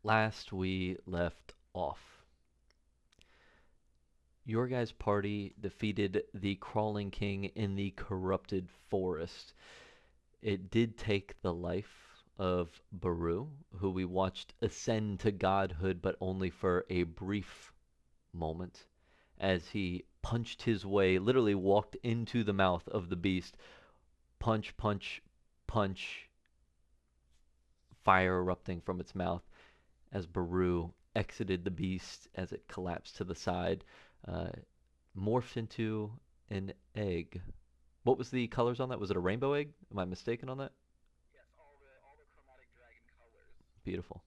Last we left off, your guys' party defeated the Crawling King in the corrupted forest. It did take the life of Baru, who we watched ascend to godhood, but only for a brief moment, as he punched his way, literally walked into the mouth of the beast. Punch, punch, punch, fire erupting from its mouth as Baru exited the beast as it collapsed to the side, uh, morphed into an egg. What was the colors on that? Was it a rainbow egg? Am I mistaken on that? Beautiful.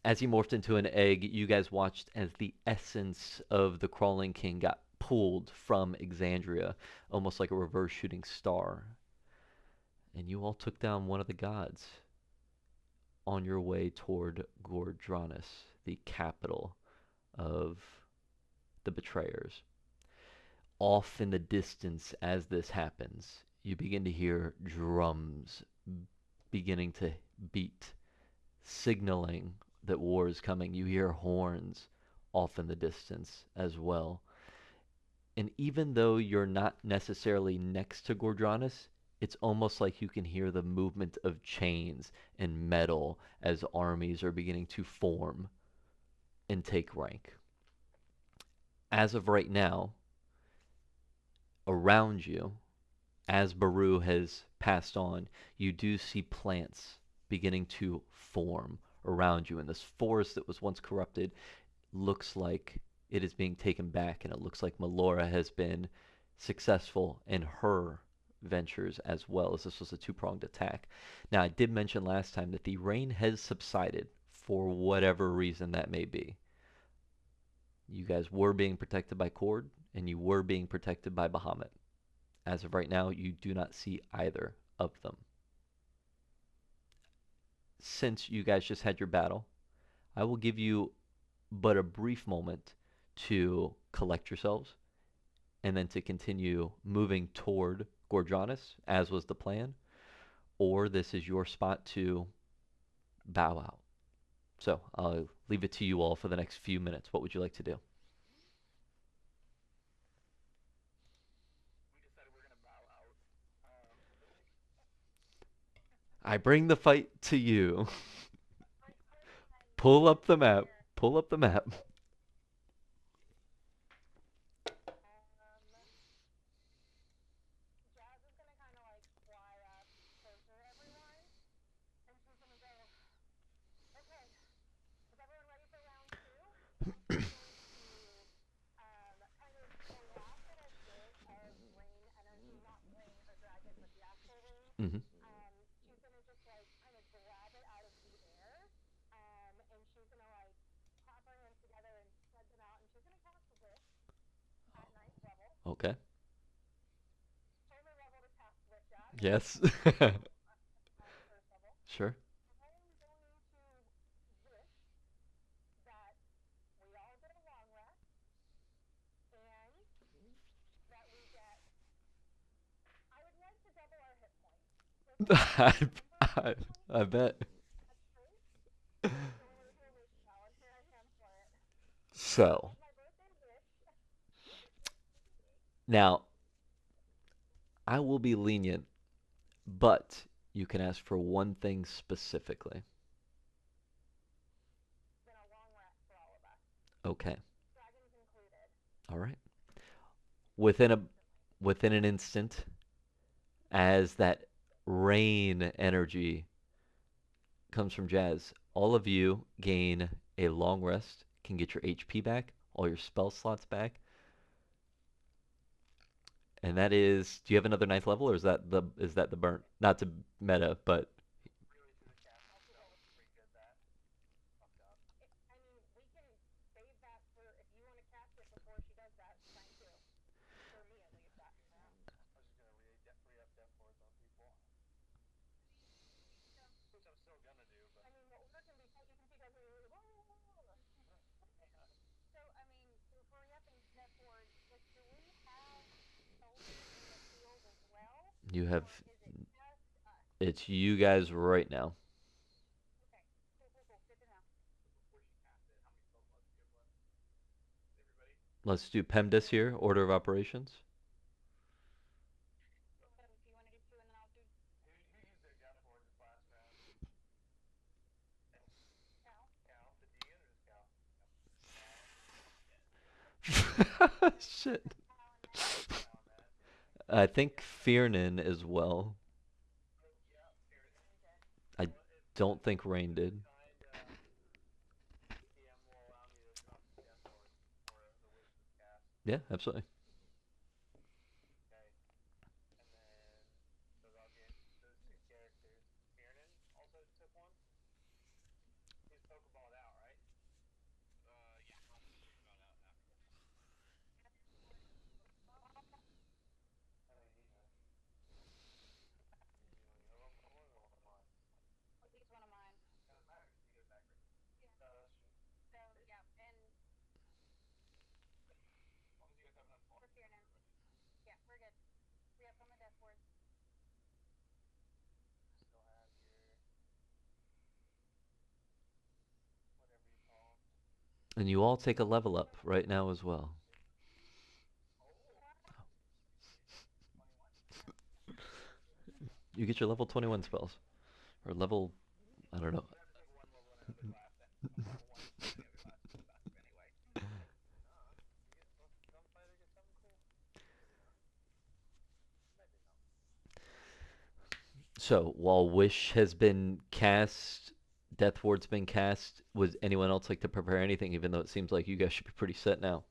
As he morphed into an egg, you guys watched as the essence of the Crawling King got pulled from Exandria, almost like a reverse shooting star. And you all took down one of the gods on your way toward Ghor Dranas, the capital of the betrayers. Off in the distance, as this happens, you begin to hear drums beginning to beat, signaling that war is coming. You hear horns off in the distance as well. And even though you're not necessarily next to Ghor Dranas, it's almost like you can hear the movement of chains and metal as armies are beginning to form and take rank. As of right now, around you, as Baru has passed on, you do see plants beginning to form around you. And this forest that was once corrupted looks like it is being taken back, and it looks like Melora has been successful in her ventures as well, as this was a two-pronged attack. Now, I did mention last time that the rain has subsided for whatever reason that may be. You guys were being protected by Cord, and you were being protected by Bahamut. As of right now, you do not see either of them. Since you guys just had your battle, I will give you but a brief moment to collect yourselves and then to continue moving toward Ghor Dranas, as was the plan, or this is your spot to bow out. So I'll leave it to you all for the next few minutes. What would you like to do? I bring the fight to you. Pull up the map. Pull up the map. Hmm. Okay. Yes. Sure. I, I, I bet. So, now, I will be lenient, but you can ask for one thing specifically. Okay. All right. Within a within an instant, as that rain energy comes from Jazz, all of you gain a long rest, can get your HP back, all your spell slots back, and that is. Do you have another ninth level, or is that the burnt? Not to meta, but you have. It's you guys right now. Let's do PEMDAS here, order of operations. Shit. I think Fearnan as well. I don't think Rain did. Yeah, absolutely. And you all take a level up right now as well. You get your level 21 spells. Or level, I don't know. So, while Wish has been cast, Death Ward's been cast, was anyone else like to prepare anything, even though it seems like you guys should be pretty set now?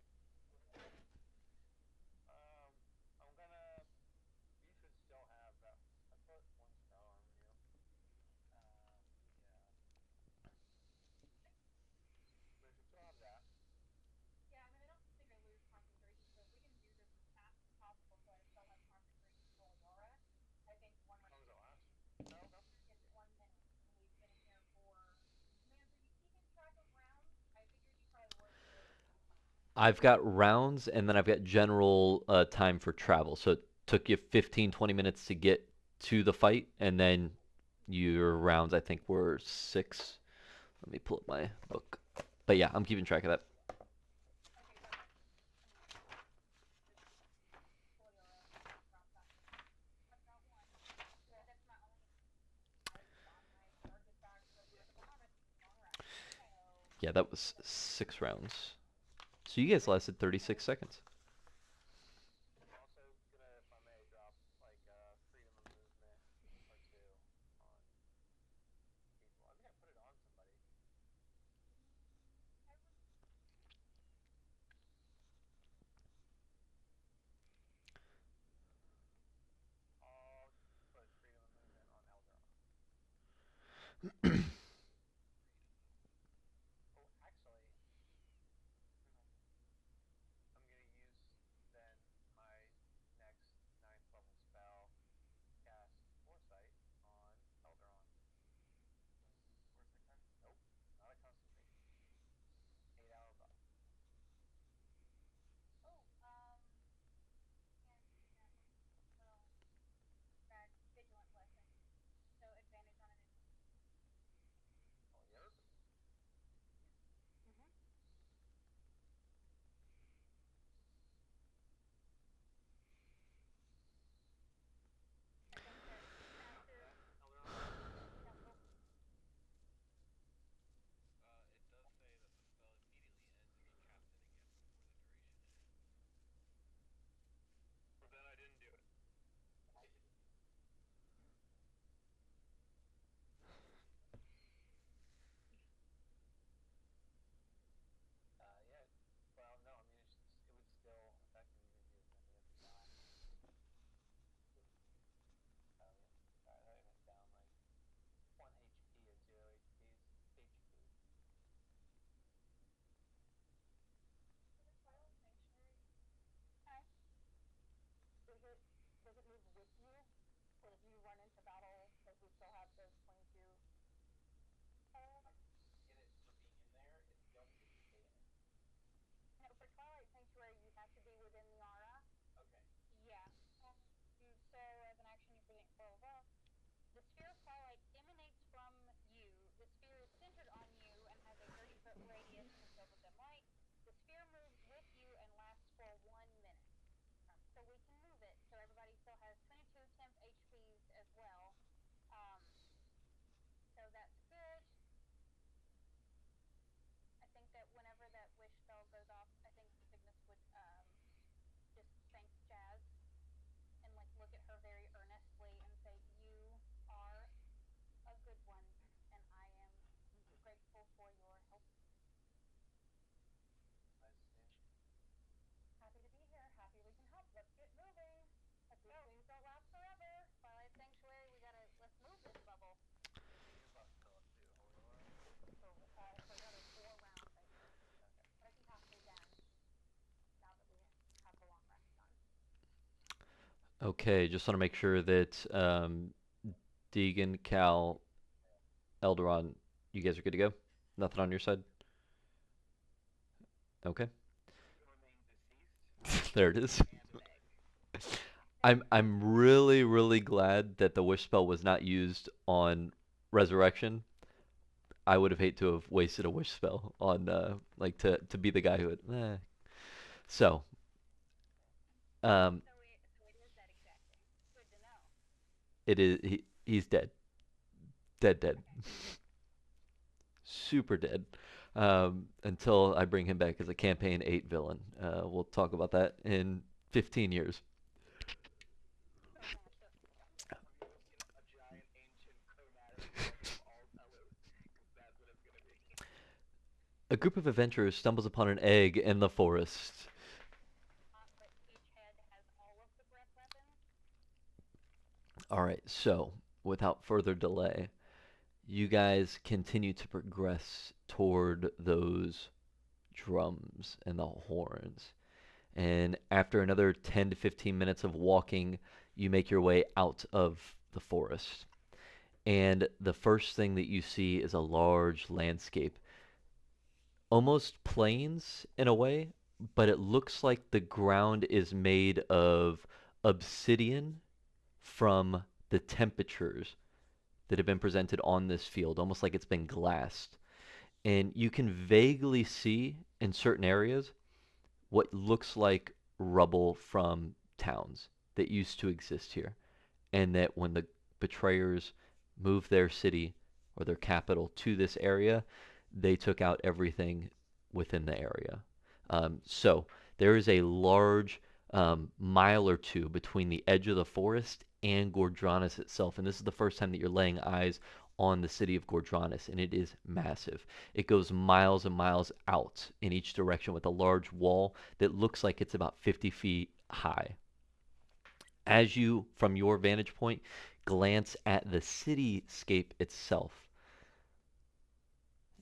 I've got rounds, and then I've got general time for travel. So it took you 15, 20 minutes to get to the fight, and then your rounds, I think, were six. Let me pull up my book. But yeah, I'm keeping track of that. Yeah, that was 6 rounds. So you guys lasted 36 seconds. Okay, just want to make sure that Deegan, Cal, Elderon, you guys are good to go? Nothing on your side? Okay. There it is. I'm really really glad that the wish spell was not used on resurrection. I would have hate to have wasted a wish spell on like to be the guy who would. So um, it is he's dead, dead, super dead. Until I bring him back as a campaign 8 villain. We'll talk about that in 15 years. A group of adventurers stumbles upon an egg in the forest. All right, so without further delay, you guys continue to progress toward those drums and the horns. And after another 10 to 15 minutes of walking, you make your way out of the forest. And the first thing that you see is a large landscape, almost plains in a way, but it looks like the ground is made of obsidian from the temperatures that have been presented on this field, almost like it's been glassed. And you can vaguely see in certain areas what looks like rubble from towns that used to exist here. And that when the betrayers moved their city or their capital to this area, they took out everything within the area. So there is a large mile or two between the edge of the forest and Ghor Dranas itself. And this is the first time that you're laying eyes on the city of Ghor Dranas, and it is massive. It goes miles and miles out in each direction with a large wall that looks like it's about 50 feet high. As you, from your vantage point, glance at the cityscape itself,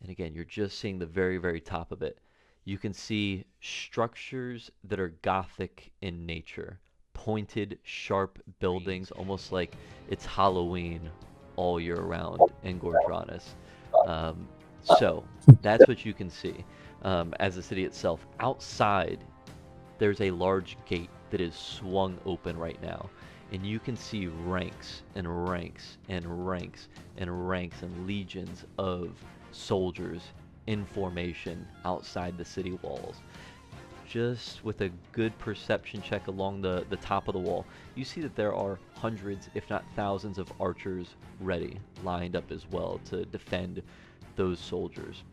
and again, you're just seeing the very, very top of it, you can see structures that are Gothic in nature, pointed, sharp buildings, almost like it's Halloween all year round in Ghor Dranas. Um, so that's what you can see as the city itself. Outside, there's a large gate that is swung open right now. And you can see ranks and ranks and ranks and ranks and legions of soldiers in formation outside the city walls. Just with a good perception check along the top of the wall, you see that there are hundreds, if not thousands, of archers ready, lined up as well to defend those soldiers.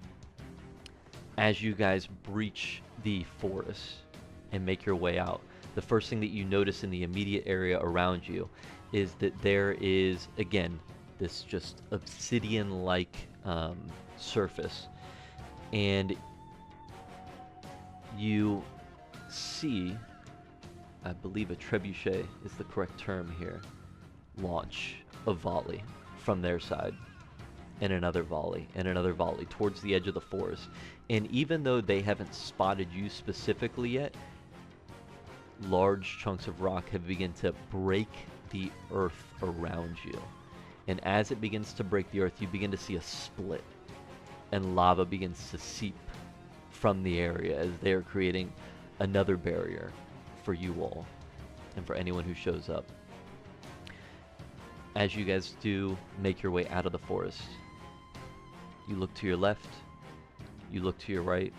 As you guys breach the forest and make your way out, the first thing that you notice in the immediate area around you is that there is, again, this just obsidian-like surface. And you see, I believe a trebuchet is the correct term here, launch a volley from their side, and another volley towards the edge of the forest. And even though they haven't spotted you specifically yet, large chunks of rock have begun to break the earth around you. And as it begins to break the earth, you begin to see a split, and lava begins to seep from the area as they are creating another barrier for you all and for anyone who shows up. As you guys do make your way out of the forest, you look to your left, you look to your right.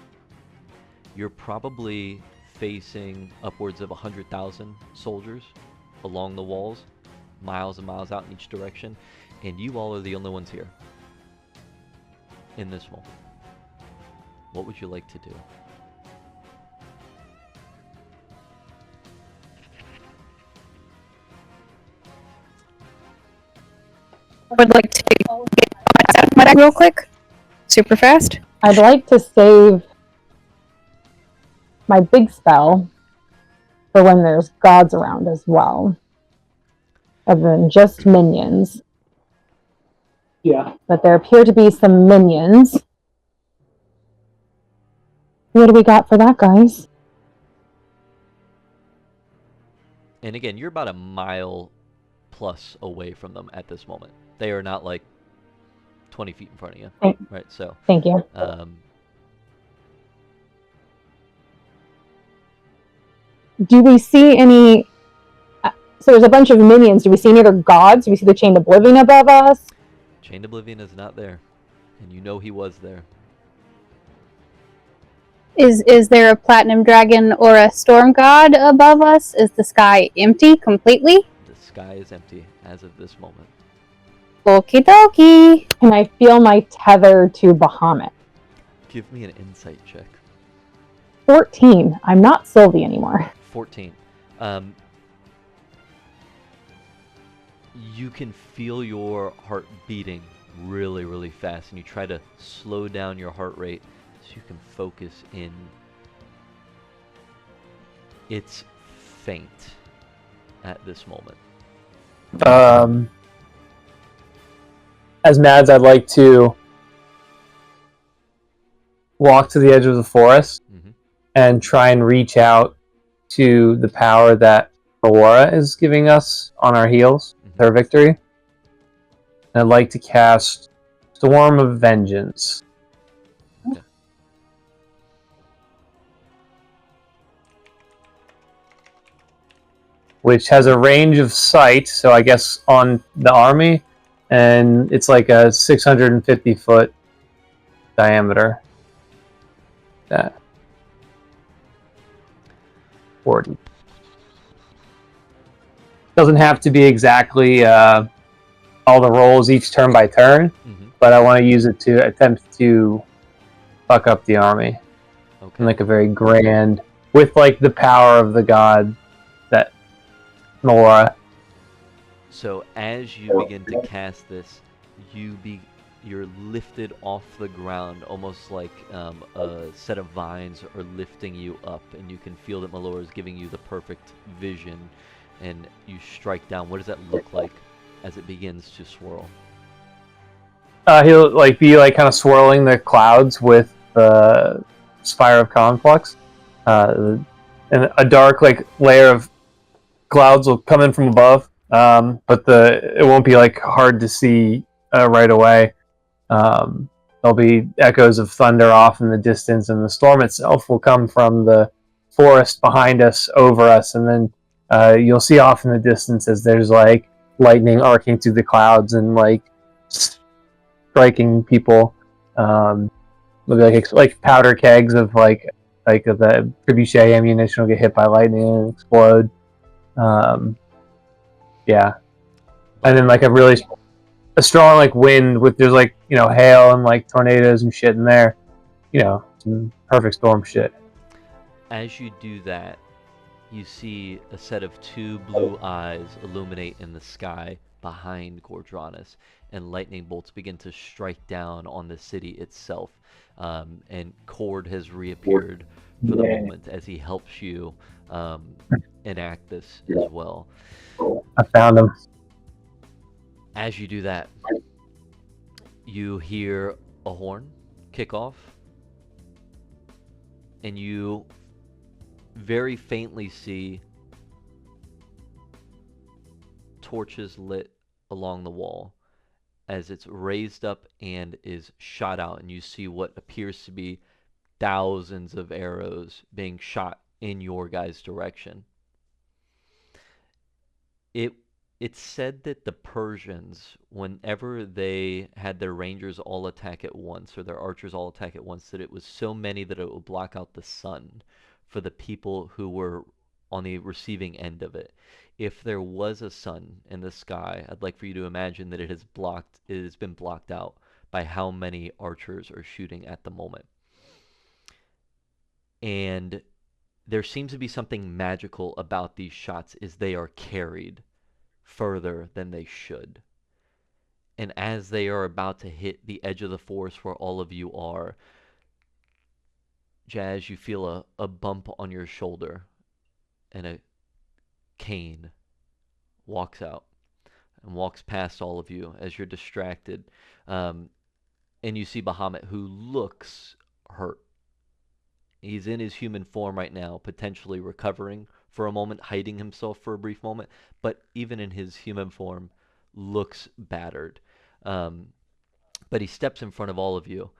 You're probably facing upwards of 100,000 soldiers along the walls, miles and miles out in each direction, and you all are the only ones here in this moment. What would you like to do? I would like to get my deck real quick, super fast. I'd like to save my big spell for when there's gods around as well, other than just minions. Yeah. But there appear to be some minions. What do we got for that, guys? And again, you're about a mile plus away from them at this moment. They are not like 20 feet in front of you, Thank, right? So, thank you. um, Do we see any? So there's a bunch of minions. Do we see any other gods? Do we see the Chained Oblivion above us? Chained Oblivion is not there, and you know he was there. Is there a platinum dragon or a storm god above us? Is the sky empty completely? The sky is empty as of this moment. Okie dokie. Can I feel my tether to Bahamut? Give me an insight check. 14. I'm not Sylvie anymore. 14. You can feel your heart beating really, really fast, and you try to slow down your heart rate so you can focus in. It's faint at this moment. As Mads, I'd like to walk to the edge of the forest and try and reach out to the power that Aurora is giving us on our heels, her victory. And I'd like to cast Storm of Vengeance. Okay. Which has a range of sight, so I guess on the army, and it's like a 650-foot diameter. That 40. Doesn't have to be exactly all the rolls each turn by turn, but I want to use it to attempt to fuck up the army. Okay. In like a very grand, with like the power of the god that Nora. So as you begin to cast this, you're lifted off the ground, almost like a set of vines are lifting you up, and you can feel that Malora is giving you the perfect vision, and you strike down. What does that look like as it begins to swirl? He'll like be like kind of swirling the clouds with the Spire of Conflux, and a dark like layer of clouds will come in from above, but it won't be like hard to see right away. There'll be echoes of thunder off in the distance, and the storm itself will come from the forest behind us, over us, and then you'll see off in the distance as there's like lightning arcing through the clouds and like striking people. There'll be like powder kegs of like the trebuchet ammunition will get hit by lightning and explode. Yeah, and then like a strong like wind with there's like hail and like tornadoes and shit in there, some perfect storm shit. As you do that, you see a set of two blue eyes illuminate in the sky behind Ghor Dranas, and lightning bolts begin to strike down on the city itself. And Cord has reappeared for the moment as he helps you enact this as well. I found him. As you do that, you hear a horn kick off, and you very faintly see torches lit along the wall as it's raised up and is shot out, and you see what appears to be thousands of arrows being shot in your guys' direction. It's said that the Persians, whenever they had their rangers all attack at once, or their archers all attack at once, that it was so many that it would block out the sun for the people who were on the receiving end of it. If there was a sun in the sky, I'd like for you to imagine that it has been blocked out by how many archers are shooting at the moment. And there seems to be something magical about these shots, is they are carried further than they should. And as they are about to hit the edge of the forest where all of you are, Jazz, you feel a bump on your shoulder, and a cane walks out and walks past all of you as you're distracted. And you see Bahamut, who looks hurt. He's in his human form right now, potentially recovering for a moment, hiding himself for a brief moment, but even in his human form, looks battered. Um, but he steps in front of all of you,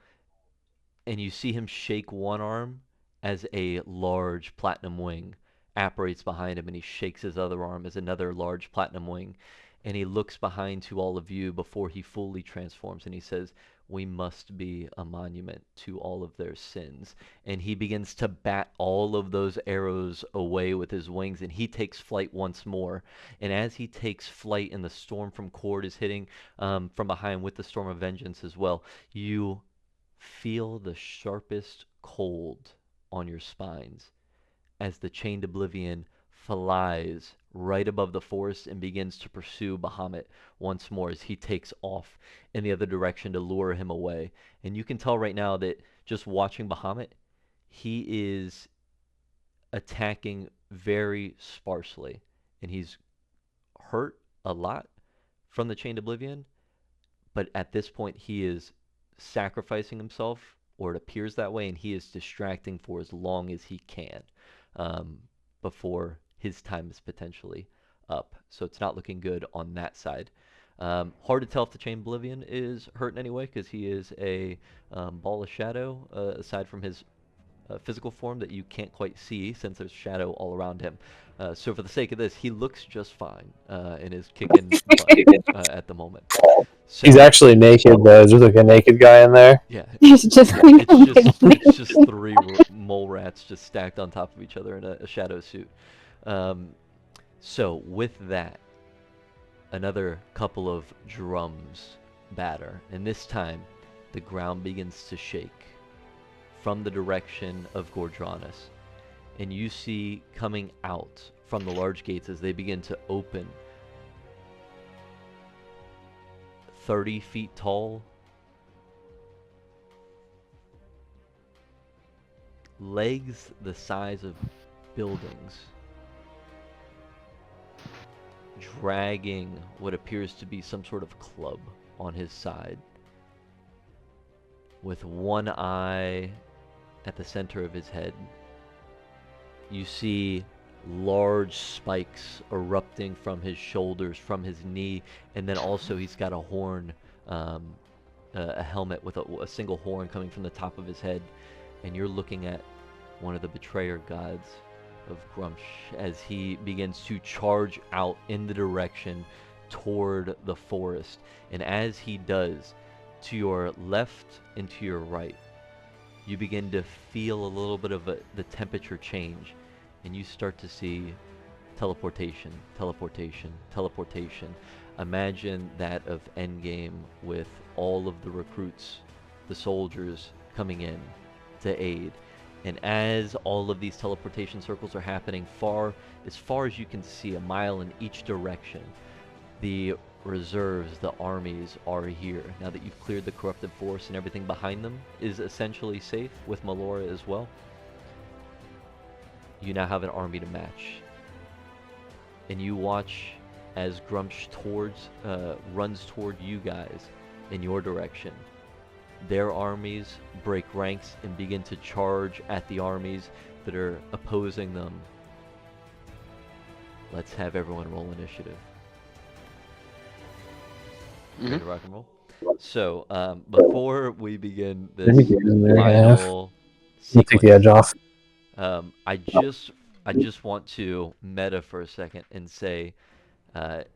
and you see him shake one arm as a large platinum wing apparates behind him, and he shakes his other arm as another large platinum wing, and he looks behind to all of you before he fully transforms, and he says, "We must be a monument to all of their sins." And he begins to bat all of those arrows away with his wings, and he takes flight once more. And as he takes flight and the storm from Cord is hitting from behind with the storm of vengeance as well, you feel the sharpest cold on your spines as the Chained Oblivion flies right above the forest and begins to pursue Bahamut once more as he takes off in the other direction to lure him away. And you can tell right now that just watching Bahamut, he is attacking very sparsely, and he's hurt a lot from the Chained Oblivion, but at this point he is sacrificing himself, or it appears that way, and he is distracting for as long as he can before his time is potentially up. So it's not looking good on that side. Hard to tell if the Chained Oblivion is hurt in any way, because he is a ball of shadow, aside from his physical form that you can't quite see since there's shadow all around him. So for the sake of this, he looks just fine and is kicking butt at the moment. So, He's actually naked, though. There's like a naked guy in there. yeah, He's just it's just three mole rats just stacked on top of each other in a shadow suit. So with that, another couple of drums batter, and this time the ground begins to shake from the direction of Ghor Dranas, and you see coming out from the large gates as they begin to open, 30 feet tall, legs the size of buildings, dragging what appears to be some sort of club on his side, with one eye at the center of his head. You see large spikes erupting from his shoulders, from his knee, and then also he's got a horn, a helmet with a single horn coming from the top of his head, and you're looking at one of the betrayer gods of Gruumsh as he begins to charge out in the direction toward the forest. And as he does, to your left and to your right, you begin to feel a little bit of the temperature change, and you start to see teleportation, teleportation, teleportation. Imagine that of Endgame with all of the recruits, the soldiers coming in to aid. And as all of these teleportation circles are happening as far as you can see, a mile in each direction, the reserves, the armies are here. Now that you've cleared the corrupted force and everything behind them is essentially safe, with Melora as well, you now have an army to match. And you watch as Gruumsh runs toward you guys in your direction. Their armies break ranks and begin to charge at the armies that are opposing them. Let's have everyone roll initiative. Ready to rock and roll? So, before we begin this final Take the sequence, edge off. I just want to meta for a second and say, and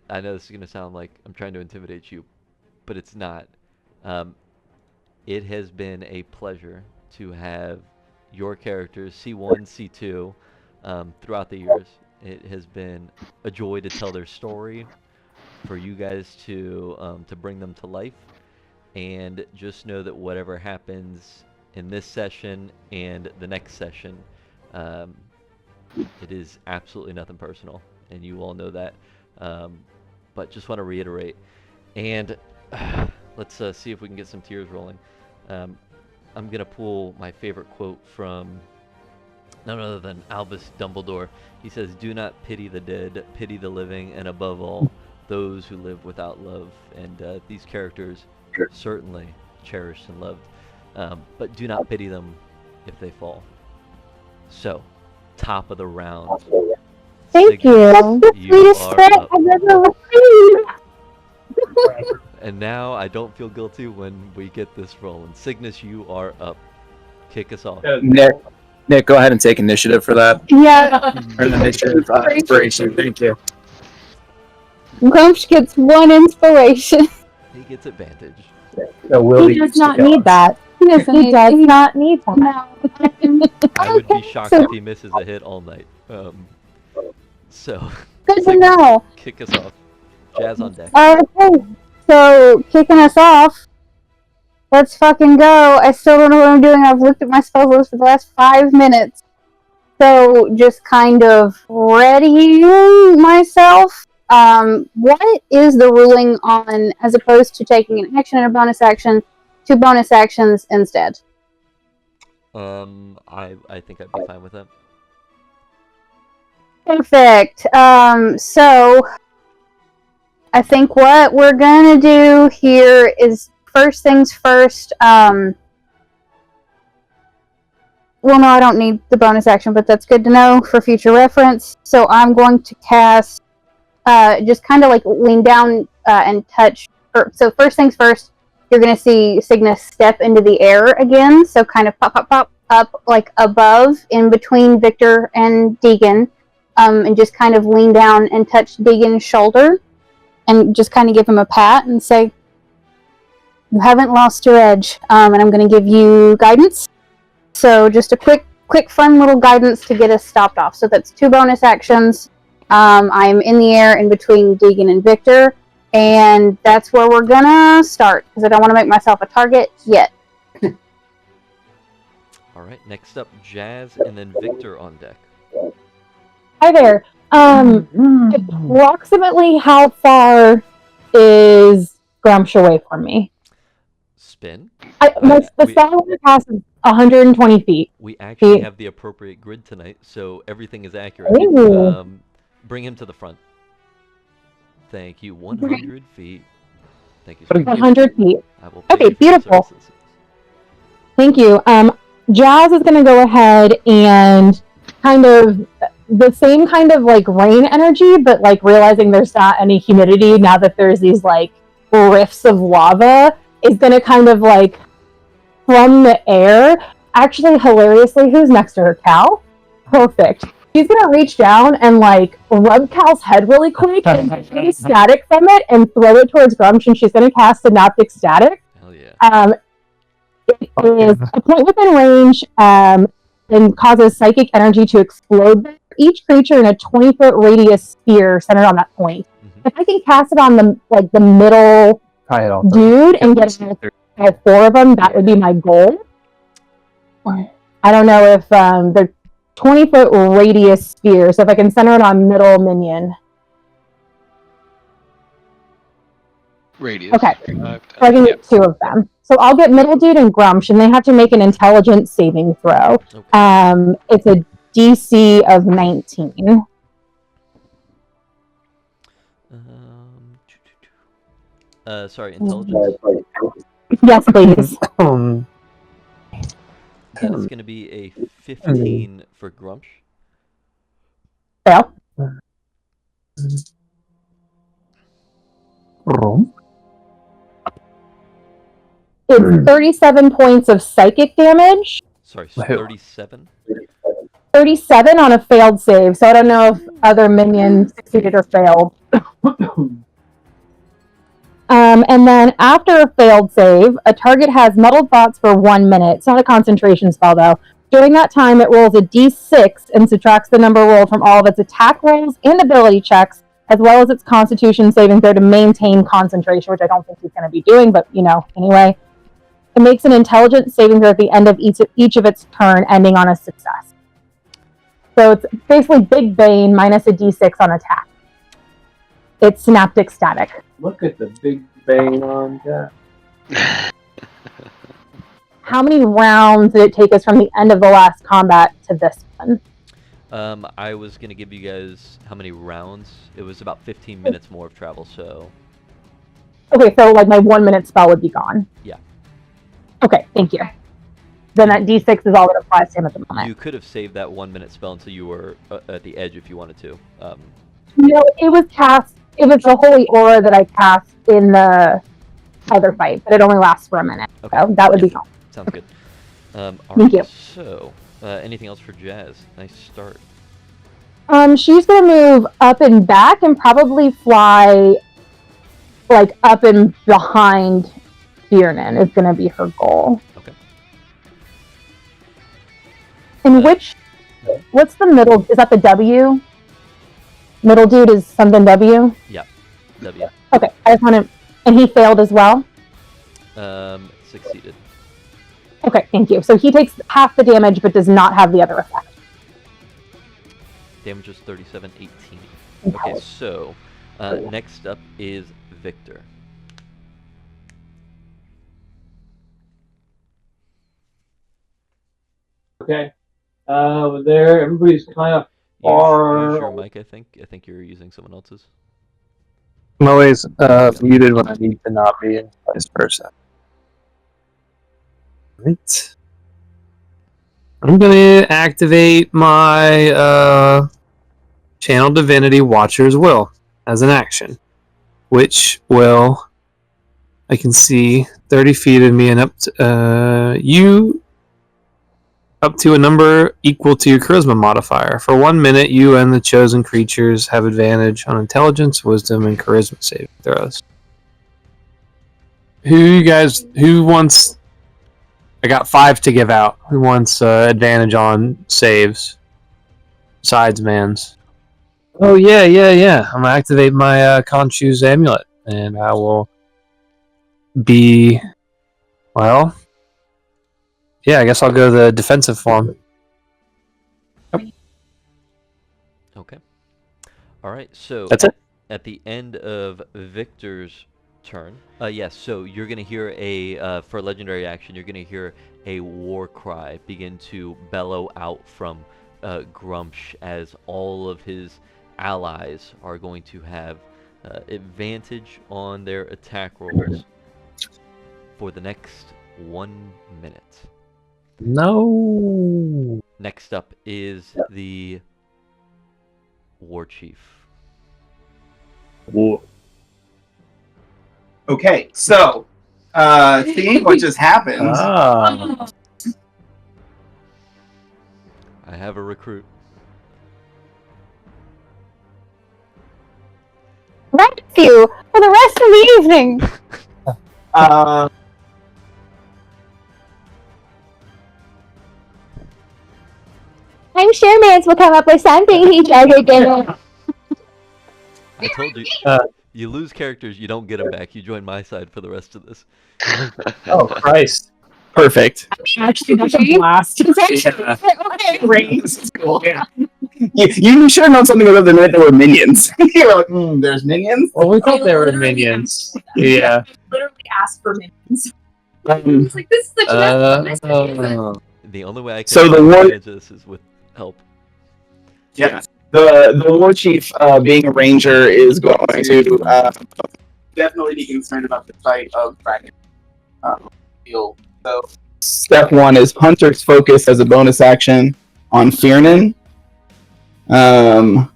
I know this is going to sound like I'm trying to intimidate you, but it's not. It has been a pleasure to have your characters, C1, C2, throughout the years. It has been a joy to tell their story, for you guys to bring them to life, and just know that whatever happens in this session and the next session, it is absolutely nothing personal, and you all know that. But just want to reiterate, and let's see if we can get some tears rolling. I'm gonna pull my favorite quote from none other than Albus Dumbledore. He says, "Do not pity the dead, pity the living, and above all, those who live without love." And these characters certainly cherished and loved, but do not pity them if they fall. So, top of the round. Thank you. Cygnus, That's the you sweetest are threat up. I've ever received. And now I don't feel guilty when we get this rolling. Cygnus, you are up. Kick us off. Nick, go ahead and take initiative for that. Yeah, Or an initiative inspiration. Thank you. Gruumsh gets 1 inspiration. He gets advantage. So will He does not need that. He does not need that. No. I would be shocked so- if he misses a hit all night. So, Good to Cygnus, know. kick us off. Jazz on deck. Okay, so kicking us off. Let's fucking go. I still don't know what I'm doing. I've looked at my spell list for the last 5 minutes. So just kind of readying myself. What is the ruling on, as opposed to taking an action and a bonus action, 2 bonus actions instead? I think I'd be fine with that. Perfect. So I think what we're gonna do here is first things first. Well, no, I don't need the bonus action, but that's good to know for future reference. So I'm going to cast, just kind of like lean down and touch. So first things first, you're going to see Cygnus step into the air again. So kind of pop, pop, pop up like above, in between Victor and Deegan, and just kind of lean down and touch Deegan's shoulder, and just kind of give him a pat and say, "You haven't lost your edge," and I'm going to give you guidance. So just a quick, fun little guidance to get us stopped off. So that's 2 bonus actions. I'm in the air in between Deegan and Victor, and that's where we're gonna start, because I don't want to make myself a target yet. Alright, next up, Jazz and then Victor on deck. Hi there. Approximately how far is Gruumsh away from me? Spin. The spell pass is 120 feet. We actually have the appropriate grid tonight, so everything is accurate. Ooh. Bring him to the front. Thank you. 100 feet. Thank you, sir. 100 feet. I will pay Okay, you for your beautiful. services. Thank you. Jazz is going to go ahead and kind of the same kind of like rain energy, but like realizing there's not any humidity now that there's these like rifts of lava, is going to kind of like from the air. Actually, hilariously, who's next to her? Cal? Perfect. She's going to reach down and like rub Cal's head really quick and get static from it and throw it towards Gruumsh, and she's going to cast Synaptic Static. Hell yeah. It is a point within range and causes psychic energy to explode. Each creature in a 20-foot radius sphere centered on that point. If I can cast it on the middle dude and get all 4 of them, that would be my goal. I don't know if they're 20-foot radius sphere, so if I can center it on middle minion. Radius. Okay, so I can get 2 of them. So I'll get middle dude and Gruumsh, and they have to make an intelligence saving throw. Okay. It's a DC of 19. Sorry, intelligence. Yes, please. That's going to be a 15 for Gruumsh. Fail. It's 37 points of psychic damage. Sorry, 37? 37 on a failed save, so I don't know if other minions succeeded or failed. And then after a failed save, a target has muddled thoughts for 1 minute. It's not a concentration spell, though. During that time, it rolls a d6 and subtracts the number rolled from all of its attack rolls and ability checks, as well as its constitution saving throw to maintain concentration, which I don't think he's going to be doing, but, anyway. It makes an intelligence saving throw at the end of each of its turn, ending on a success. So it's basically Big Bane minus a d6 on attack. It's Synaptic Static. Look at the big bang on that. How many rounds did it take us from the end of the last combat to this one? I was going to give you guys how many rounds. It was about 15 minutes more of travel, so... Okay, so like my 1 minute spell would be gone. Yeah. Okay, thank you. then that D6 is all that applies to him at the moment. You could have saved that 1 minute spell until you were at the edge if you wanted to. No, it was cast. It was the holy aura that I cast in the other fight, but it only lasts for a minute. Okay. So that would be all. Sounds good. All Thank you. So, anything else for Jazz? Nice start. She's gonna move up and back and probably fly like up and behind Biernan is gonna be her goal. Okay. And what's the middle? Is that the W? Middle dude is something W? Yeah. W. Okay, I just want to... And he failed as well? Succeeded. Okay, thank you. So he takes half the damage but does not have the other effect. Damage is 37-18. Okay. Okay, so next up is Victor. Okay. Over there, everybody's kind of far. Use your mic, I think. I think you're using someone else's. I'm always muted when I need to not be, and vice versa. Right. I'm gonna activate my Channel Divinity Watcher's Will as an action, which will I can see 30 feet of me and up to you. Up to a number equal to your charisma modifier. For 1 minute, you and the chosen creatures have advantage on intelligence, wisdom, and charisma saving throws. Who wants... I got 5 to give out. Who wants advantage on saves? Besides Mans. Oh, yeah. I'm going to activate my Khonshu's amulet. And I will be... Well... Yeah, I guess I'll go the defensive form. Okay. All right. So That's it. At the end of Victor's turn, yes. So you're gonna hear a for legendary action. You're gonna hear a war cry begin to bellow out from Gruumsh as all of his allies are going to have advantage on their attack rolls for the next 1 minute. No. Next up is the war chief. Okay, so see what just happened. Ah. I have a recruit. Right with you for the rest of the evening. I'm sure Mans will come up with something he tried to give him. I told you, you lose characters, you don't get them back. You join my side for the rest of this. Oh, Christ. Perfect. Actually, that's a blast. This is cool. Yeah. You should have known something about the minute there were minions. You were like, there's minions? Well, we thought they were minions. Yeah. Literally asked for minions. It's like, this is such a nice The only way I can So the war- manage this is with help. Yeah. The war chief, being a ranger, is going to definitely be concerned about the sight of dragon field. So step 1 is Hunter's Focus as a bonus action on Fiernan. And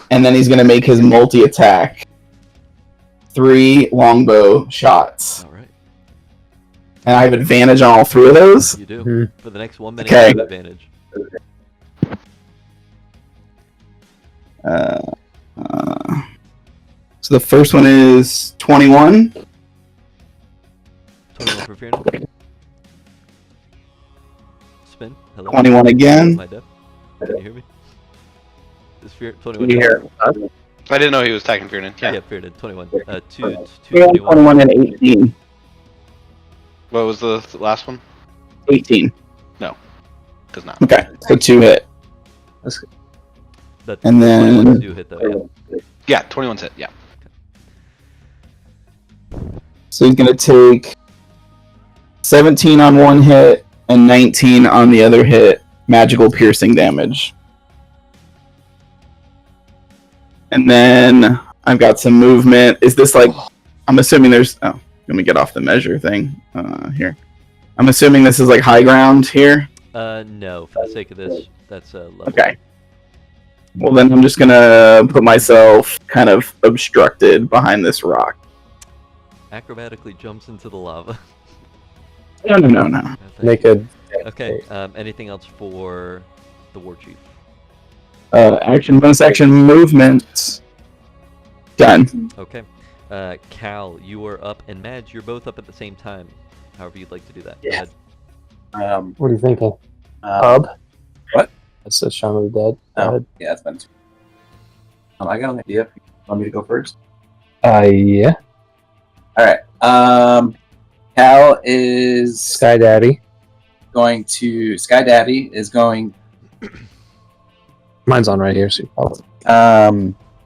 then he's going to make his multi-attack. 3 longbow shots. All right. And I have advantage on all 3 of those. You do. Mhm. For the next 1 minute, Okay. you have advantage. So the first one is 21. 21 for Fearna. Spin. Hello. 21 again. Am I deaf? Can you hear me? Is Fear 21? You hear us? I didn't know he was attacking Fearnan. Yeah, Yeah. Fear did. 21. 21, 21. and 18. What was the last one? 18. Does not. Okay, so 2 hit. That's And then- 21s do hit though. Yeah. Yeah, 21's hit. Yeah. So he's going to take 17 on one hit and 19 on the other hit, magical piercing damage. And then I've got some movement. Is this like, I'm assuming there's, oh, let me get off the measure thing here. I'm assuming this is like high ground here. No. For the sake of this, that's level. Okay. Well, then I'm just gonna put myself kind of obstructed behind this rock. Acrobatically jumps into the lava. No. Make a Okay. Anything else for the war chief? Action, bonus action, movement. Done. Okay. Cal, you are up, and Mads, you're both up at the same time. However you'd like to do that. Yeah. Go ahead. What are you thinking? Pub? What? That's the Shaun of the Dead. Oh, yeah, that's been. I got an idea. Want me to go first? Yeah. All right. Cal is Sky Daddy. going to. Sky Daddy is going. Mine's on right here, so you probably.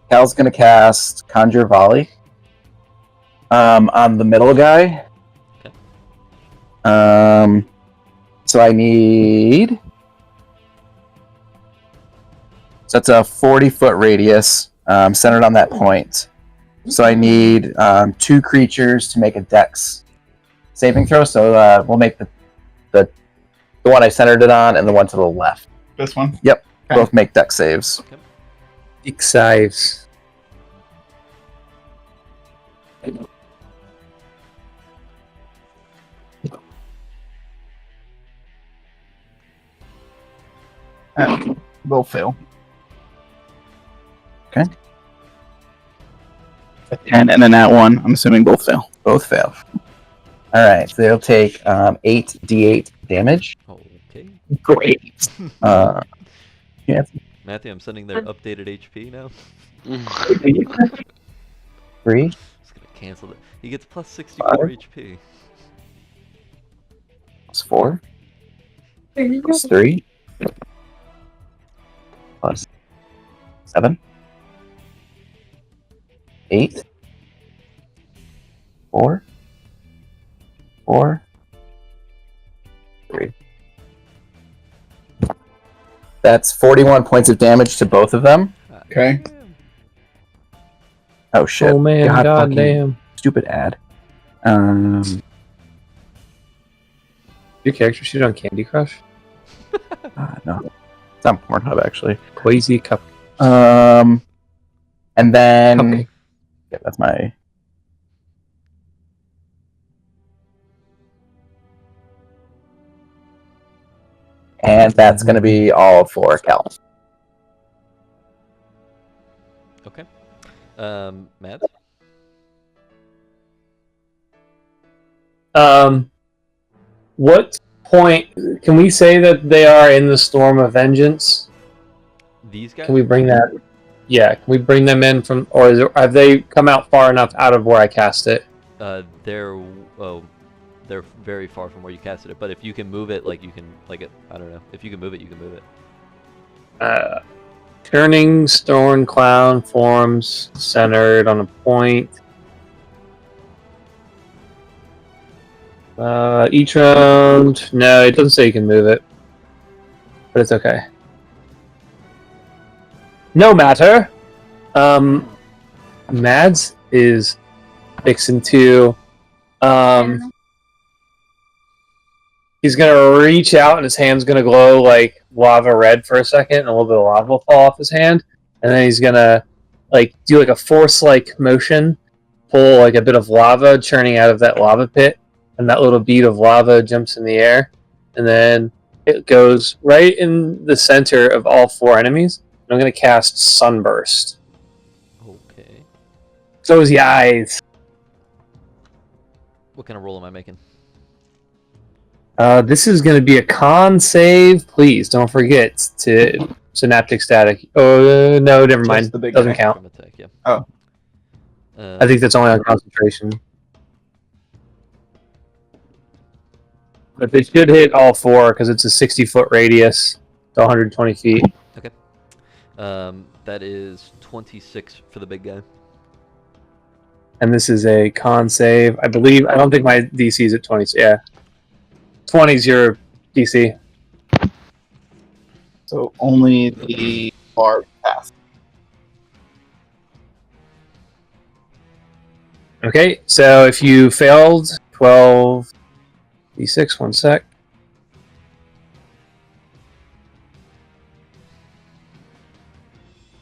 Cal's going to cast Conjure Volley. On the middle guy. Okay. So I need. So that's a 40-foot radius, centered on that point. So I need 2 creatures to make a Dex saving throw. So we'll make the one I centered it on and the one to the left. This one? Yep. Okay. Both make Dex saves. Okay. Big saves. Both fail. Okay. A 10 and then that one. I'm assuming both fail. Both fail. All right. So they'll take 8d8 damage. Okay. Great. Yeah. Matthew, I'm sending their updated HP now. 3. Just gonna cancel it. He gets plus 64 HP. Plus 4. Plus 3. Plus 7. 8. 4. 4. 3. That's 41 points of damage to both of them. Okay. Oh shit. Oh man, God goddamn. fucking stupid ad. Your character shoot on Candy Crush? No. It's on Pornhub actually. Quasi Cup. And then Cupcake. yeah, that's my and that's gonna be all for Cal. Okay. Mads? What point can we say that they are in the Storm of Vengeance? These guys? Can we bring that? Yeah, can we bring them in from, or have they come out far enough out of where I cast it? They're very far from where you casted it. But if you can move it, like you can, like I don't know. If you can move it, you can move it. Turning Stone Clown forms centered on a point. Each round. No, it doesn't say you can move it, but it's okay. No matter. Mads is fixing to. He's gonna reach out and his hand's gonna glow like lava red for a second, and a little bit of lava will fall off his hand, and then he's gonna like do like a force-like motion, pull like a bit of lava churning out of that lava pit, and that little bead of lava jumps in the air, and then it goes right in the center of all 4 enemies. And I'm gonna cast Sunburst. Okay. Close your eyes. What kind of roll am I making? This is going to be a con save. Please don't forget to synaptic static. Oh no, never mind. the big Doesn't guy. count. From attack, yeah. Oh. I think that's only on concentration. But they should hit all 4 because it's a 60-foot radius to 120 feet. Okay. That is 26 for the big guy. And this is a con save. I believe. I don't think my DC is at 20. Yeah, 20 is your DC. So only the far path. Okay, so if you failed 12, D6, one sec.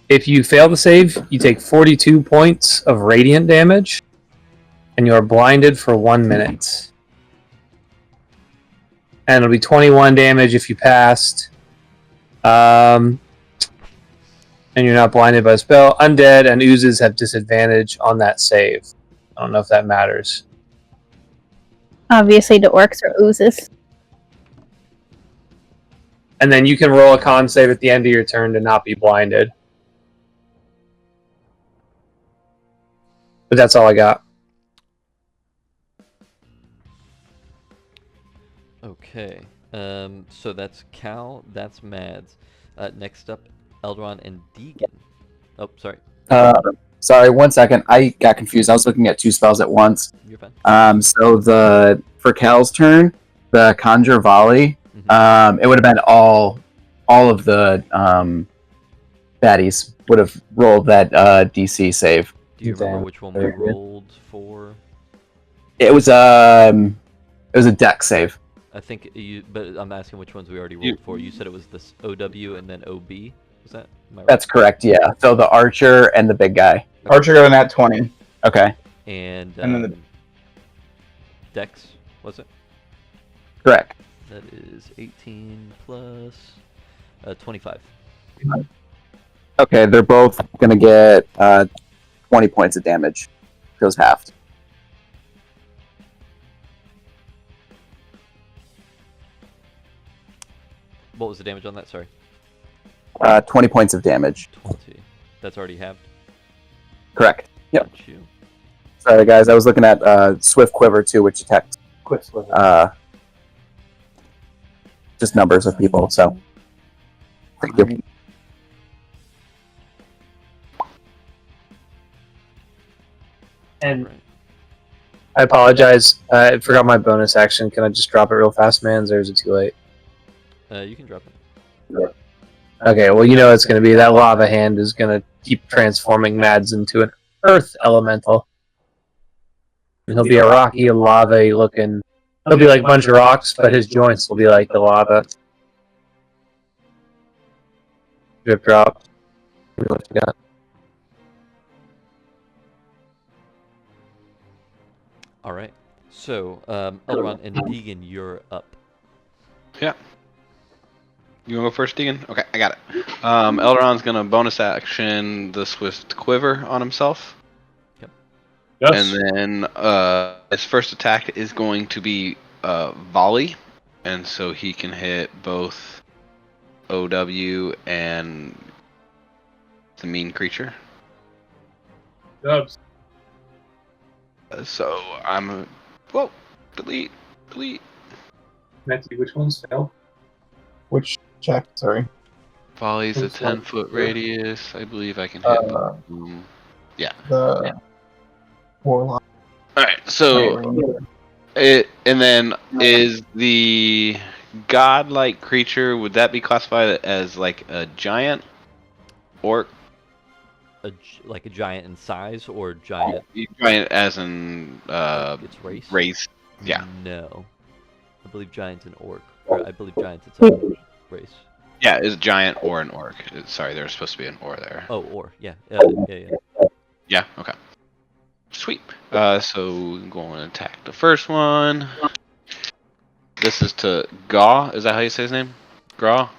If you fail the save, you take 42 points of radiant damage, and you are blinded for 1 minute. And it'll be 21 damage if you passed. And you're not blinded by the spell. Undead and oozes have disadvantage on that save. I don't know if that matters. Obviously, the orcs are oozes. And then you can roll a con save at the end of your turn to not be blinded. But that's all I got. Okay. So that's Cal. That's Mads. Next up, Eldron and Deegan. Oh, sorry. Sorry, 1 second. I got confused. I was looking at 2 spells at once. You're fine. So for Cal's turn, the Conjure Volley, it would have been all of the baddies would have rolled that DC save. Do you remember which one we rolled for? It was a dex save. I think but I'm asking which ones we already rolled for. You said it was this OW and then OB. Was that? Am I right? That's correct. Yeah. So the Archer and the big guy. Archer got an at 20. Okay. And And then Dex, was it? Correct. That is 18 plus 25. Okay, they're both gonna get 20 points of damage. Goes halved. What was the damage on that? Sorry. 20 points of damage. 20. That's already halved. Correct. Yep. Got you. Sorry, guys. I was looking at Swift Quiver too, which attacks. Just numbers of people. So. Thank you. And I apologize. I forgot my bonus action. Can I just drop it real fast, mans, or is it too late? You can drop it. Okay, well, you know it's going to be that lava hand is going to keep transforming Mads into an earth elemental. And he'll be a rocky, lava looking. He'll be like a bunch of rocks, but his joints will be like the lava. Drip drop. What you got? All right. So, Elrond and Deegan, you're up. Yeah. You want to go first, Deegan? Okay, I got it. Elrond's going to bonus action the Swift Quiver on himself. Yep. Yes. And then his first attack is going to be Volley. And so he can hit both OW and the mean creature. Dubs. So I'm... Whoa! Delete. Matthew, which ones fail? which check? Sorry. Volley's a 10-foot radius. I believe I can hit them. Yeah. The warlock. Alright, so... And then is the godlike creature, would that be classified as like a giant orc? Like a giant in size or giant? Giant as in its race? Race. Yeah. No. I believe giant's an orc. Or I believe giant's its own race. Yeah, is a giant or an orc. Sorry, there's supposed to be an or there. Oh, or. Yeah. Yeah. Yeah, okay. Sweet. So I'm going to attack the first one. This is to Gaw. Is that how you say his name? Graw?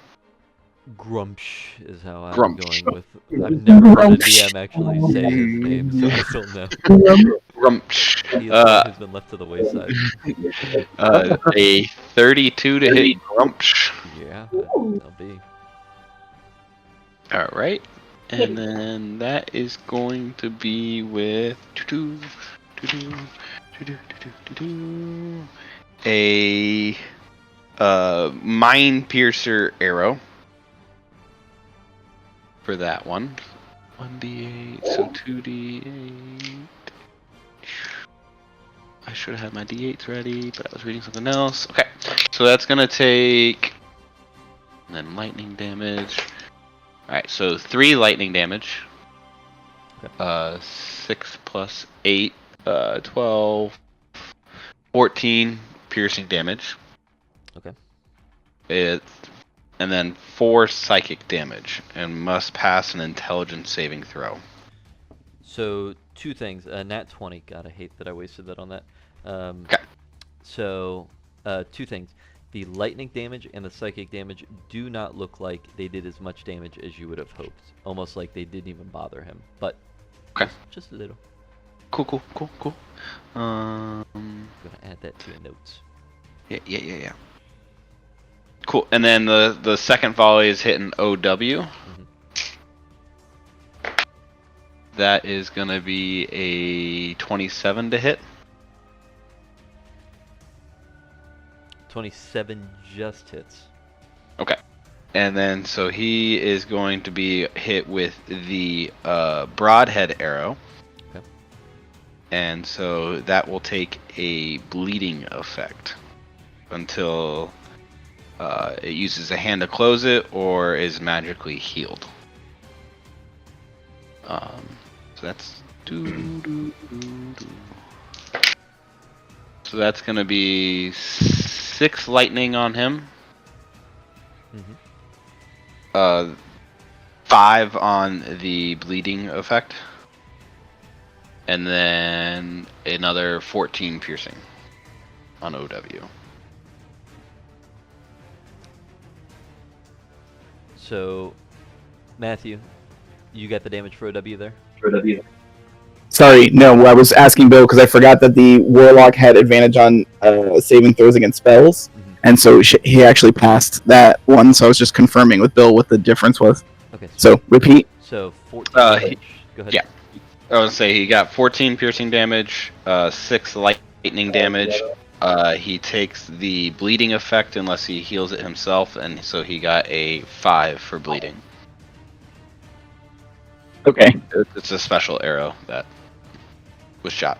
Gruumsh is how I'm Gruumsh. going with. I've never heard a DM actually say his name, so I don't know. Gruumsh. He has been left to the wayside. A 32 to hit Gruumsh. Yeah, that'll be. Alright. And then that is going to be with a Mind Piercer arrow for that one. 1d8, so 2d8. I should have had my d8s ready, but I was reading something else. Okay, so that's gonna take, and then lightning damage. Alright, so 3 lightning damage. Okay. 6 plus 8, 12, 14 piercing damage. Okay. And then 4 psychic damage, and must pass an intelligence saving throw. So 2 things. Nat 20. God, I hate that I wasted that on that. Okay. So 2 things. The lightning damage and the psychic damage do not look like they did as much damage as you would have hoped. Almost like they didn't even bother him. But Okay. just a little. Cool. I'm gonna add that to your notes. Yeah. Cool. And then the second volley is hitting OW. That is gonna be a 27 to hit. 27 just hits. Okay. And then so he is going to be hit with the broadhead arrow. Okay. And so that will take a bleeding effect until it uses a hand to close it or is magically healed. So that's So that's going to be 6 lightning on him. 5 on the bleeding effect. And then another 14 piercing on OW. So, Matthew, you got the damage for OW there? Sorry, no, I was asking Bill because I forgot that the Warlock had advantage on saving throws against spells. And so he actually passed that one, so I was just confirming with Bill what the difference was. Okay. So, repeat. So, 14 damage. Go ahead. Yeah. I was say he got 14 piercing damage, 6 lightning damage. He takes the bleeding effect unless he heals it himself, and so he got a 5 for bleeding. Okay. It's a special arrow that was shot.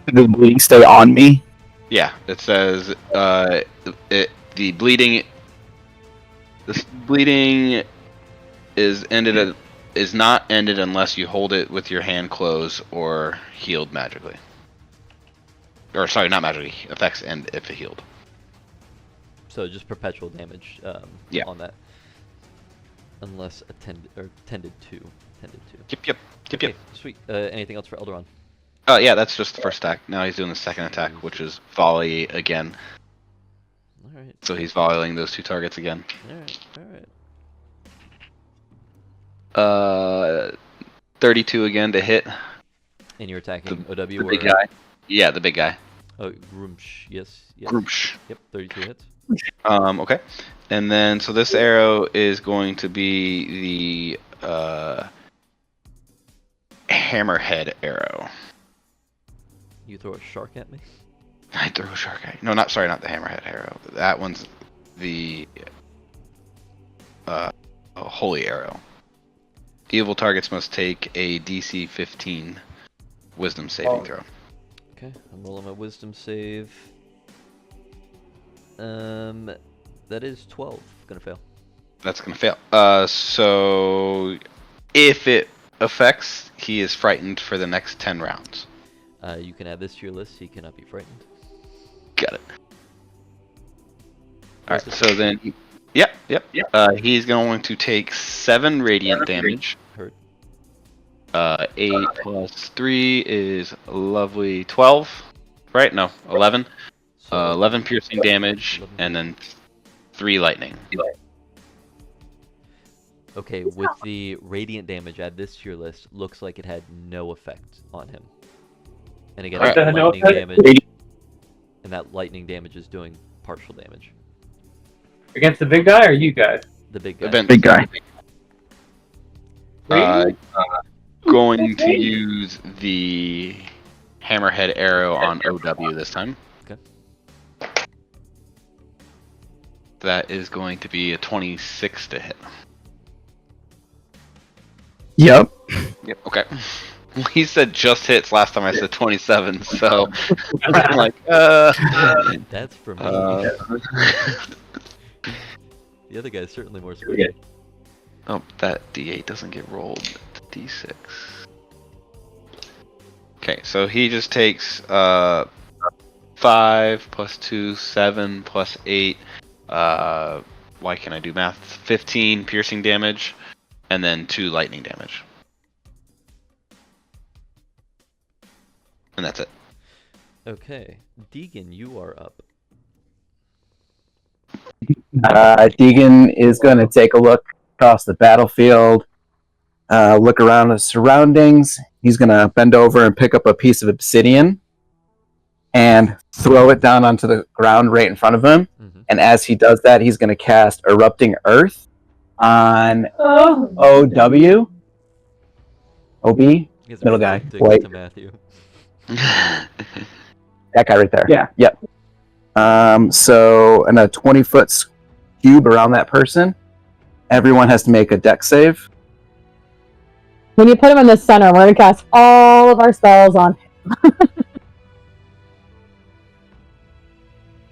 Did the bleeding stay on me? Yeah, it says the bleeding. This bleeding is not ended unless you hold it with your hand closed or healed magically. Or sorry, not magically. Effects end if it healed. So just perpetual damage Yeah. on that. Unless tended to. Yep. Okay, sweet. Anything else for Elderon? Yeah, that's just the first attack. Now he's doing the second attack, which is volley again. Alright. So he's volleying those 2 targets again. Alright. 32 again to hit. And you're attacking OW The big guy. Yeah, the big guy. Oh, Gruumsh. Yes. Gruumsh. Yep, 32 hits. Okay. And then, so this arrow is going to be the hammerhead arrow. You throw a shark at me? I throw a shark at you. No, not the hammerhead arrow. That one's the holy arrow. Evil targets must take a DC 15 wisdom saving throw. Okay, I'm rolling my wisdom save. That is 12. Gonna fail. That's gonna fail. So if it affects, he is frightened for the next 10 rounds. You can add this to your list. He cannot be frightened. Got it. Alright, so then... Yep. He's going to take 7 radiant damage. Hurt. 8 plus 3 is a lovely 12. Right? No, 11. So 11 piercing damage, 11. and then 3 lightning. Okay, with the radiant damage, add this to your list. Looks like it had no effect on him. And again, Alright. that's lightning damage. And that lightning damage is doing partial damage. Against the big guy or you guys? The big guy. The Big guy. Going to use the hammerhead arrow on OW this time. Okay. That is going to be a 26 to hit. Yep. Yep. Okay. He said just hits last time I said 27, so I'm like, That's for me. The other guy's certainly more special. Oh, that D8 doesn't get rolled. It's D6. Okay, so he just takes 5 plus 2, 7 plus 8. Why can't I do math? 15 piercing damage, and then 2 lightning damage. And that's it. Okay, Deegan, you are up. Deegan is going to take a look across the battlefield, look around the surroundings. He's going to bend over and pick up a piece of obsidian and throw it down onto the ground right in front of him. Mm-hmm. And as he does that, he's going to cast Erupting Earth on OW. OB? Middle guy. White. To Matthew. That guy right there. Yeah. Yep. So in a 20-foot cube around that person, everyone has to make a dex save. When you put him in the center, we're going to cast all of our spells on him.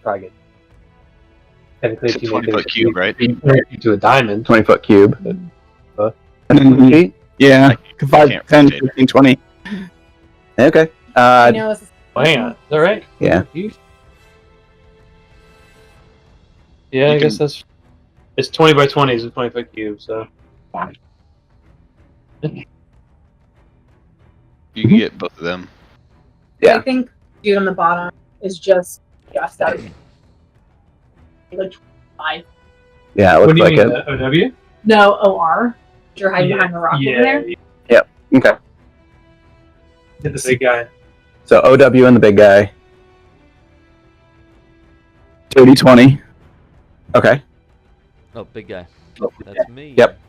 Target. Technically, It's a 20-foot cube, right? Into a diamond. 20-foot cube. And then, Feet? yeah, can't 5, 10, rotate it. 15, 20. Okay. Hang on. Oh, hang on. Is that right? Yeah. Yeah, I You guess that's. It's 20 by 20 is a 20-foot cube, so. You can get both of them. Yeah. I think dude on the bottom is just out of like 5. Yeah, it What looks do you like mean, it. OW? No, OR. You're hiding behind the rock over there. Okay. Hit the big guy. So OW and the big guy. 30, 20. Okay. Oh, big guy. That's me. Yep.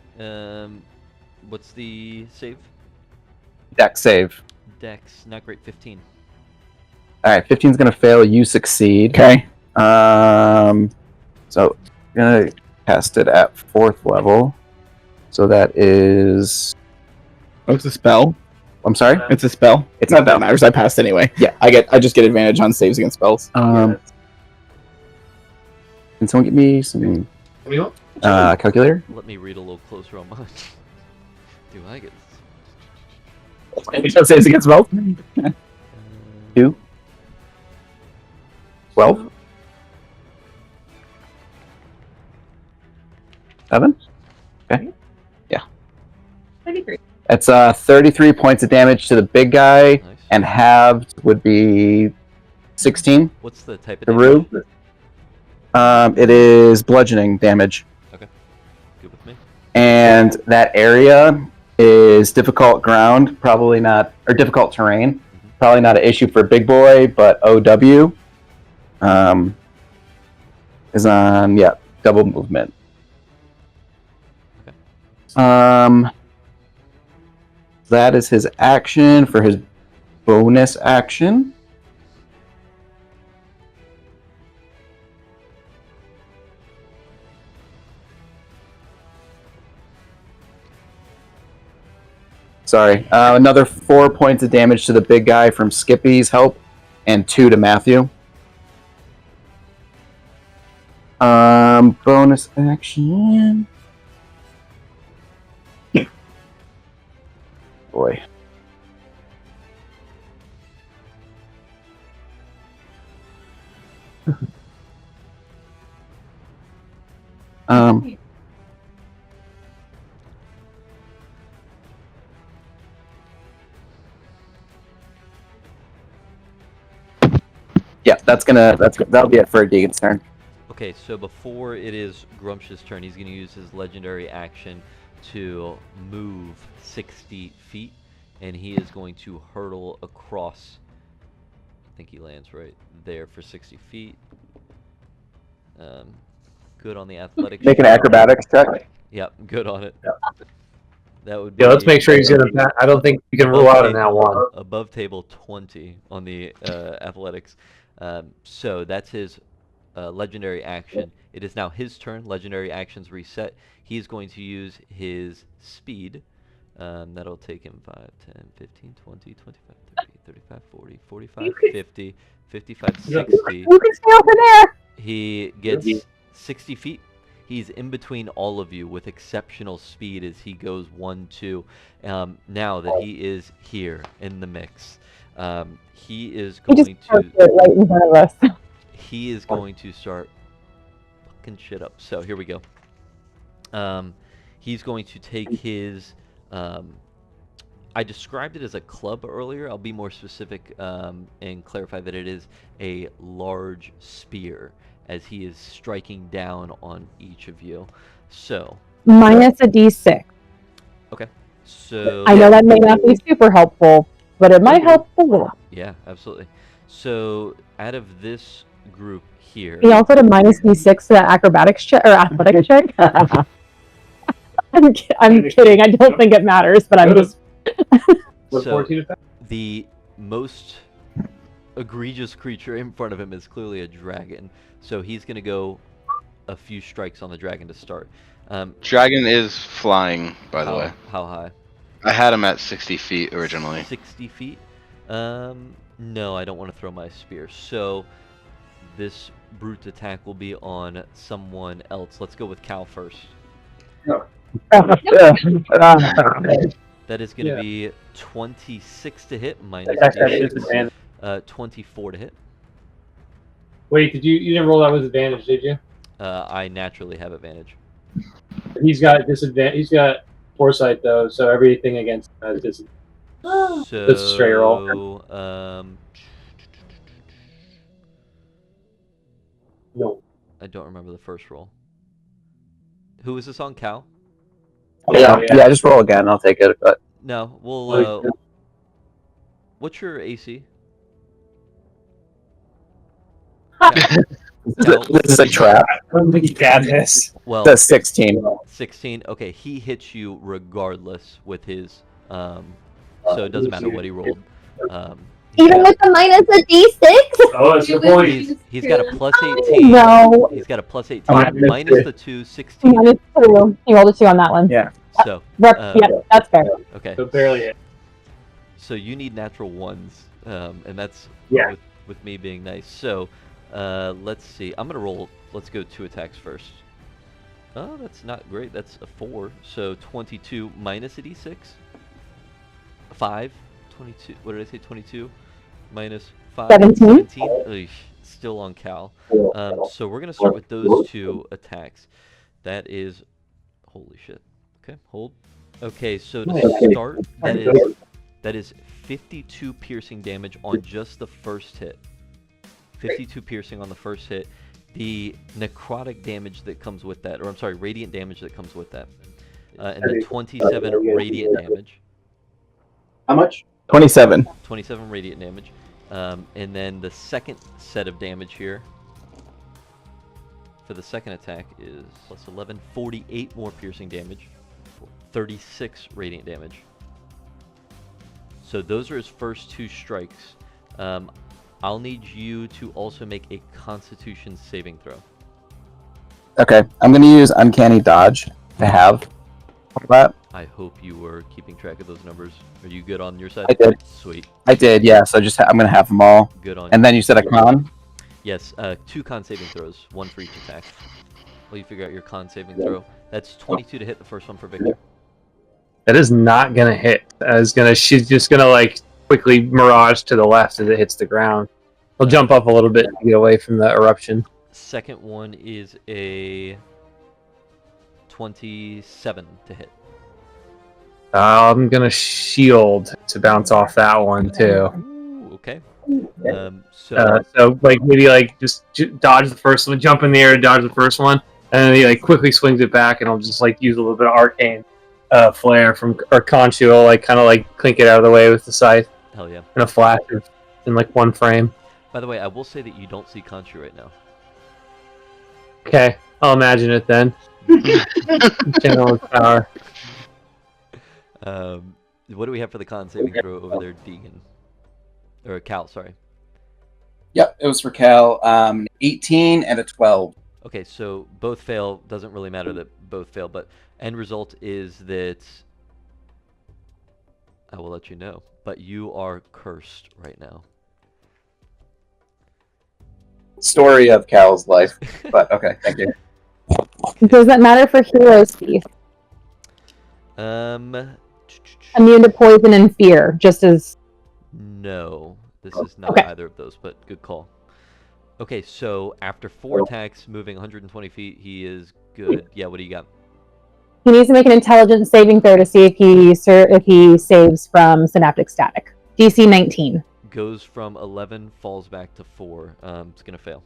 What's the save? Dex save. Dex, not great, 15. All right, 15's gonna fail. You succeed. Okay. So gonna cast it at 4th level. So that is. Oh, it's a spell. I'm sorry. It's a spell. It's not that matters. I passed anyway. Yeah. I just get advantage on saves against spells. Can someone get me some What do you want? calculator? Let me read a little closer on mine. Do I get It just saves against spells. 2. 12. 7. Okay. Yeah. 33. That's 33 points of damage to the big guy, Nice. and halved would be 16. What's the type of The damage? Rue. It is bludgeoning damage. Good with me. And that area is difficult ground, probably not, or difficult terrain. Probably not an issue for Big Boy, but OW is on, double movement. Okay. That is his action. For his bonus action, another 4 points of damage to the big guy from Skippy's help, and 2 to Matthew. Bonus action. Boy. Yeah, that'll be it for Deegan's turn. Okay, so before it is Gruumsh's turn, he's going to use his legendary action to move 60 feet, and he is going to hurtle across. I think he lands right there for 60 feet. Good on the athletics. Make an acrobatics check. Yep, good on it. That would be Yeah, let's make sure he's gonna. I don't think you can rule out in that one. above table 20 on the athletics. So that's his legendary action. It is now his turn. Legendary actions reset. He is going to use his speed. That'll take him 5, 10, 15, 20, 25, 30, 35, 40, 45, 50, 55, 60. You can stay over there. He gets 60 feet. He's in between all of you with exceptional speed as he goes 1, 2. Now that he is here in the mix, He is He just going parked to it right in front of us. he is going to start fucking shit up. So here we go. He's going to take his. I described it as a club earlier. I'll be more specific and clarify that it is a large spear, as he is striking down on each of you. So. Minus a d6. Okay. So. I know that may not be super helpful, but it might help a little. Yeah, absolutely. So out of this group here. He also had a minus d6 to that acrobatics check or athletics check. I'm kidding. I don't think it matters, but I'm just. So the most egregious creature in front of him is clearly a dragon. So he's going to go a few strikes on the dragon to start. Dragon is flying, by the way. How high? I had him at 60 feet originally. 60 feet? No, I don't want to throw my spear. So this brute attack will be on someone else. Let's go with Cal first. That is going to be 26 to hit minus 24 to hit. Wait, you didn't roll that with advantage, did you? I naturally have advantage. He's got disadvantage. He's got foresight though, so everything against him has disadvantage. So that's a straight roll. No. I don't remember the first roll. Who was this on, Cal? Yeah, just roll again. I'll take it. But no, we'll. What's your AC? This is a trap. I don't think you got this. Well, that's 16. 16. Okay, he hits you regardless with his. So it doesn't matter what he rolled. Even with the minus a d6? Oh, that's the point. He's got a plus 18. No. He's got a plus 18 minus the 2, 16. Minus 2. He rolled a 2 on that one. Yeah. So. Yeah, that's fair. Okay. So barely hit. So you need natural ones, and that's yeah. with me being nice. So let's see. I'm gonna roll. Let's go 2 attacks first. Oh, that's not great. That's a 4. So 22 minus a d6. 5. 22. What did I say? 22 minus 5. 17. Ugh, still on Cal. So we're gonna start with those 2 attacks. That is, holy shit. Okay, hold. Okay, so to start, that is 52 piercing damage on just the first hit. 52 piercing on the first hit. The necrotic damage that comes with that, or I'm sorry, radiant damage that comes with that, and then 27 radiant damage. How much? 27. 27 radiant damage, and then the second set of damage here for the second attack is plus 11, 48 more piercing damage, 36 radiant damage. So those are his first 2 strikes. I'll need you to also make a Constitution saving throw. Okay, I'm going to use Uncanny Dodge to have that. I hope you were keeping track of those numbers. Are you good on your side? I did. Sweet. I did, yeah. So I'm going to have them all. Good on. And then you said a con? Yes, 2 con saving throws, 1 for each attack. Will you figure out your con saving throw? That's 22 to hit, the first one for Victor. That is not gonna hit. She's just gonna like quickly mirage to the left as it hits the ground. He'll jump up a little bit to get away from the eruption. Second one is a 27 to hit. I'm gonna shield to bounce off that one too. Ooh, okay. So like maybe like just dodge the first one, jump in the air, dodge the first one, and then he like quickly swings it back, and I'll just like use a little bit of arcane flare from Conchu. I'll like kind of like clink it out of the way with the scythe. Hell yeah. In a flash in like 1 frame. By the way, I will say that you don't see Conchu right now. Okay, I'll imagine it then. Channel of power. What do we have for the con saving throw over there, Deegan? Or Cal, sorry. Yep, it was for Cal. 18 and a 12. Okay, so both fail. Doesn't really matter that both fail, but end result is that I will let you know. But you are cursed right now. Story of Cal's life. But okay, thank you. Does that matter for heroes, Steve? Immune Immune to poison and fear, just as No, this is not Okay. either of those, but good call. Okay, so after 4 attacks, moving 120 feet, he is good. Yeah, what do you got? He needs to make an intelligence saving throw to see if he saves from synaptic static. DC 19. Goes from 11, falls back to 4. It's gonna fail.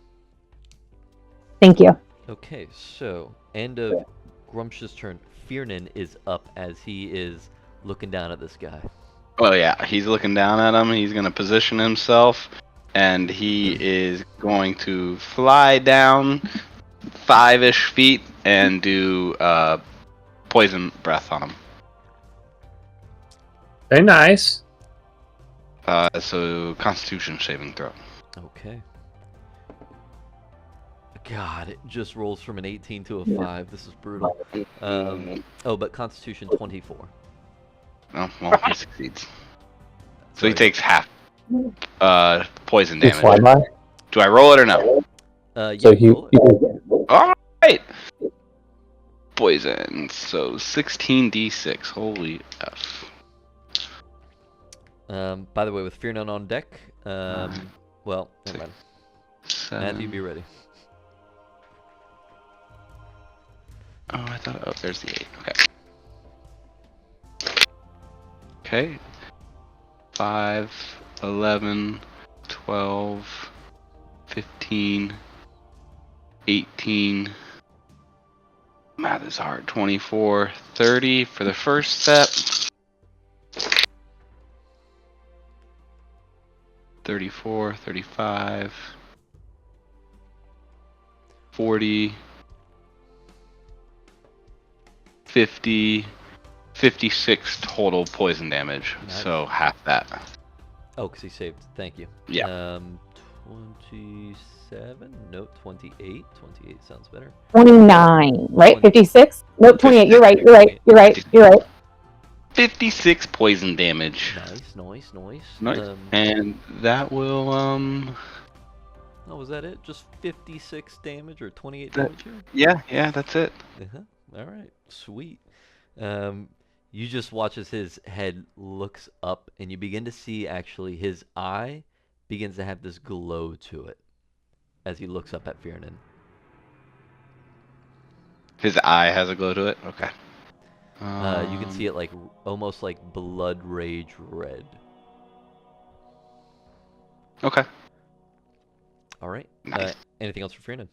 Thank you. Okay, so end of Gruumsh's turn. Fiernan is up as he is looking down at this guy. Well, yeah, he's looking down at him. He's going to position himself, and he is going to fly down 5-ish feet and do poison breath on him. Very nice. So Constitution saving throw. Okay. God, it just rolls from an 18 to a 5. This is brutal. But Constitution 24. Oh, well, he succeeds. So he Sorry. takes half poison You damage. fly by. Do I roll it or no? Yeah, So roll it. All right. Poison. So 16d6. Holy f. By the way, with Fiernan on deck, well, never mind. Matthew, be ready. Oh, I thought. Oh, there's the 8. Okay. Okay. 5, 11, 12, 15, 18. Math is hard. 24, 30 for the first step. 34, 35, 40, 50, 56 total poison damage. Nice. So half that. Oh, because he saved. Thank you. Yeah. 27? Nope, 28. 28 sounds better. 29, right? 56? Nope, 28. You're right. 56 poison damage. Nice. Nice. And that will Oh, was that it? Just 56 damage or 28 That- damage here? yeah, that's it. All right, sweet. You just watch as his head looks up, and you begin to see actually his eye begins to have this glow to it as he looks up at Fiernan. His eye has a glow to it. Okay. You can see it like almost like blood rage red. Okay. All right. Nice. Anything else for Fiernan?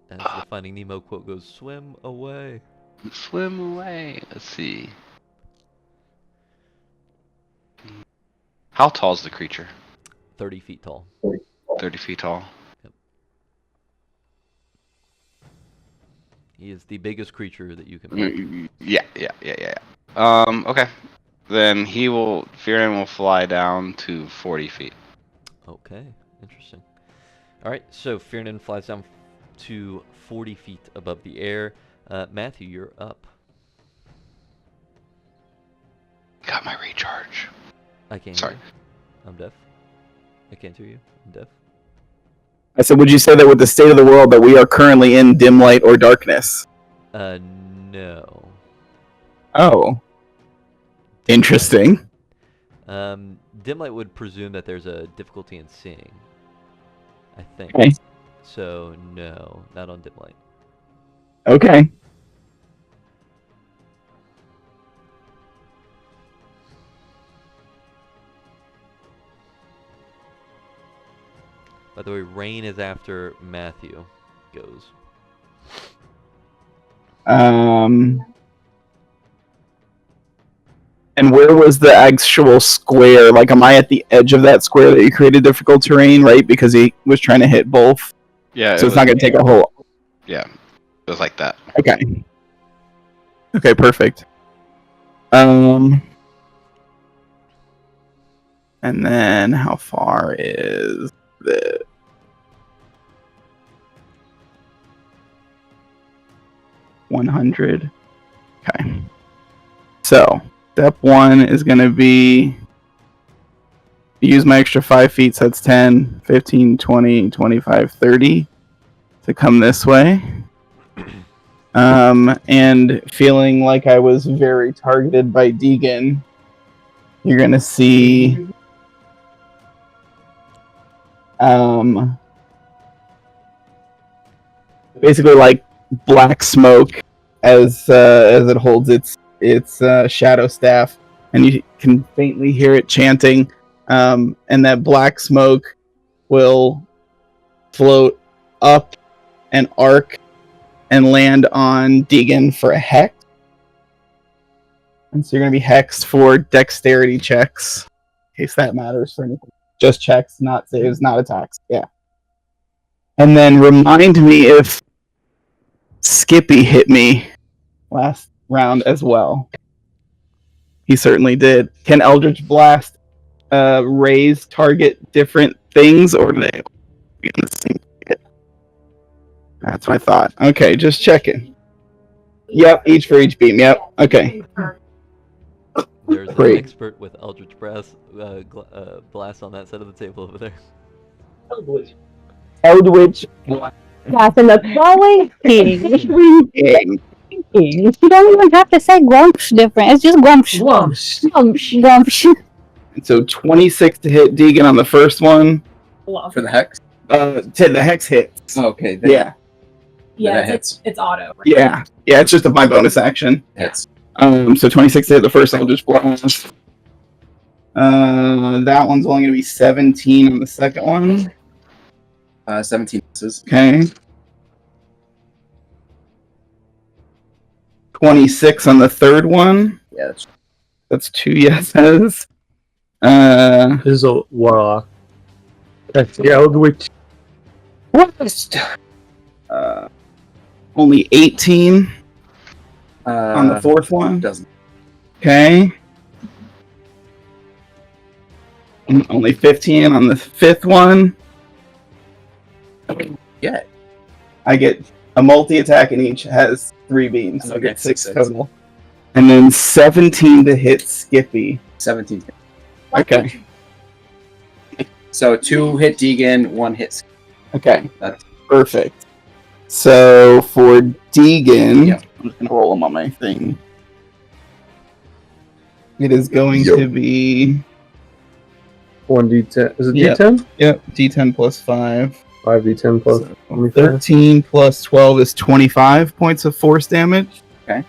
As the Finding Nemo quote goes, "Swim away." Swim away. Let's see. How tall is the creature? 30 feet tall. 30 feet tall. He is the biggest creature that you can make. Yeah. Okay. Then Fiernan will fly down to 40 feet. Okay, interesting. All right, so Fiernan flies down to 40 feet above the air. Matthew, you're up. Got my recharge. I can't Sorry. hear you. I'm deaf. I can't hear you. I'm deaf. I said, would you say that with the state of the world that we are currently in dim light or darkness? No. Oh. Interesting. Dim light would presume that there's a difficulty in seeing. I think. Okay. So no, not on dim light. Okay. By the way, Rain is after Matthew goes. And where was the actual square? Like, am I at the edge of that square that you created difficult terrain, right? Because he was trying to hit both. Yeah. So it's not going to take a whole... Yeah. It was like that. Okay. Okay, perfect. And then how far is the... $100. Okay. So, step 1 is going to be use my extra 5 feet, so that's 10, 15, 20, 25, 30 to come this way. And feeling like I was very targeted by Deegan, you're gonna see basically like black smoke as it holds its shadow staff, and you can faintly hear it chanting, and that black smoke will float up an arc and land on Deegan for a hex. And so you're going to be hexed for dexterity checks, in case that matters for anything. Just checks, not saves, not attacks. Yeah. And then remind me if Skippy hit me last round as well. He certainly did. Can Eldritch Blast raise target different things, or do they be on the same hit? That's what I thought. Okay, just checking. Yep, each for each beam. Yep. Okay. There's an Great. expert with Eldritch Blast on that side of the table over there. Eldritch Yes, and the Crawling King. You don't even have to say Gruumsh different. It's just Gruumsh. Gruumsh. So 26 to hit Deegan on the first one. For the hex? The hex hits. Okay. Yeah. Yeah, it's auto. Right? Yeah. Yeah, it's just my bonus action. Hits. So 26 to hit the first Eldritch Blast. That one's only going to be 17 on the second one. 17 misses. Okay. 26 on the third one. Yeah, That's 2 yeses. This is a warlock. That's the Eldritch. Only 18 on the fourth one. Doesn't. Okay. And only 15 on the fifth one. Yeah. I get a multi-attack, and each has 3 beams. So I Okay, get 6 six. total. And then 17 to hit Skippy. 17. Okay. So 2 hit Deegan, 1 hit Skippy. Okay. That's Perfect. So for Deegan, Yeah. I'm just gonna roll him on my thing. It is going to be 1d10. Is it Yeah. d10? yep, D10 plus 5. 5d10 plus So, 25. 13 plus 12 is 25 points of force damage. Okay.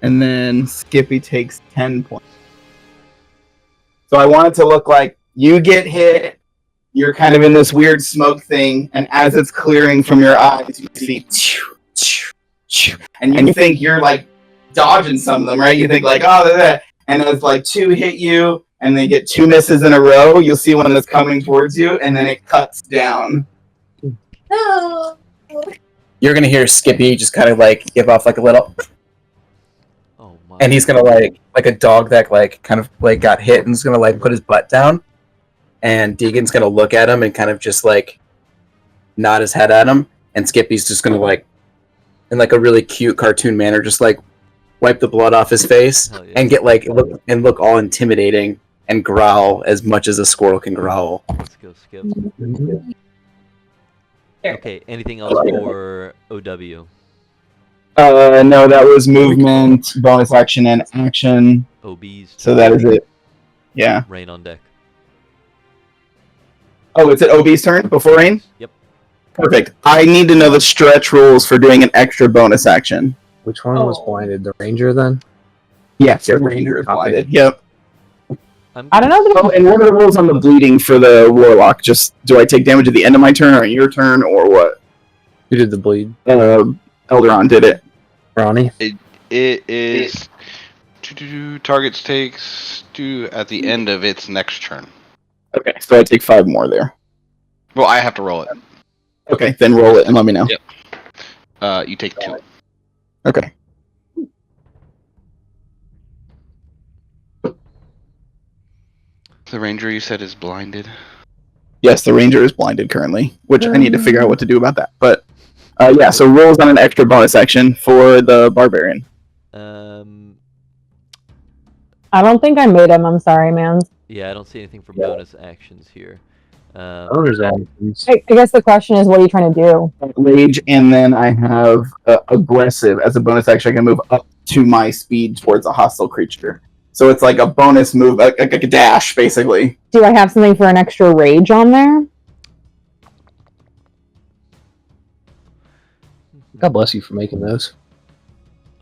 And then Skippy takes 10 points. So I want it to look like you get hit, you're kind of in this weird smoke thing, and as it's clearing from your eyes, you see, and you think you're like dodging some of them, right? You think like, oh, they're there. And as like 2 hit you, and they get 2 misses in a row, you'll see one that's coming towards you, and then it cuts down. No. You're gonna hear Skippy just kind of like give off like a little, Oh my. and he's gonna like a dog that like kind of like got hit and is gonna like put his butt down, and Deegan's gonna look at him and kind of just like nod his head at him, and Skippy's just gonna like in like a really cute cartoon manner just like wipe the blood off his face Hell yeah. and get like look all intimidating and growl as much as a squirrel can growl. Let's go, Skip. Okay, anything else for OW? No, that was movement, bonus action, and action. OBs. So that is it. Yeah. Rain on deck. Oh, it's at OB's turn before Rain? Yep. Perfect. I need to know the stretch rules for doing an extra bonus action. Which one was blinded? The ranger then? Yes, the Ranger is blinded. Yep. I don't know. Oh, and what are the rules on the bleeding for the Warlock? Just, do I take damage at the end of my turn, or your turn, or what? Who did the bleed? Elderon did it. Ronnie? It is targets takes at the end of its next turn. Okay, so I take 5 more there. Well, I have to roll it. Okay, then roll it and let me know. Yep. You take 2. Okay. The ranger you said is blinded. Yes, the Ranger is blinded currently, which I need to figure out what to do about that. But yeah, so rolls on an extra bonus action for the Barbarian. I don't think I made him. I'm sorry, man. Yeah, I don't see anything for bonus actions here. Owner's actions. I guess the question is, what are you trying to do? Rage, and then I have aggressive as a bonus action. I can move up to my speed towards a hostile creature. So it's like a bonus move, like a dash, basically. Do I have something for an extra rage on there? God bless you for making those.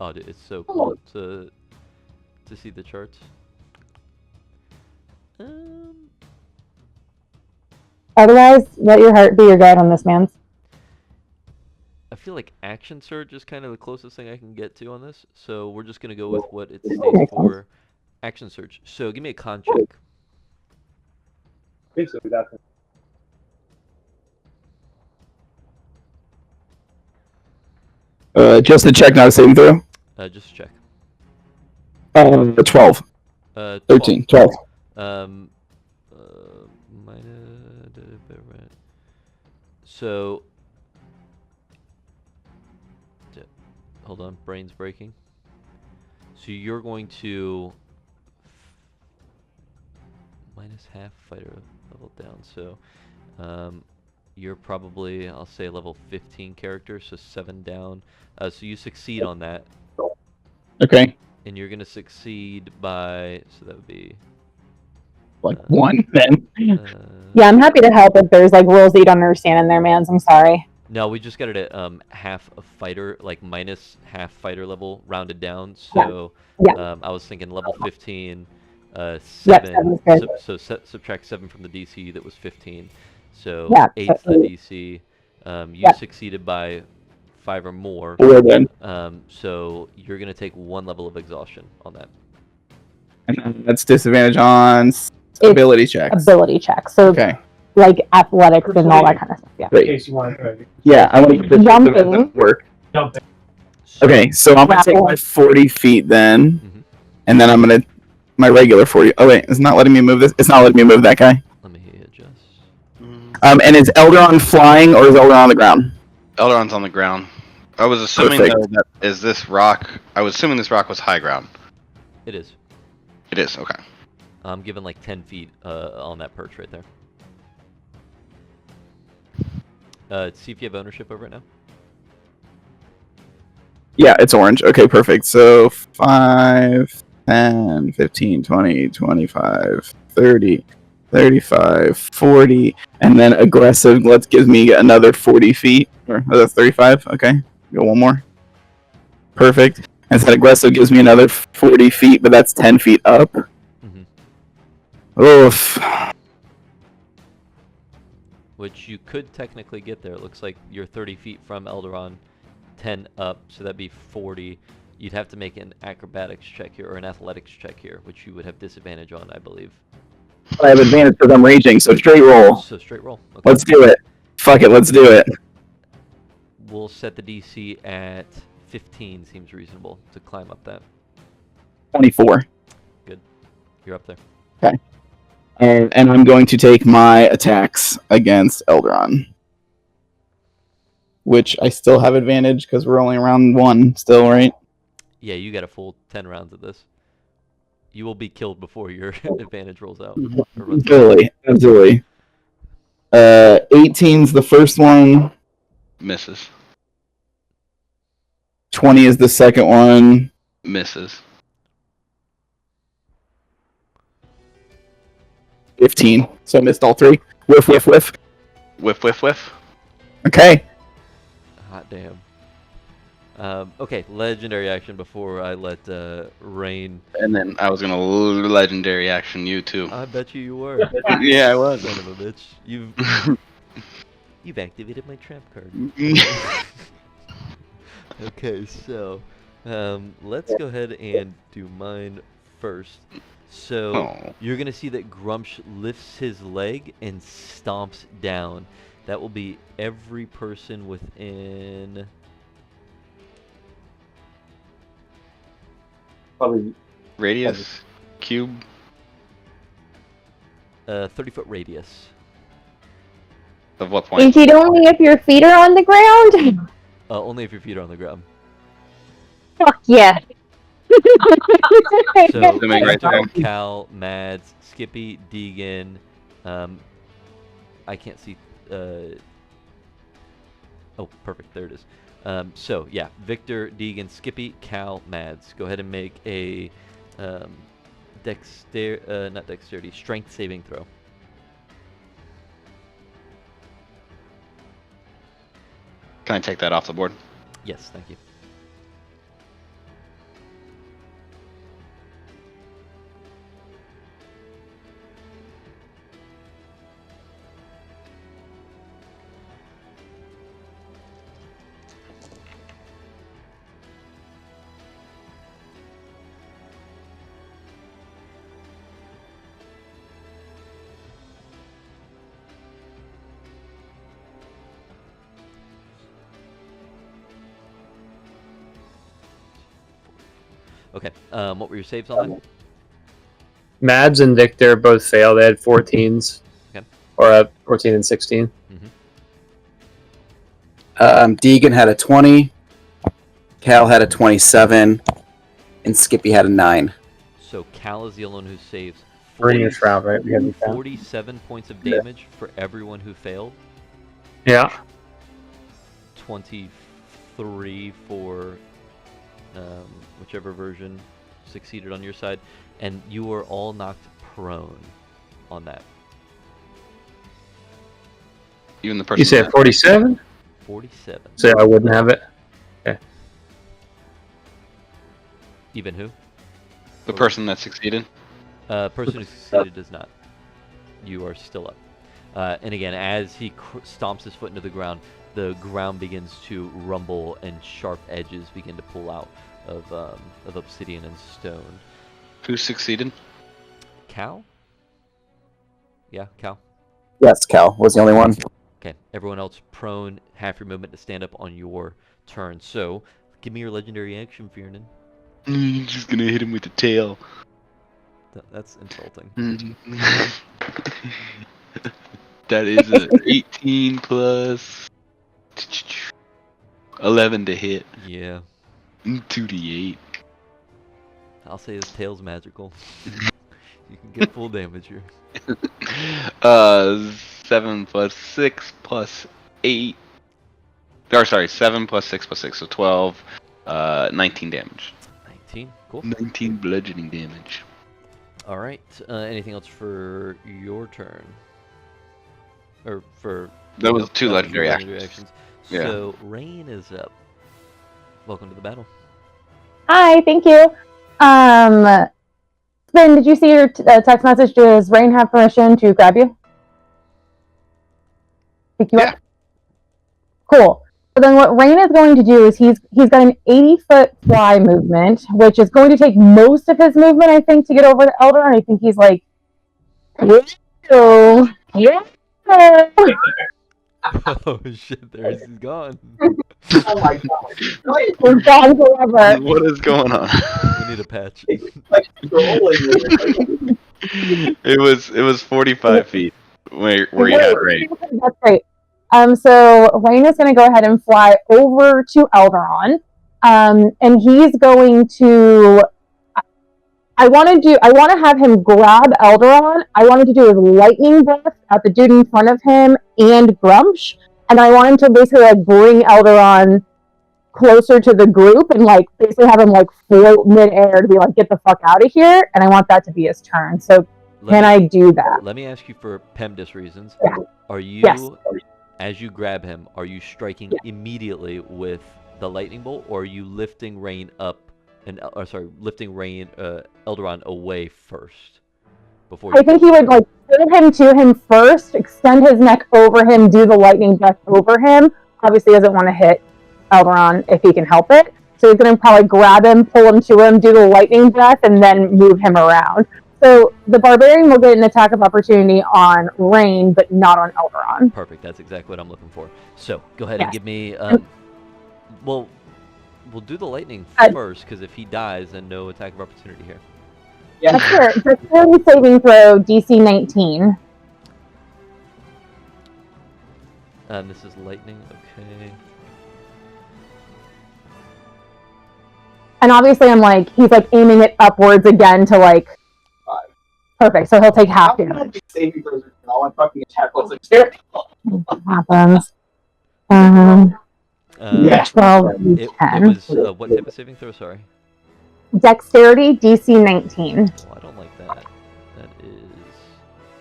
Oh, dude, it's so cool to see the charts. Otherwise, let your heart be your guide on this, man. I feel like action surge is kind of the closest thing I can get to on this, so we're just gonna go with what it states for action surge. So give me a con check. I think so. That's Just a check, not a saving throw. Just check. 12. 13. 12. So, hold on, brain's breaking. So you're going to minus half fighter level down. So, you're probably, I'll say, level 15 character, so 7 down. So you succeed on that. Okay. And you're gonna succeed by, so that would be like 1 then. Yeah, I'm happy to help if there's like rules that you don't understand in there, mans. I'm sorry. No, we just got it at half a fighter, like minus half fighter level, rounded down. So Yeah. I was thinking level 15, 7. Seven's good. So subtract 7 from the DC that was 15. So Yeah, 8's the DC. You succeeded by 5 or more. 4 then. So you're gonna take 1 level of exhaustion on that. And that's disadvantage on ability checks. Ability checks. So Okay. like athletics and all that kind of stuff. Yeah. in case you want to. Yeah, I want to get this Jumping. work. Jumping. Okay, so I'm gonna take my 40 feet then, Mhm. and then I'm gonna my regular 40. Oh wait, it's not letting me move this. It's not letting me move that guy. Let me adjust. And is Elderon flying or is Elderon on the ground? Elderon's on the ground. I was assuming Perfect. though that is this rock. I was assuming this rock was high ground. It is. It is okay. I'm given like 10 feet on that perch right there. See if you have ownership over it now. Yeah, it's orange. Okay, perfect. So 5, 10, 15, 20, 25, 30, 35, 40, and then aggressive. Let's gives me another 40 feet. Or that's 35. Okay, go one more. Perfect. And so aggressive gives me another 40 feet, but that's 10 feet up. Oof. Which you could technically get there. It looks like you're 30 feet from Elderon, 10 up, so that'd be 40. You'd have to make an acrobatics check here, or an athletics check here, which you would have disadvantage on, I believe. I have advantage because I'm raging, so straight roll. So straight roll. Okay. Let's do it. Fuck it, let's do it. We'll set the DC at 15, seems reasonable to climb up that. 24. Good. You're up there. Okay. And I'm going to take my attacks against Elderon. Which I still have advantage because we're only around 1 still, right? Yeah, you got a full 10 rounds of this. You will be killed before your advantage rolls out. Or runs out. Absolutely. 18's the first one. Misses. 20 is the second one. Misses. 15. So I missed all 3. Whiff, whiff, whiff. Whiff, whiff, whiff. Okay. Hot damn. Okay, legendary action before I let Rain. And then I was gonna legendary action you too. I bet you were. Yeah, I was. Son of a bitch. You've activated my trap card. Okay, so let's go ahead and do mine first. So you're gonna see that Gruumsh lifts his leg and stomps down. That will be every person within Probably Radius, cube. 30-foot radius. Of what point? Is it only if your feet are on the ground? Only if your feet are on the ground. Fuck yeah. So Right there. Cal, Mads, Skippy, Deegan, I can't see. Oh, perfect. There it is. So yeah, Victor, Deegan, Skippy, Cal, Mads. Go ahead and make a not dexterity, strength saving throw. Can I take that off the board? Yes, thank you. Okay. What were your saves on that? Mads and Victor both failed. They had 14s. Okay. Or 14 and 16. Deegan had a 20. Cal had a 27. And Skippy had a 9. So Cal is the only one who saves We're in your shroud, right? We have the count. 47 points of damage for everyone who failed. Yeah. 23 for whichever version succeeded on your side, and you were all knocked prone on that. Even the person. You said 47? 47. So I wouldn't have it. Okay. Even who? The person that succeeded? Person who succeeded does not. You are still up. And again, as he stomps his foot into the ground begins to rumble and sharp edges begin to pull out of obsidian and stone. Who succeeded? Cal? Yeah, Cal. Yes, Cal was the only one. Okay, everyone else prone, half your movement to stand up on your turn. So, give me your legendary action, Fiernan. Just gonna hit him with the tail. That's insulting. That is a 18 plus 11 to hit. Yeah. 2d8. I'll say his tail's magical. You can get full damage here. 7 plus 6 plus 8. Or sorry, 7 plus 6 plus 6, so 12. 19 damage. 19, cool. 19 bludgeoning damage. All right. Anything else for your turn? Or for... That was two legendary actions. actions. So, Rain is up. Welcome to the battle. Hi, thank you. Then did you see your text message? Does Rain have permission to grab you? Pick you up? Cool. So then what Rain is going to do is he's got an 80-foot fly movement, which is going to take most of his movement, I think, to get over to Elder. And I think he's like, yeah. Oh shit, there he's gone. Oh my god. He's gone forever. What is going on? We need a patch. Like rolling. It was 45 feet where you had Rain. That's great. So Rain is going to go ahead and fly over to Elderon, and he's going to. I want to have him grab Elderon. I wanted to do his lightning breath at the dude in front of him and Gruumsh, and I want him to basically like bring Elderon closer to the group and like basically have him like float midair to be like, get the fuck out of here. And I want that to be his turn. So can I do that? Let me ask you for PEMDAS reasons. Yeah. Are you, Yes. as you grab him, are you striking immediately with the lightning bolt, or are you lifting Rain up? Lifting Rain, Elderon away first. Before I think he would like pull him to him first, extend his neck over him, do the lightning breath over him. Obviously, doesn't want to hit Elderon if he can help it. So he's going to probably grab him, pull him to him, do the lightning breath, and then move him around. So the Barbarian will get an attack of opportunity on Rain, but not on Elderon. Perfect. That's exactly what I'm looking for. So go ahead and give me. We'll do the lightning first, because if he dies, then no attack of opportunity here. Yeah, sure. Dexterity saving throw, DC 19. This is lightning. Okay. And obviously, he's like aiming it upwards again to like. 5. Perfect. So he'll take half damage. Saving throws are All my fucking attack rolls are terrible. Happens. Yeah. 12, It 10. was what type of saving throw? Sorry. Dexterity, DC 19. Oh, I don't like that. That is.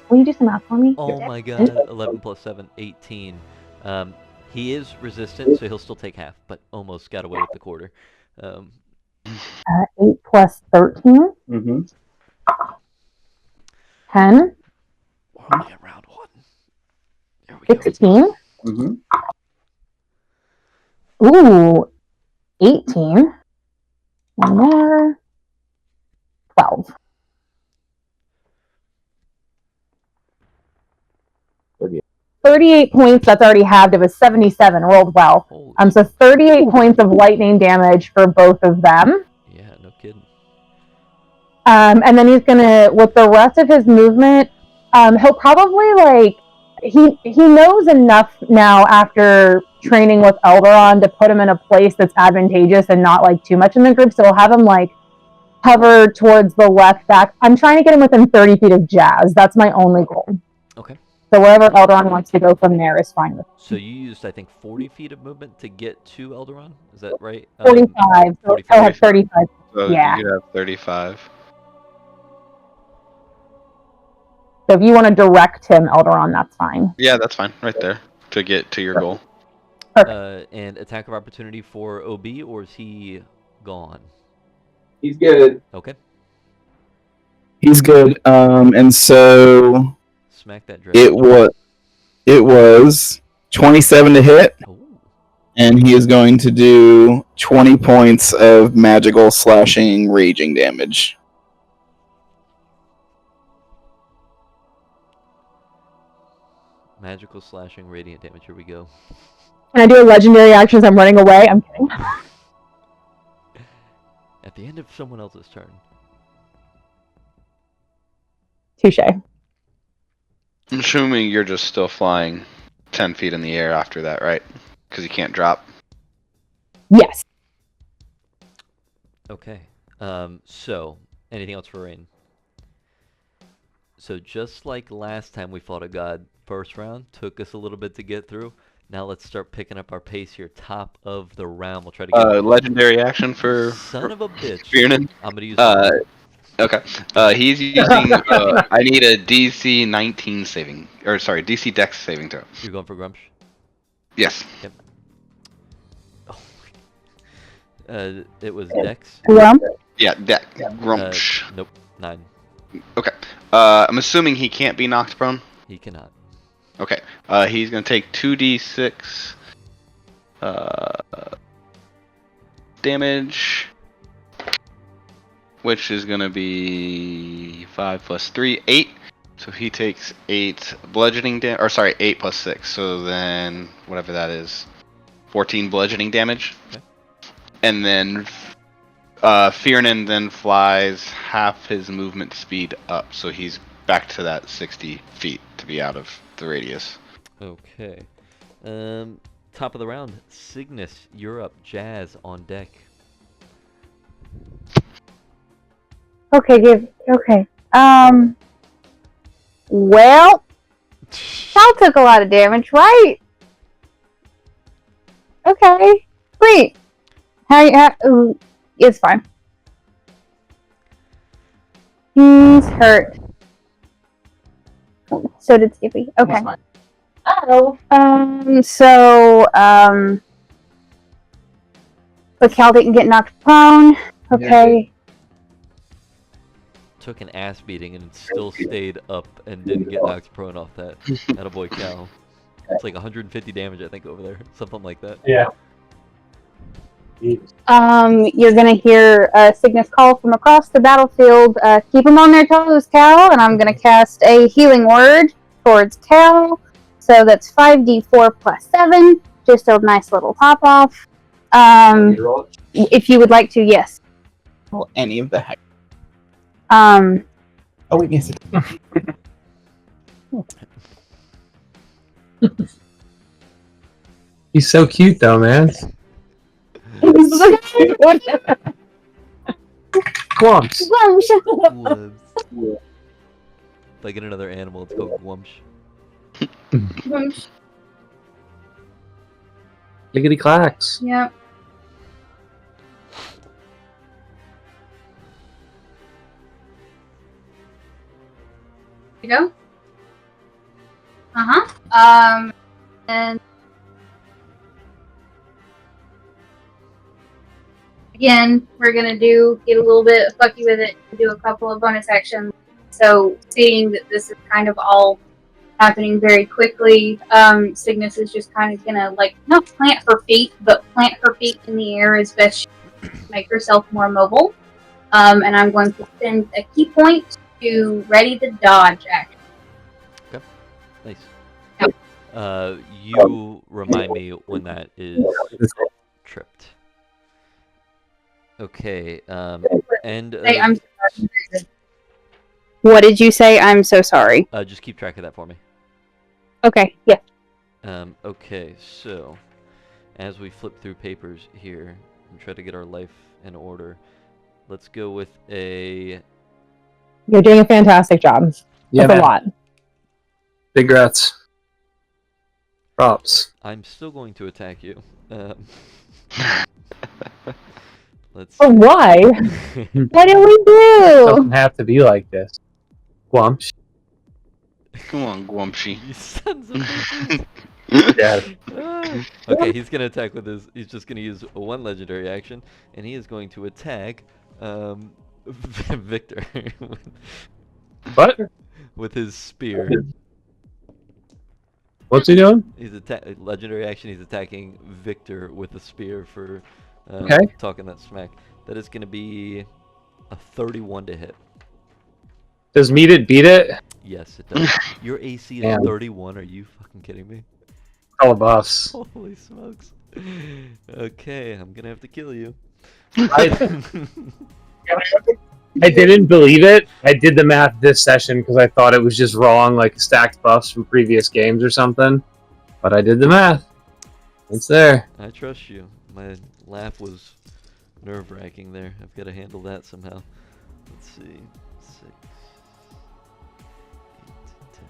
Will you do some math for me? Oh my god. 11 plus 7, 18. He is resistant, so he'll still take half, but almost got away with the quarter. 8 plus 13. Mm-hmm. 10. We're only at round 1. There we go. 16. Mm-hmm. Ooh. 18. One more. 12. 38 points. That's already halved. It was 77. Rolled well. Holy So 38 points of lightning damage for both of them. yeah, no kidding. And then he's gonna, with the rest of his movement, he'll probably like he knows enough now after training with Elderon to put him in a place that's advantageous and not like too much in the group. So we'll have him like hover towards the left back. I'm trying to get him within 30 feet of Jazz. That's my only goal. Okay. So wherever Elderon wants to go from there is fine with me. So you used, I think, 40 feet of movement to get to Elderon? Is that right? 45. So 45. he'll have 35. So Yeah. you could have 35. So if you want to direct him, Elderon, that's fine. Yeah, that's fine. Right there to get to your goal. And attack of opportunity for OB, or is he gone? He's good. Okay. He's good. And so Smack that dragon. it was 27 to hit, Oh. and he is going to do 20 points of magical slashing raging damage. Magical slashing radiant damage. Here we go. Can I do a legendary action as I'm running away? I'm kidding. At the end of someone else's turn. Touche. I'm assuming you're just still flying 10 feet in the air after that, right? Because you can't drop. Yes. Okay. So, anything else for Rain? So just like last time we fought a god, first round took us a little bit to get through. Now let's start picking up our pace here. Top of the round, we'll try to get. Legendary action for Son of a bitch. Fiernan. I'm gonna use. Okay. He's using. I need a DC 19 saving, or sorry, DC Dex saving throw. You're going for Gruumsh. Yes. Yep. Oh. It was Dex. Yeah. Yeah, Dex. Gruumsh. Nope. 9. Okay. I'm assuming he can't be knocked prone. He cannot. Okay. He's gonna take 2d6 damage, which is gonna be 5 plus 3, 8. So he takes 8 bludgeoning damage, or sorry, 8 plus 6. So then whatever that is, 14 bludgeoning damage. Okay. And then Fiernan then flies half his movement speed up, so he's back to that 60 feet to be out of the radius. Okay. Top of the round, Cygnus, you're up. Jazz on deck. Okay. Well, Sal took a lot of damage, right? Okay. Sweet. It's fine. He's hurt. So did Skippy. Okay. But Cal didn't get knocked prone. Okay. Took an ass beating and still stayed up and didn't get knocked prone off that. Attaboy Cal. It's like 150 damage, I think, over there. Something like that. Yeah. You're gonna hear Cygnus call from across the battlefield. Keep them on their toes, Cal. And I'm gonna cast a healing word towards Cal. So that's 5d4 plus 7. Just a nice little top off. If you would like to, yes. Roll any of the heck. Oh, we missed it. He's so cute though, man. Glumps. If I get another animal, it's called Gruumsh. Gruumsh. Lickety clacks. Yep. You go. And again, we're gonna get a little bit fucky with it, and do a couple of bonus actions. So, seeing that this is kind of all happening very quickly, Cygnus is just kind of gonna not plant her feet, but plant her feet in the air as best she can to make herself more mobile. And I'm going to spend a key point to ready the dodge action. Okay. Nice. You remind me when that is tripped. Okay. And Say, I'm sorry. What did you say? I'm so sorry. just keep track of that for me. Okay. Yeah. Okay, so as we flip through papers here and try to get our life in order, let's go with a. You're doing a fantastic job. Yeah, That's man. a lot. Big grats. Props. I'm still going to attack you. Let's. But why? What did we do? Doesn't have to be like this. Gruumsh. Come on, Guamshi. You sons of bitches. Yeah. Okay, he's gonna attack with his. He's just gonna use one legendary action, and he is going to attack Victor What? with his spear. What's he doing? He's legendary action. He's attacking Victor with a spear for Okay. talking that smack. That is gonna be a 31 to hit. Does Meet It beat it? Yes, it does. Your AC is Damn. 31. Are you fucking kidding me? All the buffs. Holy smokes. Okay, I'm gonna have to kill you. I didn't believe it. I did the math this session because I thought it was just wrong, like stacked buffs from previous games or something. But I did the math. It's there. I trust you. My laugh was nerve-wracking there. I've got to handle that somehow. Let's see. 6, 8, 10,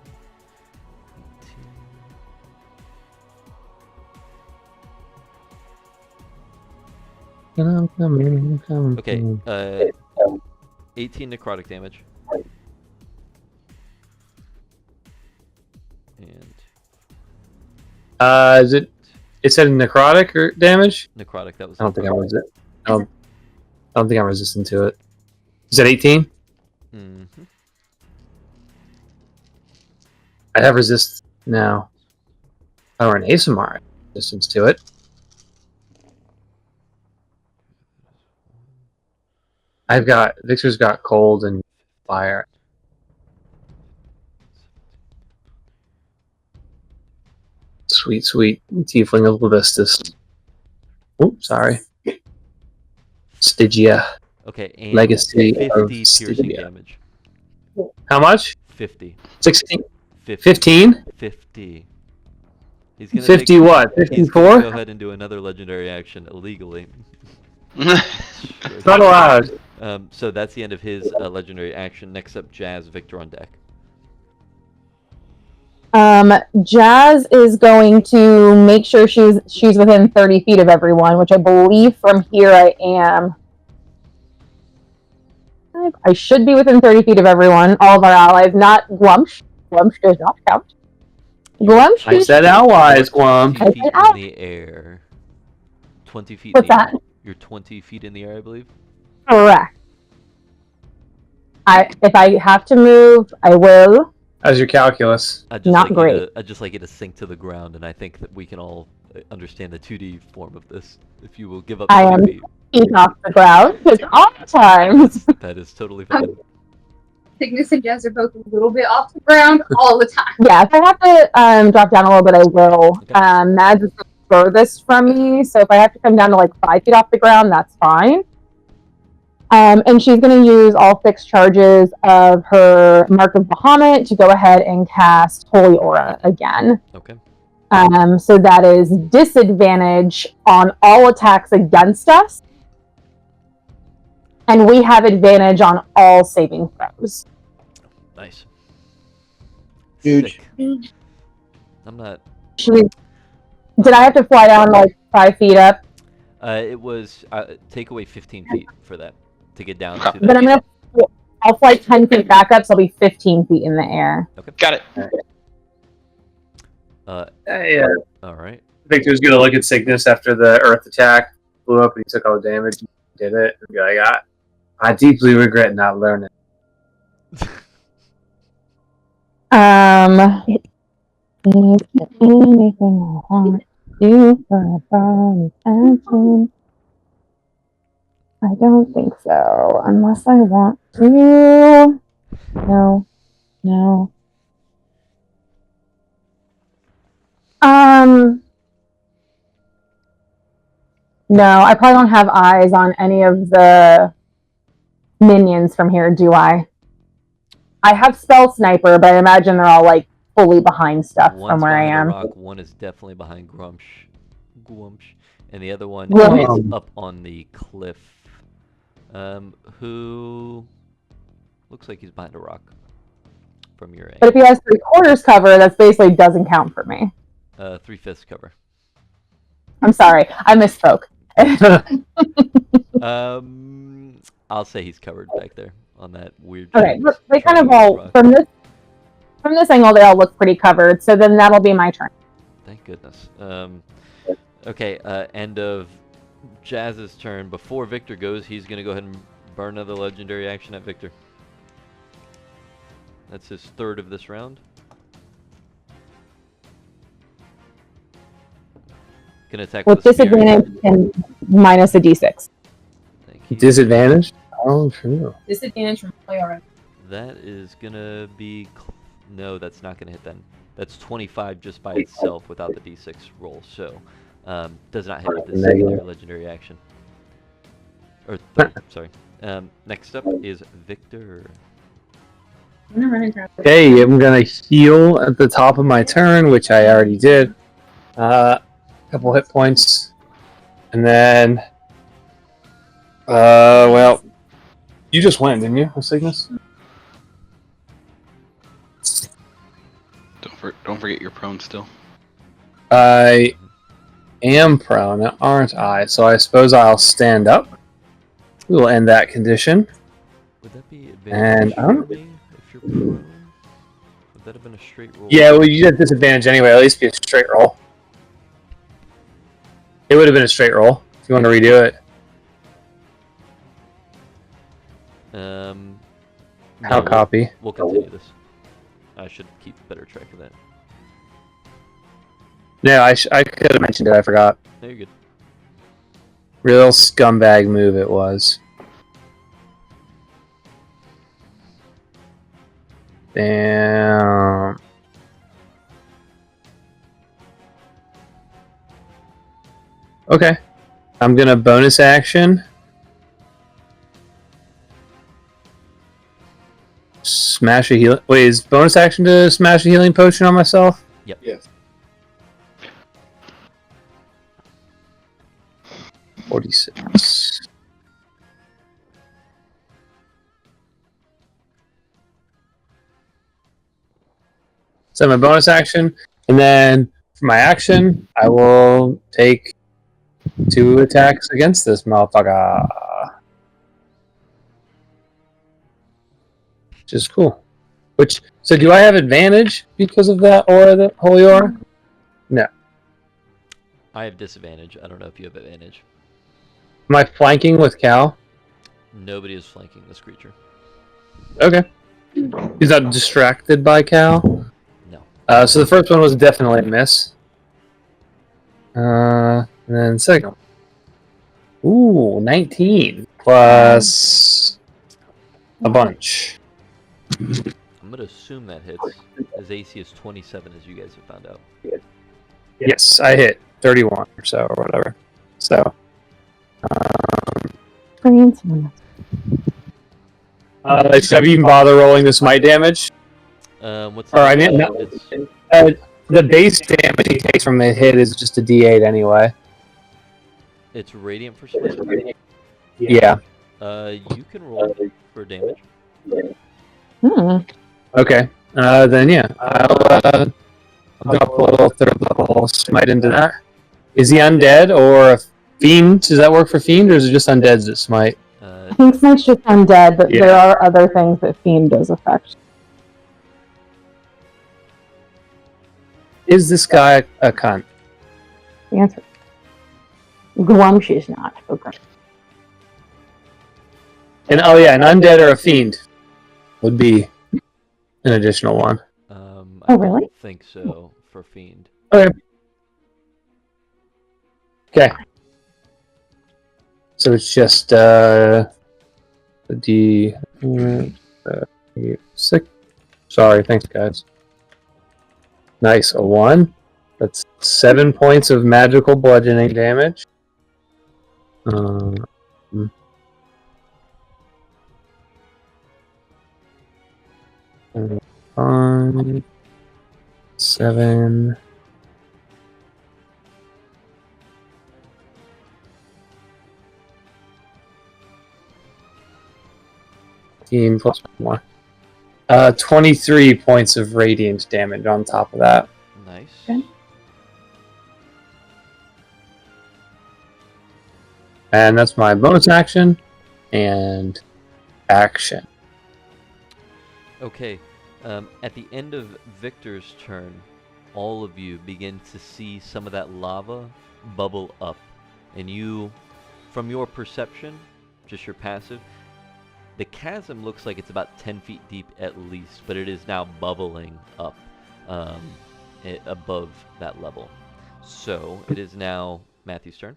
18. Okay, 18 necrotic damage. And Is it? It said necrotic or damage? necrotic, that was. I don't think I'm resistant. I don't think I'm resistant to it. Is it 18? Mm-hmm. I have resist now. Or an ASMR resistance to it. Victor's got cold and fire. Sweet, sweet tiefling of Levistus. Oh, sorry. Stygia. Okay, and Legacy 50 of piercing Stygia. damage. How much? 50. 16? 50. 15? 50. He's gonna 50 take, what? He's gonna 54? go ahead and do another legendary action illegally. It's not allowed. So that's the end of his legendary action. Next up, Jazz, Victor on deck. Jazz is going to make sure she's within 30 feet of everyone, which I believe from here I am. I should be within 30 feet of everyone, all of our allies, not Gruumsh. Gruumsh does not count. Gruumsh I said allies, Guam. 20 feet in the air. 20 feet What's in the that? air. You're 20 feet in the air, I believe. Correct. If I have to move, I will. How's your calculus? Not great. I'd just like you to sink to the ground, and I think that we can all understand the 2D form of this. If you will give up I 20 am feet. Feet off the ground, because oftentimes. That is totally fine. Cygnus and Jazz are both a little bit off the ground all the time. Yeah, if I have to drop down a little bit, I will. Okay. Mads is the furthest from me, so if I have to come down to like 5 feet off the ground, that's fine. And she's going to use all 6 charges of her Mark of Bahamut to go ahead and cast Holy Aura again. Okay. So that is disadvantage on all attacks against us. And we have advantage on all saving throws. Nice. Huge. Sick. I'm not. Should we, did I have to fly down like 5 feet up? It was take away 15 feet for that to get down to Then that. I'll fly 10 feet back up, so I'll be 15 feet in the air. Okay. Got it. Yeah. All right. Victor's gonna look at Cygnus after the Earth attack blew up and he took all the damage. And did it and be like, I deeply regret not learning. Is there anything I want to do for a bonus action? I don't think so, unless I want to. No. No, I probably don't have eyes on any of the minions from here, do I? I have Spell Sniper, but I imagine they're all like fully behind stuff One's from where I behind am. a rock, one is definitely behind Gruumsh, and the other one Gruumsh. is up on the cliff. Who looks like he's behind a rock from your But angle. if he has 3/4 cover, that basically doesn't count for me. 3/5 cover. I'm sorry, I misspoke. I'll say he's covered back there on that weird. Okay, shaped they kind of triangle all rock. from this angle, they all look pretty covered. So then that'll be my turn. Thank goodness. Okay, end of Jazz's turn. Before Victor goes, he's going to go ahead and burn another legendary action at Victor. That's his third of this round. Gonna attack With with a spear. disadvantage and minus a d6. Thank you. Disadvantage? Oh, true. Disadvantage from play already. That is gonna be... No, that's not gonna hit then. That's 25 just by itself without the d6 roll, so... does not hit with the secondary legendary action. Or third, sorry. Next up is Victor. I'm gonna run and grab it. Okay, I'm gonna heal at the top of my turn, which I already did. Couple hit points. And then... well... You just went, didn't you, with Cygnus? Don't forget you're prone still. I am prone, aren't I? So I suppose I'll stand up. We will end that condition. Would that be And advantage I don't- for me if you're prone? Would that have been a straight roll? Yeah, well, you had disadvantage anyway. At least be a straight roll. It would have been a straight roll if you want to redo it. No, How copy? We'll continue this. I should keep better track of that. Yeah, I could have mentioned it. I forgot. No, you're good. Real scumbag move it was. Damn. Okay. I'm gonna bonus action. Smash a healing. Wait, is bonus action to smash a healing potion on myself? Yep. Yes. 46. So my bonus action, and then for my action, I will take 2 attacks against this motherfucker. Which is cool. So do I have advantage because of that aura, the holy aura? No. I have disadvantage. I don't know if you have advantage. Am I flanking with Cal? Nobody is flanking this creature. Okay. He's not distracted by Cal? No. So the first one was definitely a miss. And then second one. Ooh, 19 plus a bunch. I'm gonna assume that hits, as AC is 27, as you guys have found out. Yes, I hit 31 or so, or whatever. So. Should I even bother rolling this might damage? What's Or I mean, that? no, the base damage he takes from the hit is just a D8 anyway. It's radiant for smite. Yeah. You can roll for damage. Hmm. Okay. Then yeah, I'll drop a little third level smite into that. Is he undead or a fiend? Does that work for fiend, or is it just undeads that smite? I think Smite's just undead, but Yeah. there are other things that Fiend does affect. Is this guy a cunt? The answer. Gruumsh is not. Okay. And oh yeah, an undead or a fiend would be an additional one. Oh, really? I don't think so for fiend. Okay. So it's just the D6. Sorry, thanks guys. Nice, a 1. That's 7 points of magical bludgeoning damage. On 7. Plus 1. 23 points of radiant damage on top of that. Nice. Okay. And that's my bonus action and action. Okay. At the end of Victor's turn, all of you begin to see some of that lava bubble up. And you, from your perception, just your passive, the chasm looks like it's about 10 feet deep at least, but it is now bubbling up above that level. So it is now Matthew's turn.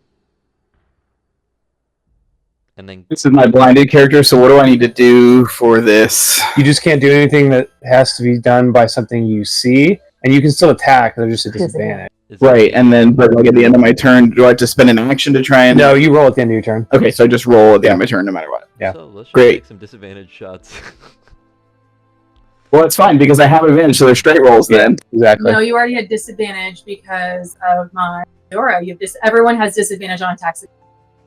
And then This is my blinded character, so what do I need to do for this? You just can't do anything that has to be done by something you see, and you can still attack, they're just a disadvantage. Right, and then, but like at the end of my turn, do I have to spend an action to try and... No, you roll at the end of your turn. Okay, so I just roll at the end of my turn no matter what. Yeah. So let's just Great. take some disadvantage shots. Well, it's fine, because I have advantage, so they're straight rolls then. Exactly. No, you already had disadvantage because of my aura. You have everyone has disadvantage on attacks.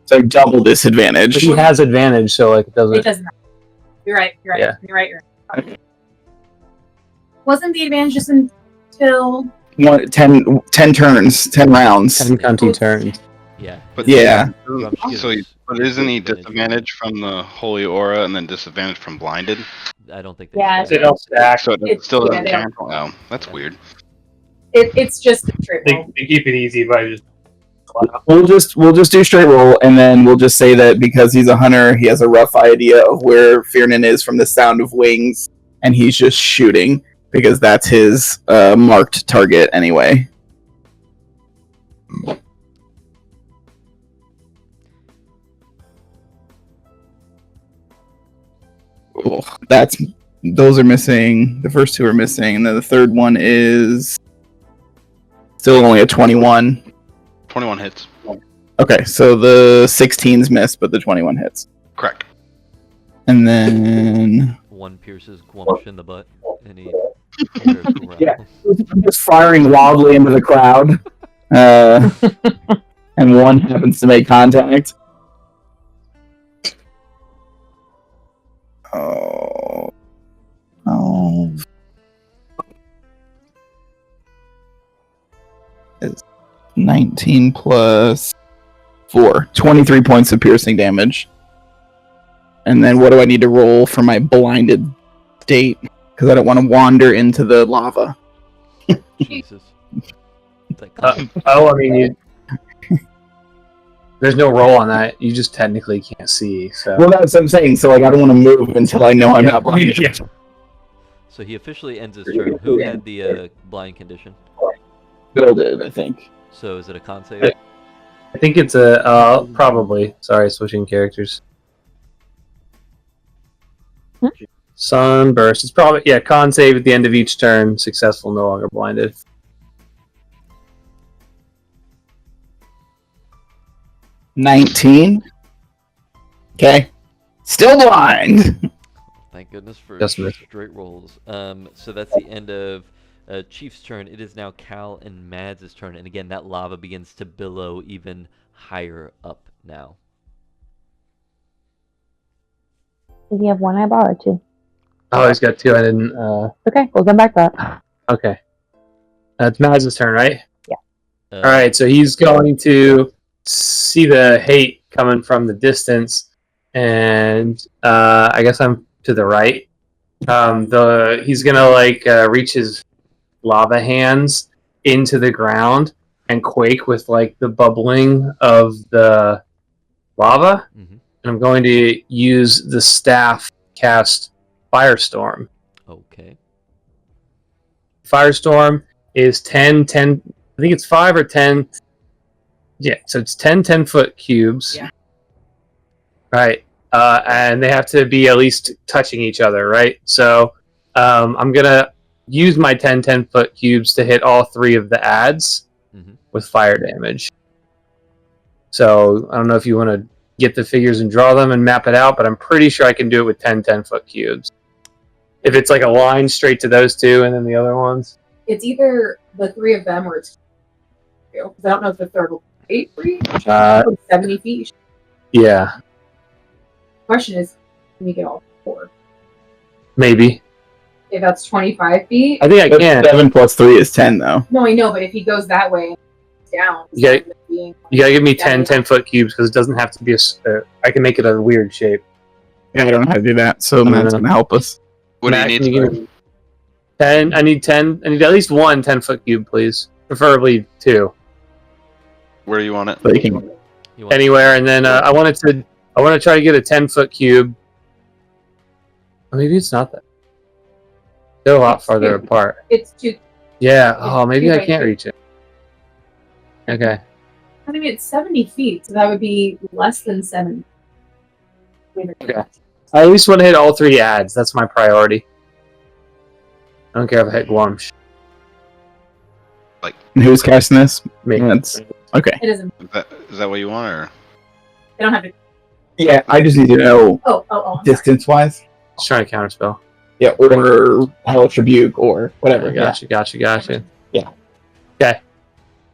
So double disadvantage. She has advantage, so like it doesn't... It doesn't matter. You're right. You're right. Yeah. You're right. You're right. Wasn't the advantage just until 10 turns, 10 rounds. 10 counting turns. Yeah. But Yeah. But isn't he disadvantage from the holy aura and then disadvantage from blinded? I don't think they Yeah. stack. They don't stack. So it It's- still yeah, doesn't they count. Oh, that's weird. it's just a straight roll. They keep it easy by just... We'll just do straight roll, and then we'll just say that because he's a hunter, he has a rough idea of where Fiernan is from the sound of wings, and he's just shooting because that's his marked target anyway. Oh, those are missing. The first two are missing, and then the third one is still only a 21. 21 hits. Okay, so the 16's missed, but the 21 hits. Correct. And then... One pierces Gruumsh in the butt, and he goes around. Yeah. I'm just firing wildly into the crowd. And one happens to make contact. Oh. 19 plus 4. 23 points of piercing damage. And then what do I need to roll for my blinded state? Because I don't want to wander into the lava. Jesus. I mean, there's no roll on that. You just technically can't see. So. Well, that's what I'm saying. So, like, I don't want to move until I know I'm not blinded. Yeah. So he officially ends his turn. Who had the blind condition? Bill did, I think. So is it a con save? I think it's a probably. Sorry, switching characters. Sunburst. It's probably con save at the end of each turn. Successful, no longer blinded. $19. Okay. Still blind. Thank goodness for Just missed. straight rolls. So that's the end of Chief's turn. It is now Cal and Mads' turn, and again that lava begins to billow even higher up now. Did you have one eyeball or two? Oh, he's got 2. I didn't. Okay, we'll come back to that. Okay. That's Maz's turn, right? Uh, All right, so he's going to see the hate coming from the distance, and I guess I'm to the right. He's gonna reach his lava hands into the ground and quake with like the bubbling of the lava, mhm. and I'm going to use the staff cast Firestorm. Okay. Firestorm is 10. I think it's 5 or 10. Yeah, so it's 10-foot cubes. Yeah. Right. And they have to be at least touching each other, right? So I'm going to use my 10-foot cubes to hit all 3 of the adds with fire damage. So I don't know if you want to get the figures and draw them and map it out, but I'm pretty sure I can do it with 10-foot cubes. If it's like a line straight to those 2 and then the other ones. It's either the 3 of them or it's 2. I don't know if the third will be 8 for you. 70 feet. Yeah, Question is, can you get all 4? maybe. If that's 25 feet. I think I can. 7 plus 3 is 10, though. No, I know, but if he goes that way and down, Yeah. being, You gotta give me 10-foot cubes because it doesn't have to be I can make it a weird shape. Yeah, I don't know how to do that, so Matt's going to help us. What Matt, do you can need? give me 10. I need 10. I need at least one 10-foot cube, please. Preferably 2. Where do you want it? So you can, You want- Anywhere, and then I want to try to get a 10-foot cube. Or maybe it's not that. They're a lot farther apart. it's 2. Yeah. Oh, maybe I by can't 2. reach it. Okay. I mean, it's 70 feet, so that would be less than 7. Okay. I at least want to hit all 3 adds. That's my priority. I don't care if I hit Gruumsh. and who's casting this? Me. That's, okay. It isn't. Is that what you want, or They don't have to. Yeah, I just need to know Oh. distance-wise. Just trying to counterspell. Yeah, or Hellish Rebuke, or whatever. Gotcha. Yeah. Okay.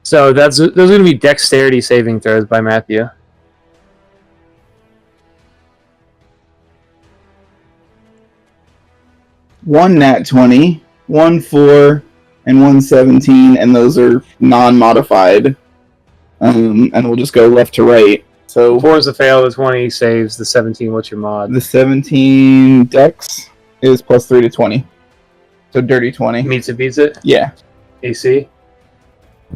So those are going to be dexterity saving throws by Matthew. One nat 20, 1 4, and 1 17, and those are non-modified. And we'll just go left to right. So 4 is a fail, the 20 saves, the 17, what's your mod? the 17 dex is plus 3 to 20. So dirty 20. Meets it, beats it? Yeah. AC?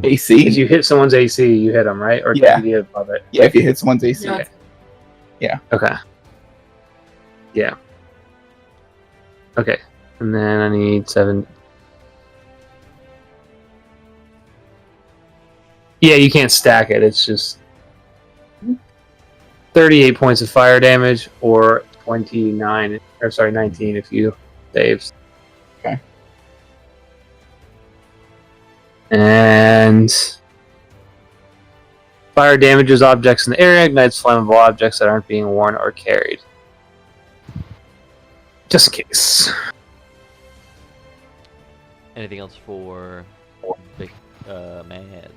AC. If you hit someone's AC, you hit them, right? Or Yeah. can you get above it? Yeah, if you hit someone's AC. No, Okay. Yeah. Okay. And then I need 7. Yeah, you can't stack it. It's just 38 points of fire damage or 19 if you saves. Okay. And fire damages objects in the area, ignites flammable objects that aren't being worn or carried. Just in case. Anything else for big Mads?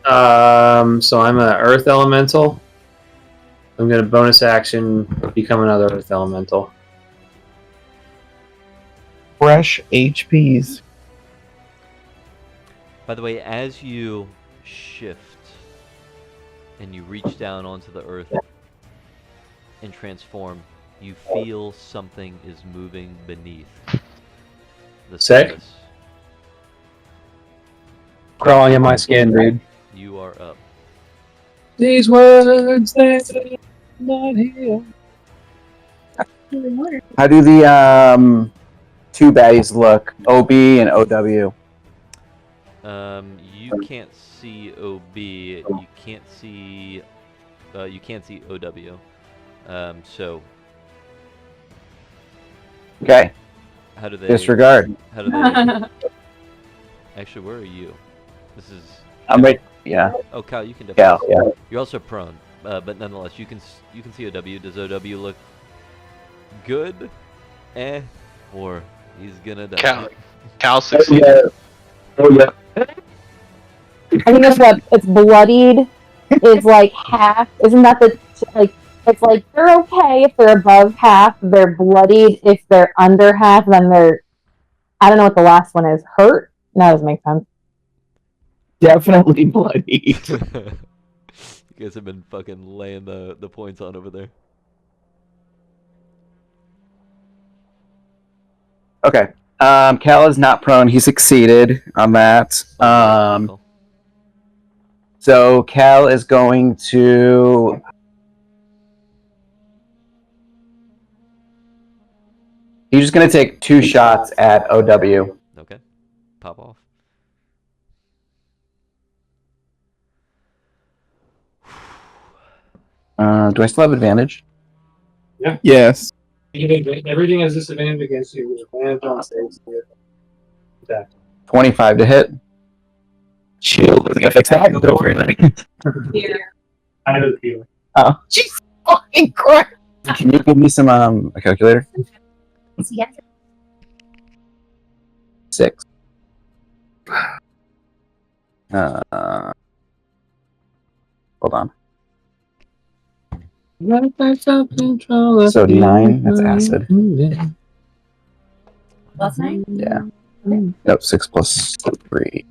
So I'm an Earth Elemental. I'm gonna bonus action become another Earth Elemental. Fresh HPs. By the way, as you shift and you reach down onto the earth and transform, you feel something is moving beneath the Sick. surface. Crawling in my skin, dude. You are up. These words that not here. How do the 2 baddies look? OB and OW. You can't see OB. You can't see. You can't see OW. So Okay. how do they? Disregard. How do they? Actually, where are you? This is. I'm right. Yeah. Oh, Kyle, you can Cal, definitely. yeah. You're also prone, but nonetheless, you can see OW. Does OW look good? Or he's gonna die. Cal succeed. Oh, yeah. I think that's what it's bloodied. Is like half. Isn't that the like? It's like they're okay if they're above half. They're bloodied if they're under half. Then they're I don't know what the last one is. Hurt? No, that doesn't make sense. Definitely bloody. You guys have been fucking laying the points on over there. Okay. Cal is not prone. He succeeded on that. Okay, cool. So Cal is going to. He's just going to take 2 shots at OW. Okay. Pop off. Do I still have advantage? Yes. Everything has disadvantage against you. With advantage on saves. Attack. 25 to hit. Shield isn't gonna fix that. Go for it. I know the feeling. Oh. Jeez fucking Christ. Can you give me some a calculator? Yes. 6. Hold on. So 9. That's acid. Last night? Yeah. Nope. 6 plus 3.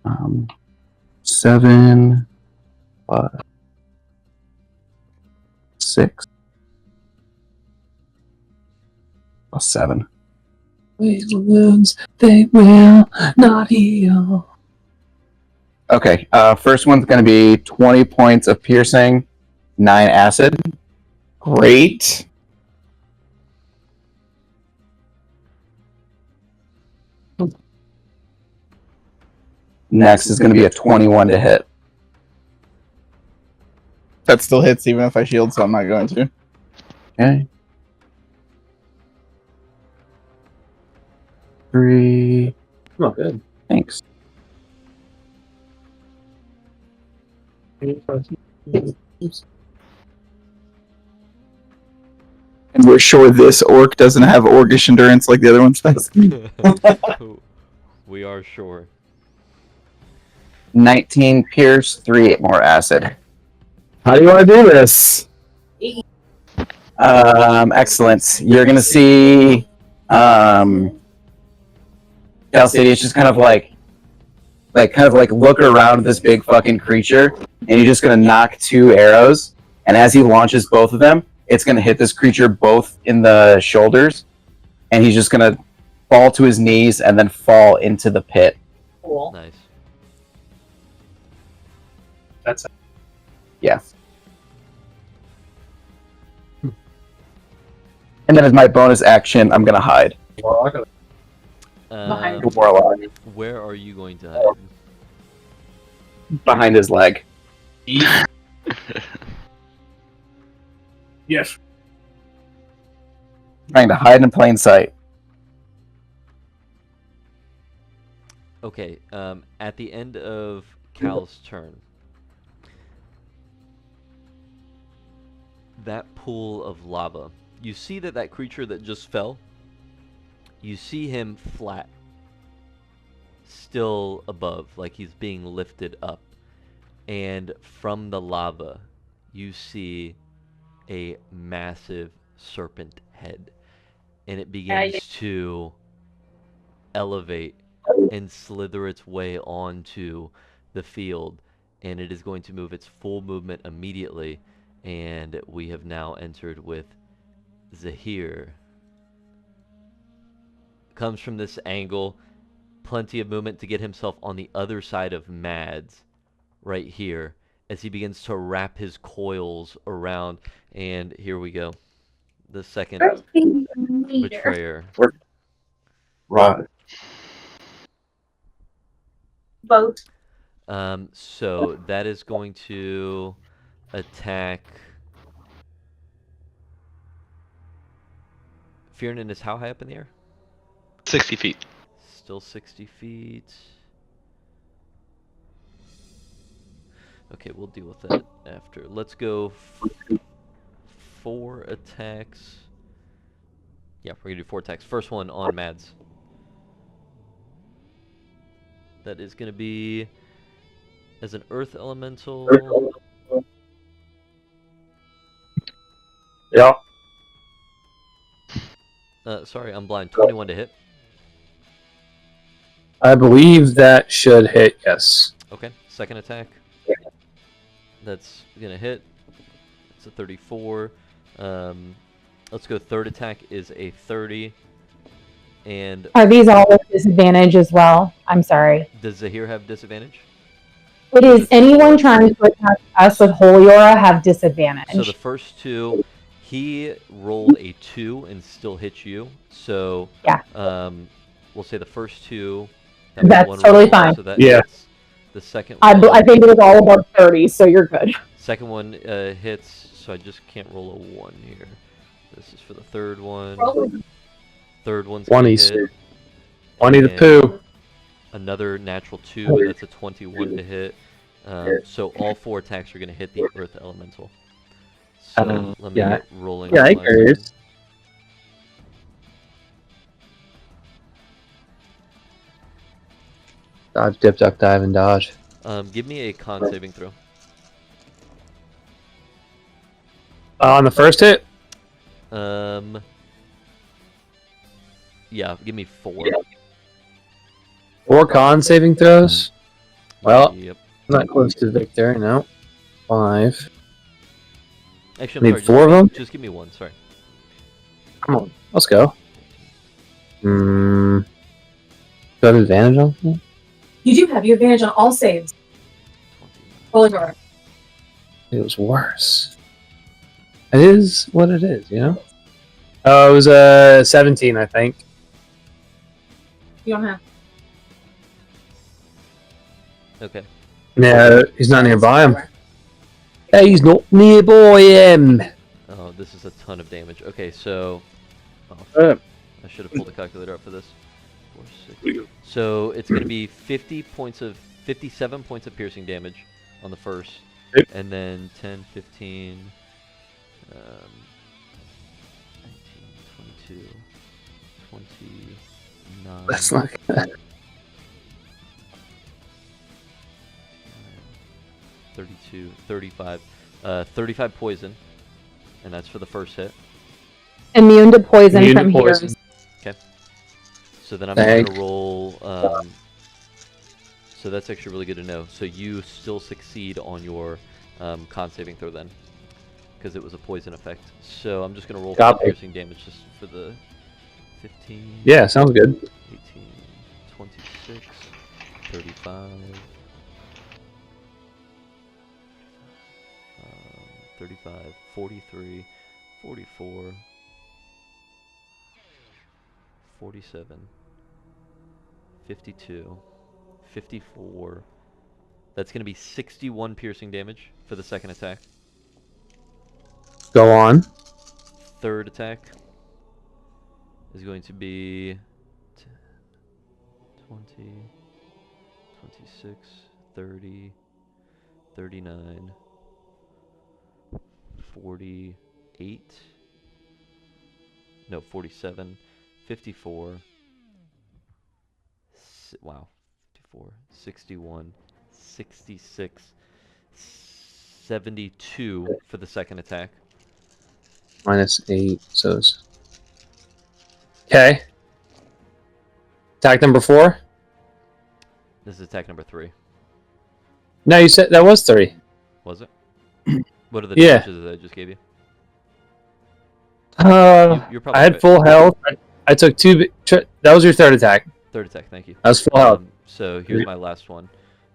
Um, 7 plus 6 plus 7. Wounds, they will not heal. Okay. First one's going to be 20 points of piercing, 9 acid. Great. Next is going to be a 21 to hit. That still hits even if I shield, so I'm not going to. Okay. 3. Oh, good. Thanks. And we're sure this orc doesn't have orcish endurance like the other ones does. We are sure. 19 pierce, 3 more acid. How do you want to do this? Excellent. You're gonna see City is just kind of like look around this big fucking creature, and you're just gonna knock 2 arrows, and as he launches both of them, it's gonna hit this creature both in the shoulders, and he's just gonna fall to his knees and then fall into the pit. Cool. Nice. That's Yeah. And then as my bonus action, I'm gonna hide. Warlock. Warlock. Where are you going to hide? Behind his leg. Yes. Trying to hide in plain sight. Okay, at the end of Cal's turn, that pool of lava, you see that creature that just fell, you see him flat, still above, like he's being lifted up. And from the lava, you see a massive serpent head. And it begins to elevate and slither its way onto the field. And it is going to move its full movement immediately. And we have now entered with Zahir. Comes from this angle. Plenty of movement to get himself on the other side of Mads. Right here. As he begins to wrap his coils around. And here we go. The second betrayer. Right. Both. So that is going to attack. Fiernan is how high up in the air? 60 feet. Still 60 feet. Okay, we'll deal with that after. Let's go 4 attacks. Yeah, we're going to do 4 attacks. First one on Mads. That is going to be as an earth elemental. Yeah. Sorry, I'm blind. 21 to hit. I believe that should hit, yes. Okay, second attack. That's gonna hit. It's a 34. Let's go. Third attack is a 30. And Are these all with disadvantage as well? I'm sorry. does Zahir have disadvantage? It is anyone trying to attack us with Holy Aura have disadvantage. So the first two, he rolled a 2 and still hit you. So yeah, we'll say the first two. That was that's one totally roll, fine. So that Yeah. hits. The second one, I think it was all above 30, so you're good. second one hits, so I just can't roll a 1 here. This is for the third one. Third one's gonna 20, hit. 20 the and poo. Another natural 2, that's a 21 to hit. So all 4 attacks are going to hit the Earth Elemental. So let me get rolling. Yeah, on I my heard. side. Dodge, dip, duck, dive, and dodge. Give me a con saving throw. On the first hit? Yeah, give me 4. 4 con saving throws? Well, Yep. I'm not close to victory, no. 5. Actually, I'm Need sorry. 4 of them? Just give me 1. Sorry. Come on, let's go. Do I have advantage on that? You do have your advantage on all saves. Holy Aura. It was worse. It is what it is, you know? Oh, it was 17, I think. You don't have. Okay. No, he's not nearby him. Hey, he's not nearby him. Oh, this is a ton of damage. Okay, so I should have pulled the calculator up for this. 4, 6. So it's going to be 57 points of piercing damage on the first, and then 10, 15, 19, 22, 29. That's not good. 32, 35. 35 poison, and that's for the first hit. Immune to poison Immune from to poison. heroes. Okay. So then I'm going to roll. So that's actually really good to know. So you still succeed on your con saving throw then, because it was a poison effect. So I'm just going to roll for piercing damage just for the 15. Yeah, sounds good. 18, 26, 35. 35, 43, 44, 47, 52, 54. That's going to be 61 piercing damage for the second attack. Go on. Third attack is going to be 10, 20, 26, 30, 39, 48, no, 47, 54, wow, 54, 61, 66, 72 for the second attack. -8, so it's... Okay. Attack number 4? This is attack number 3. No, you said that was 3. Was it? What are the Yeah. damages that I just gave you? You're probably I had right. full health. I took 2... That was your third attack. Third attack, thank you. That was full health. So here's my last one.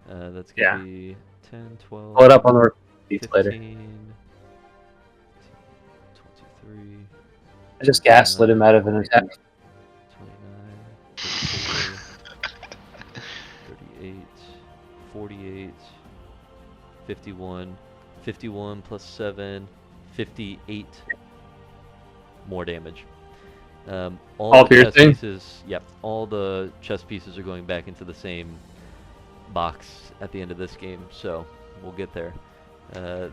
That's going to be 10, 12, Pull it up on the repeats 15, later. 23, I just gaslit him out of an attack. 29, 34, 38, 48, 51, 51 plus 7, 58 more damage. All the chest piercing? pieces, yep, all the chest pieces are going back into the same box at the end of this game, so we'll get there.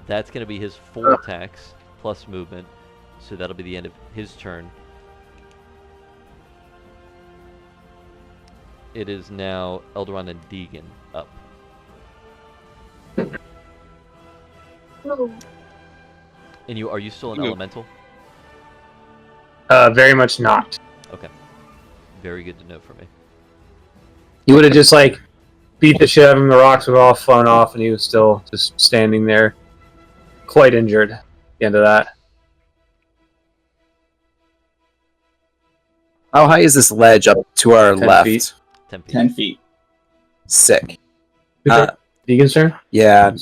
That's going to be his 4 attacks plus movement, so that'll be the end of his turn. It is now Eldaron and Deegan up. Oh. And are you still an Yep. elemental? Very much not. Okay. Very good to know for me. He would have just like beat the shit out of him. The rocks would have all flown off, and he was still just standing there, quite injured. At the end of that. How high is this ledge up to our 10 left? feet. 10 feet. 10 feet. Sick. Deegan's turn. Yeah.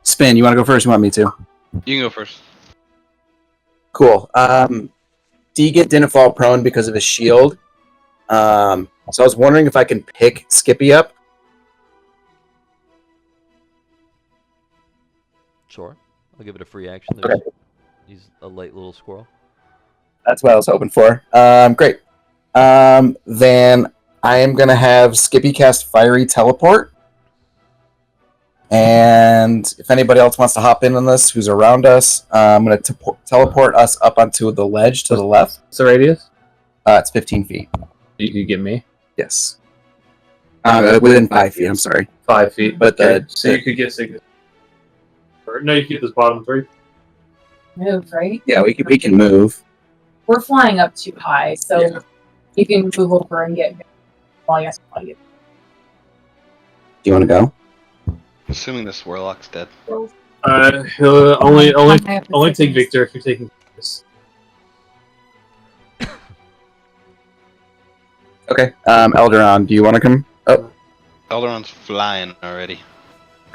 Spin. You want to go first? You want me to? You can go first. Cool. Deegan didn't fall prone because of his shield. So I was wondering if I can pick Skippy up. Sure. I'll give it a free action. Okay. He's a light little squirrel. That's what I was hoping for. Great. Then I am going to have Skippy cast Fiery Teleport. And if anybody else wants to hop in on this, who's around us, I'm going to teleport us up onto the ledge to the left. What's the radius? It's 15 feet. You get me Yes. Within 5 feet, I'm sorry. 5 feet. But Okay, so you could get 6. Or, no, you could get this bottom 3. Move, right? Yeah, we can move. We're flying up too high, so Yeah. you can move over and get. Well, yes, Do you want to go? Assuming this warlock's dead. He'll only take Victor if you're taking this. Okay. Elderon, do you want to come? Oh, Elderon's flying already.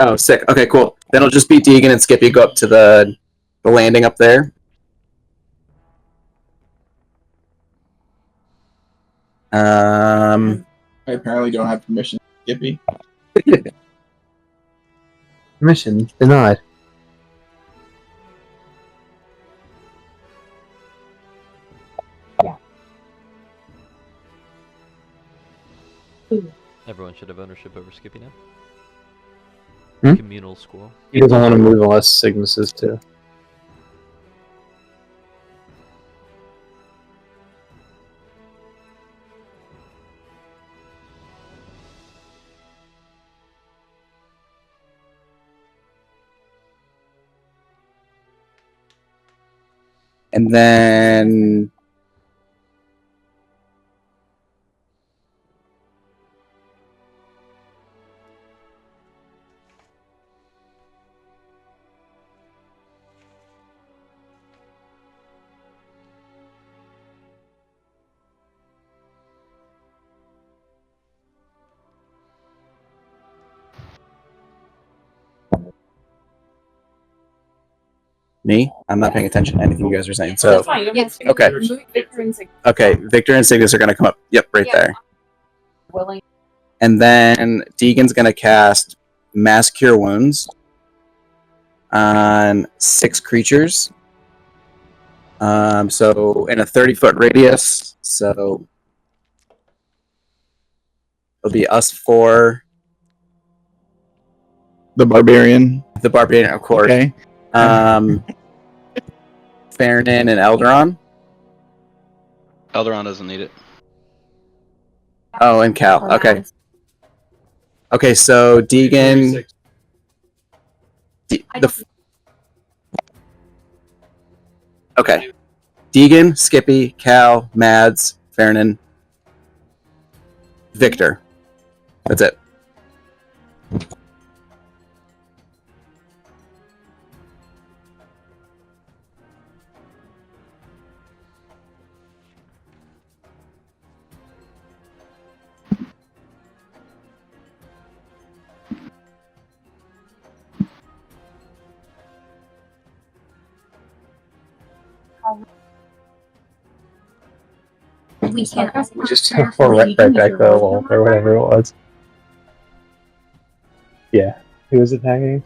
oh, sick. Okay, cool. Then it'll just be Deegan and Skippy go up to the landing up there. I apparently don't have permission, Skippy. Mission denied. Everyone should have ownership over Skippy now. Hmm? Communal squirrel. He doesn't want to move unless Cygnus is too. And then me? I'm not paying attention to anything you guys are saying. So That's fine. You don't have to- okay. Move Victor and Sig- Okay, Victor and Cygnus are gonna come up. Yep, right Yeah. there. willing. And then Deegan's gonna cast Mass Cure Wounds on 6 creatures. So in a 30-foot radius. So it'll be us 4, The barbarian. the Barbarian, of course. Okay. Farnan and Elderon. Elderon doesn't need it. Oh, and Cal. Okay. Okay, so Deegan. Okay. Deegan, Skippy, Cal, Mads, Farnan, Victor. That's it. We can't ask We just or right back the wall or whatever it was. Yeah. Who was attacking?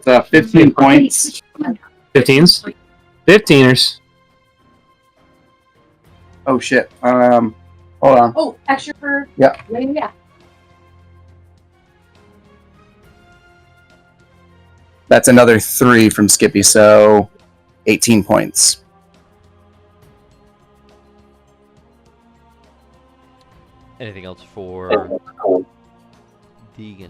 15 points. 15s? 15ers. Oh shit. Hold on. Oh, extra for. Yeah. Yeah. That's another 3 from Skippy, so 18 points. Anything else for Deegan?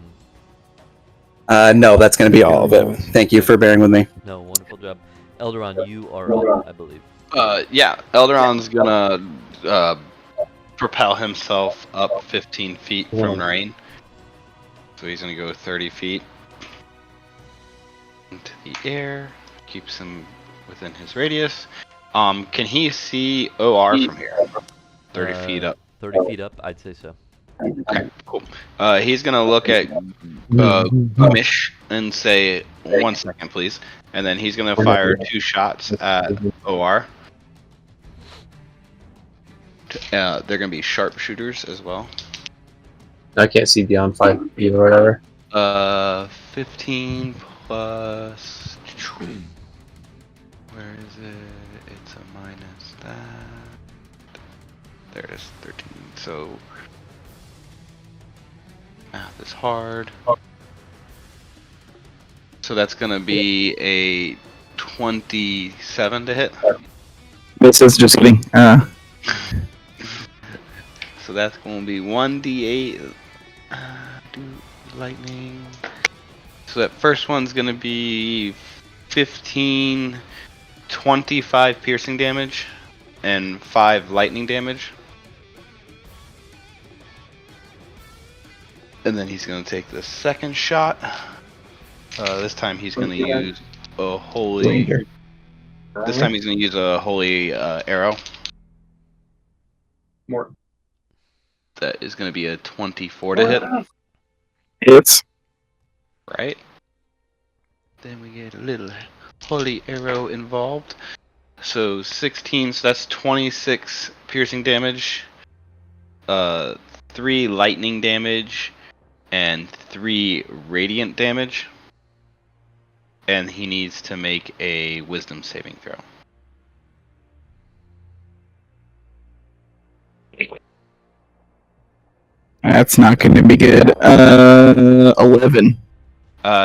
No, that's going to be all of it. Thank you for bearing with me. No, wonderful job. Elderon, you are up, I believe. Yeah, Elderon's gonna propel himself up 15 feet from Rain. So he's gonna go 30 feet into the air. Keeps him within his radius. Can he see OR from here? 30 feet up. 30 feet up, I'd say so. Okay, cool. He's gonna look at Gruumsh and say, 1 second, please. And then he's gonna fire 2 shots at OR. They're gonna be sharpshooters as well. I can't see beyond 5 feet or whatever. 15 plus. Where is it? It's a minus that. There it is, 13. So math is hard. So that's gonna be a 27 to hit. This is just kidding. So that's gonna be 1d8. Do lightning. So that first one's gonna be 15, 25 piercing damage, and 5 lightning damage. And then he's gonna take the second shot. This time he's gonna use a holy. This time he's gonna use a holy arrow. More. That is gonna be a 24 to hit. Hits. Right. Then we get a little holy arrow involved. So 16, so that's 26 piercing damage, 3 lightning damage, and 3 radiant damage. And he needs to make a wisdom saving throw. That's not going to be good. 11.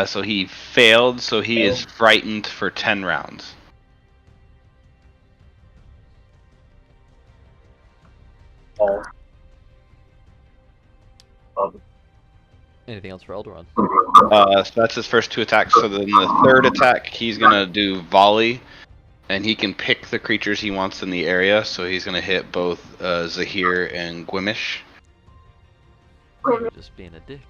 So he failed, so he is frightened for 10 rounds. Anything else for Elderon? So that's his first 2 attacks. So then the third attack, he's gonna do volley, and he can pick the creatures he wants in the area. So he's gonna hit both Zahir and Gruumsh. Just being a dick.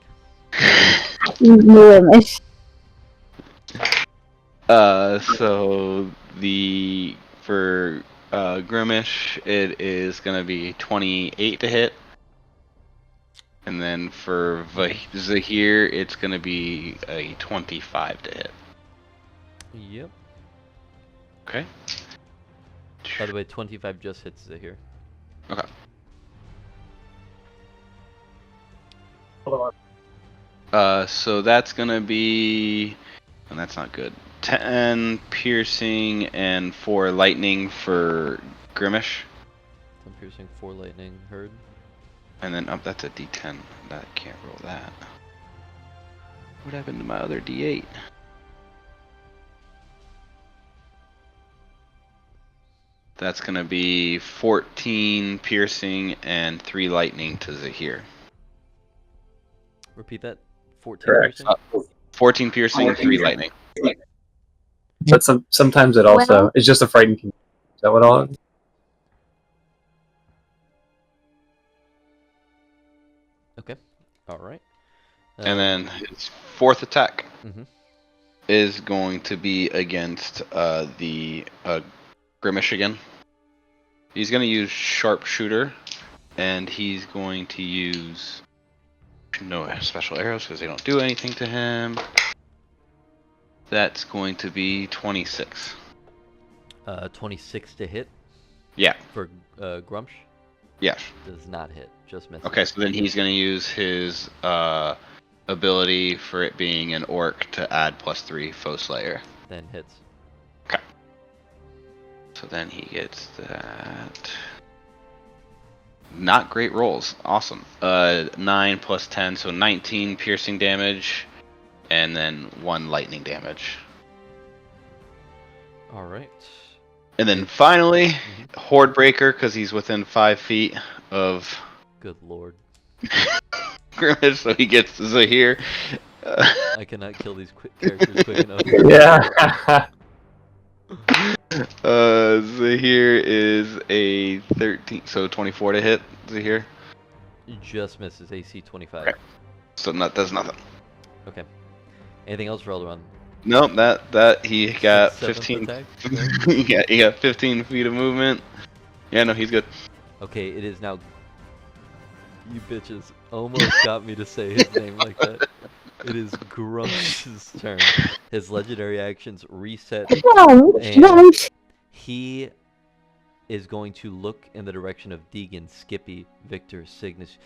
So for Gruumsh, it is gonna be 28 to hit. And then for Zahir, it's going to be a 25 to hit. Yep. Okay. By the way, 25 just hits Zahir. Okay. So that's going to be... And that's not good. 10 piercing and 4 lightning for Gruumsh. 10 piercing, 4 lightning, heard. And then up, that's a D10. That can't roll that. What happened to my other D8? That's gonna be 14 piercing and 3 lightning to Zahir. Repeat that. 14 Correct. piercing? 14 piercing, 3 lightning. But sometimes it also it's just a frightened. Is that what all? Okay. Alright. And then his 4th attack Mhm. is going to be against the Gruumsh again. He's going to use sharpshooter, and he's going to use no special arrows because they don't do anything to him. That's going to be 26. 26 to hit Yeah. for Gruumsh. Yeah. Does not hit. Just misses. Okay, so then he's going to use his ability for it being an orc to add +3 foe slayer. Then hits. Okay. So then he gets that. Not great rolls. Awesome. 9 plus 10, so 19 piercing damage, and then 1 lightning damage. Alright. And then finally, Horde Breaker, because he's within 5 feet of Good lord. Gruumsh, so he gets Zahir. I cannot kill these characters quick enough. Yeah. Zahir is a 13, so 24 to hit. Zahir. Just misses AC 25. Okay. So that's nothing. Okay. Anything else for Elrond? Nope, that he got 7th 15. attack? He got 15 feet of movement. Yeah, no, he's good. Okay, it is now. You bitches almost got me to say his name like that. It is Gruumsh's turn. His legendary actions reset, and he is going to look in the direction of Deegan, Skippy, Victor, Cygnus.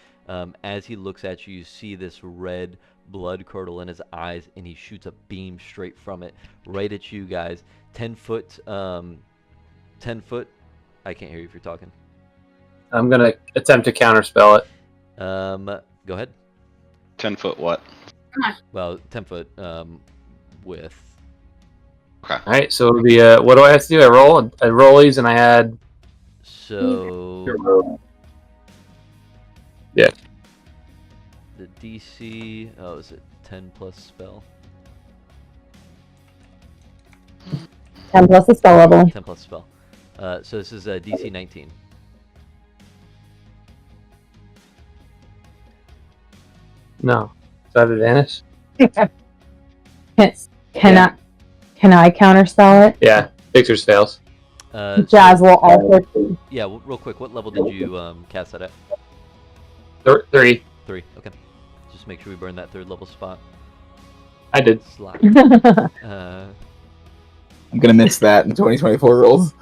As he looks at you, you see this red blood curdle in his eyes, and he shoots a beam straight from it right at you guys. 10 foot. 10 foot. I can't hear you if you're talking. I'm gonna attempt to counterspell it. Go ahead. 10 foot what? Well, 10 foot with. Okay. All right, so it'll be what do I have to do? I roll these, and I add. So. Yeah. The DC. Oh, is it 10 plus spell? 10 plus the spell level. 10 plus spell. So this is DC 19. No. Is that advantage? Can I counterspell it? Yeah. Victor's fails. Jazz will also. Yeah, real quick. What level did you cast that at? 3. 3. Okay. Just make sure we burn that 3rd level spot. I did. Slot. I'm gonna miss that in 2024 rolls.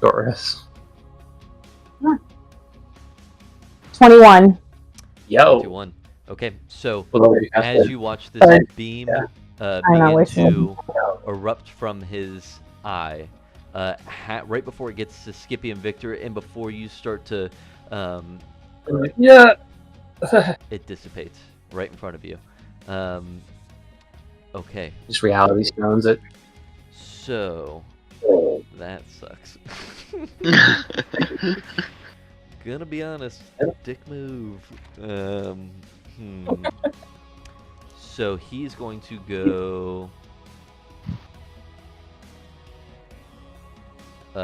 Doris. 21. Yo. 21. Okay, so Well, you have as to- you watch this beam begin to erupt from his eye, right before it gets to Skippy and Victor, and before you start to, Yeah. it dissipates right in front of you. Okay, Just reality stones it. so that sucks. Gonna be honest, dick move. So he's going to go.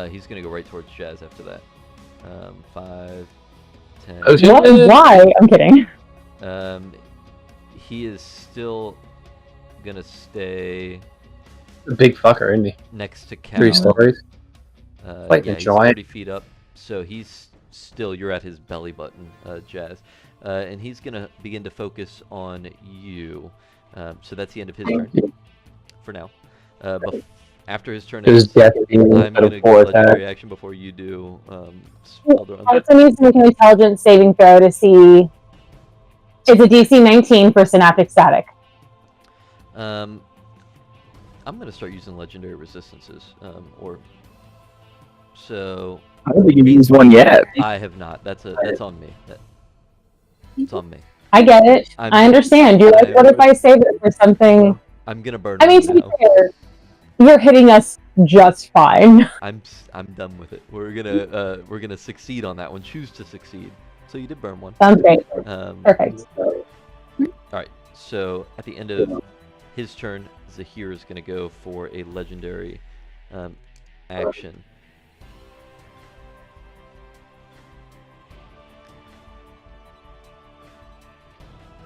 He's gonna go right towards Jazz after that. 5, 10. Oh, Why? I'm kidding. He is still gonna stay a big fucker, isn't he? next to Cal. 3 stories. Like yeah, the he's giant. 30 feet up, so he's still. You're at his belly button, Jazz, and he's gonna begin to focus on you. So that's the end of his turn for now. After his turn His ends, death I'm gonna do a legendary action before you do. Elrond. Also needs to make an intelligence saving throw to see. It's a DC 19 for synaptic static. I'm gonna start using legendary resistances, so. I don't think you've used one yet. I have not. That's on me. It's on me. I get it. I understand. What if I save it for something? I'm gonna burn. I mean, to be fair, you're hitting us just fine. I'm done with it. We're gonna succeed on that one. Choose to succeed. So you did burn one. Sounds great. Perfect. All right. So at the end of his turn, Zahir is gonna go for a legendary action.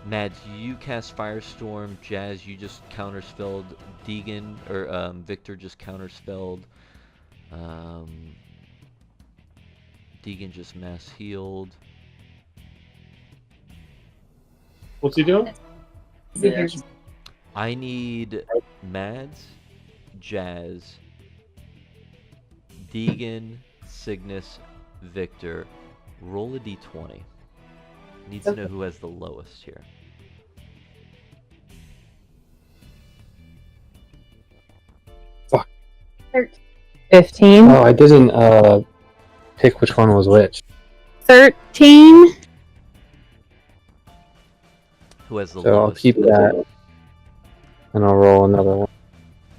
Mads, you cast Firestorm. Jazz, you just counterspelled. Deegan, or Victor just counterspelled. Deegan just mass healed. What's he doing? I need Mads, Jazz, Deegan, Cygnus, Victor. Roll a d20. Needs to know who has the lowest here. 15. Oh, I didn't pick which one was which. 13. Who has the So lowest? I'll keep that, and I'll roll another one.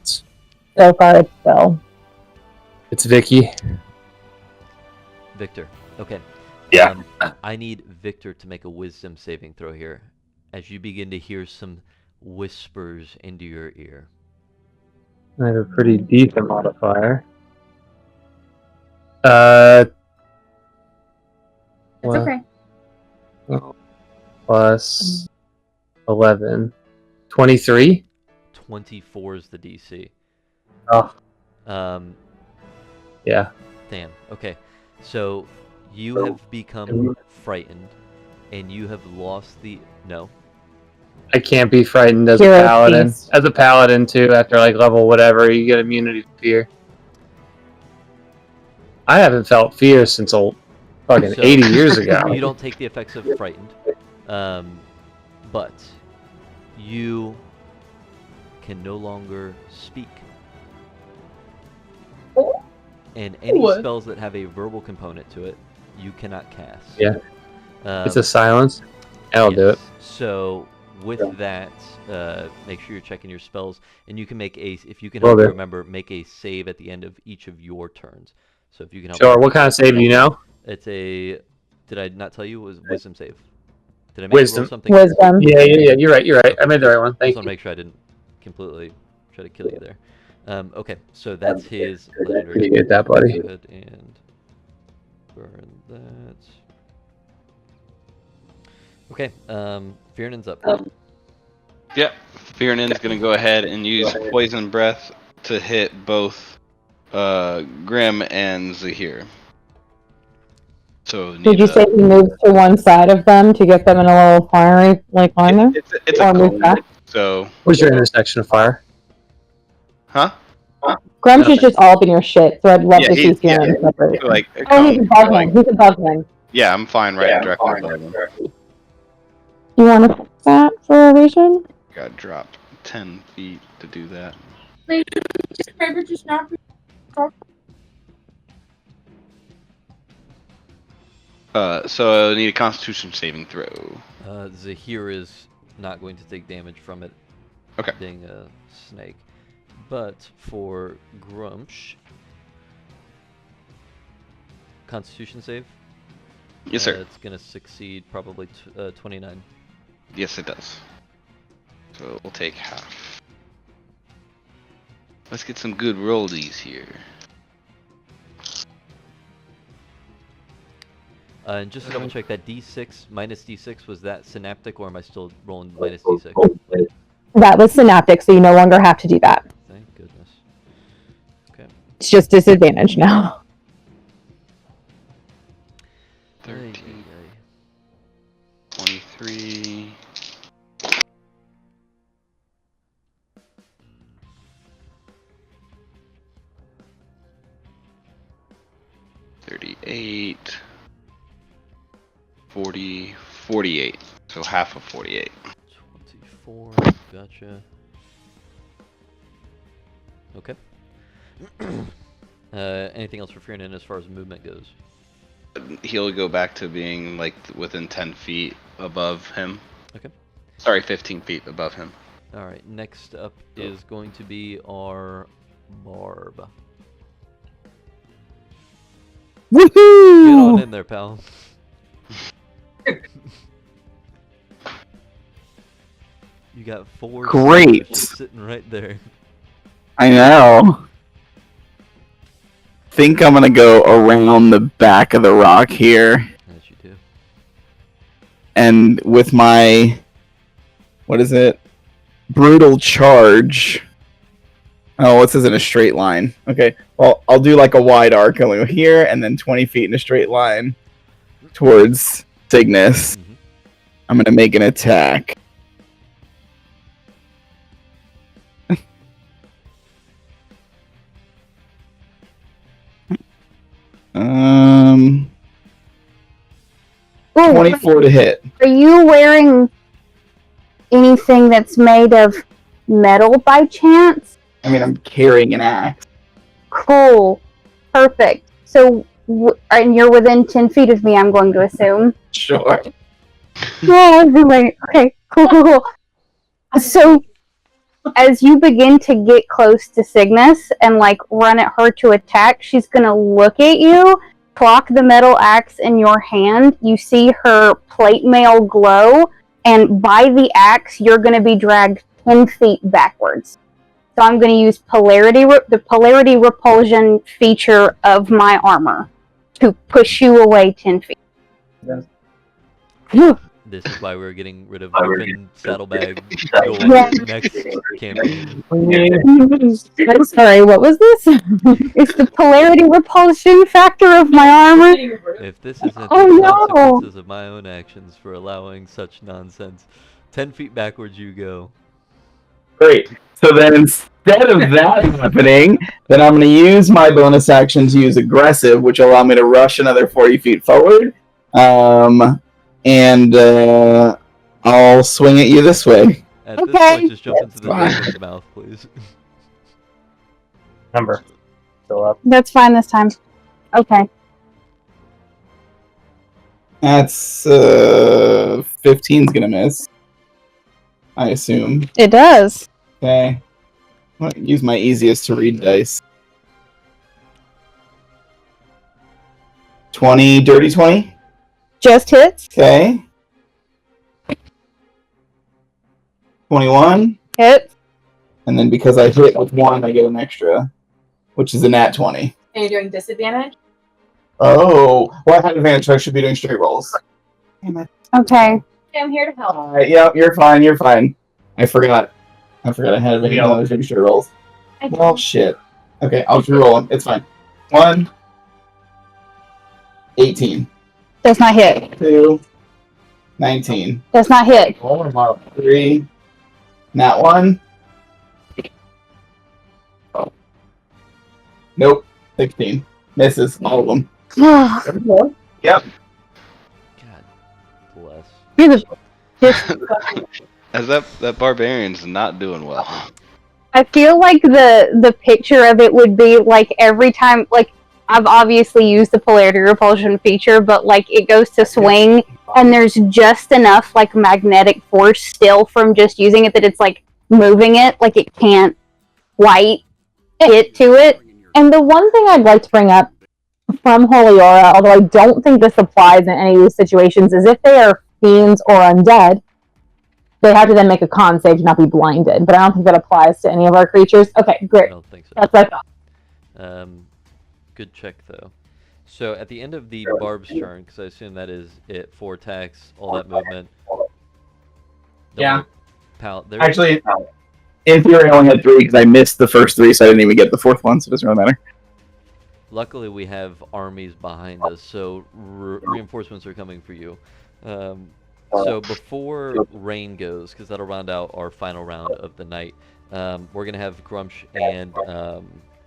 So far, it's Phil. It's Vicky. Victor. Okay. Yeah. I need Victor to make a wisdom saving throw here as you begin to hear some whispers into your ear. I have a pretty decent modifier. It's Well, okay. plus 11. 23? 24 is the DC. Oh, Yeah. yeah. Damn. Okay. So you have become frightened, and you have lost the no. I can't be frightened as a Hero paladin. piece. As a paladin, too, after like level whatever, you get immunity to fear. I haven't felt fear since fucking So, 80 years ago. You don't take the effects of frightened, but you can no longer speak. And any What? spells that have a verbal component to it, you cannot cast. Yeah. Um, It's a silence. I'll do it. yes. So with that, make sure you're checking your spells, and you can make if you can Will help me do. remember, make a save at the end of each of your turns. So if you can help. Sure. me- What kind of save do you know? It's a. Did I not tell you it was wisdom save? Did I make you Wisdom. roll something? else? Wisdom. Yeah. You're right. I made the right one. Just Thank want you. to make sure I didn't completely try to kill you there. Okay, so that's his legendary. Appreciate that, buddy. Go ahead and burn that. Okay, Fiernin's up. Yep. Fiernin's gonna go ahead and use poison breath to hit both Grim and Zahir. So Did you say he moves to one side of them to get them in a little fiery like line there? it's Or a move cone, back? so What's your intersection of fire? huh? Gruumsh is just all up in your shit, so I'd love Yeah, to see he's- Fiona yeah. separate. So, like a Oh, he's cone, above like- him. He's above him. Yeah, I'm fine right directly above him. You want to fix that for a reason? Got dropped 10 feet to do that. Maybe just not. So I need a Constitution saving throw. Zahir is not going to take damage from it Okay. being a snake. But for Gruumsh, Constitution save? Yes, sir. It's going to succeed probably 29. Yes, it does. So we'll take half. Let's get some good rollies here. And just to double check, that D6 minus D6, was that synaptic, or am I still rolling minus D6? That was synaptic, so you no longer have to do that. Thank goodness. Okay. It's just disadvantage now. 13, 23. $38, 40, 48. So half of 48. 24, gotcha. Okay. Anything else for Fiernan as far as movement goes? He'll go back to being like within 10 feet above him. Okay. Sorry, 15 feet above him. Alright, next up is going to be our Barb. Get on in there, pal. You got 4 Great. just sitting right there. I know. Think I'm gonna go around the back of the rock here, Yes, you do. and with my, what is it? Brutal charge. Oh, this isn't a straight line. Okay, well, I'll do like a wide arc. I'll go here, and then 20 feet in a straight line towards Cygnus. Mhm. I'm gonna make an attack. Ooh, 24 to hit. are you wearing anything that's made of metal by chance? I mean, I'm carrying an axe. Cool. Perfect. So, and you're within 10 feet of me, I'm going to assume. Sure. Yeah, right. Okay, cool. So, as you begin to get close to Cygnus and like run at her to attack, she's gonna look at you, clock the metal axe in your hand. You see her plate mail glow, and by the axe, you're gonna be dragged 10 feet backwards. So I'm going to use the polarity repulsion feature of my armor to push you away 10 feet. This is why we're getting rid of Griffin Saddlebag Yeah. next campaign. I'm sorry, what was this? It's the polarity repulsion factor of my armor. If this isn't Oh, the no. consequences of my own actions for allowing such nonsense, 10 feet backwards you go. Great. So then instead of that happening, then I'm going to use my bonus action to use aggressive, which will allow me to rush another 40 feet forward. And I'll swing at you this way. At this Okay. point, just jump into the dragon's mouth, please. Number. Still up. That's fine this time. Okay. That's 15's going to miss. I assume. It does. Okay. I'm going to use my easiest to read dice. 20, dirty 20. Just hits. Okay. 21. Hits. And then because I hit with 1, I get an extra, which is a nat 20. And you're doing disadvantage? Oh. Well, I had advantage, so I should be doing straight rolls. Damn it. Okay. I'm here to help. Yeah, you're fine, you're fine. I forgot I had advantage, I was doing straight rolls. Well, shit. Okay, I'll just roll them. It's fine. 1. 18. Does not hit. 2. 19. Does not hit. 3. Nat 1. Nope. 16. Misses. All of them. Yep. God bless. You're the As that barbarian's not doing well. I feel like the picture of it would be like every time, like I've obviously used the polarity repulsion feature, but like it goes to swing and there's just enough like magnetic force still from just using it that it's like moving it, like it can't quite get to it. And the one thing I'd like to bring up from Holy Aura, although I don't think this applies in any of these situations, is if they are fiends or undead, they have to then make a con save to not be blinded. But I don't think that applies to any of our creatures. Okay, I great. don't think so. That's what I thought. Good check though. So at the end of the barb's turn, because I assume that is it, 4 attacks, all that movement. Yeah. There's, Actually, in theory, I only had 3 because I missed the first 3, so I didn't even get the 4th one, so it doesn't really matter. luckily we have armies behind us, so reinforcements are coming for you. So before rain goes, because that'll round out our final round of the night, we're gonna have Gruumsh and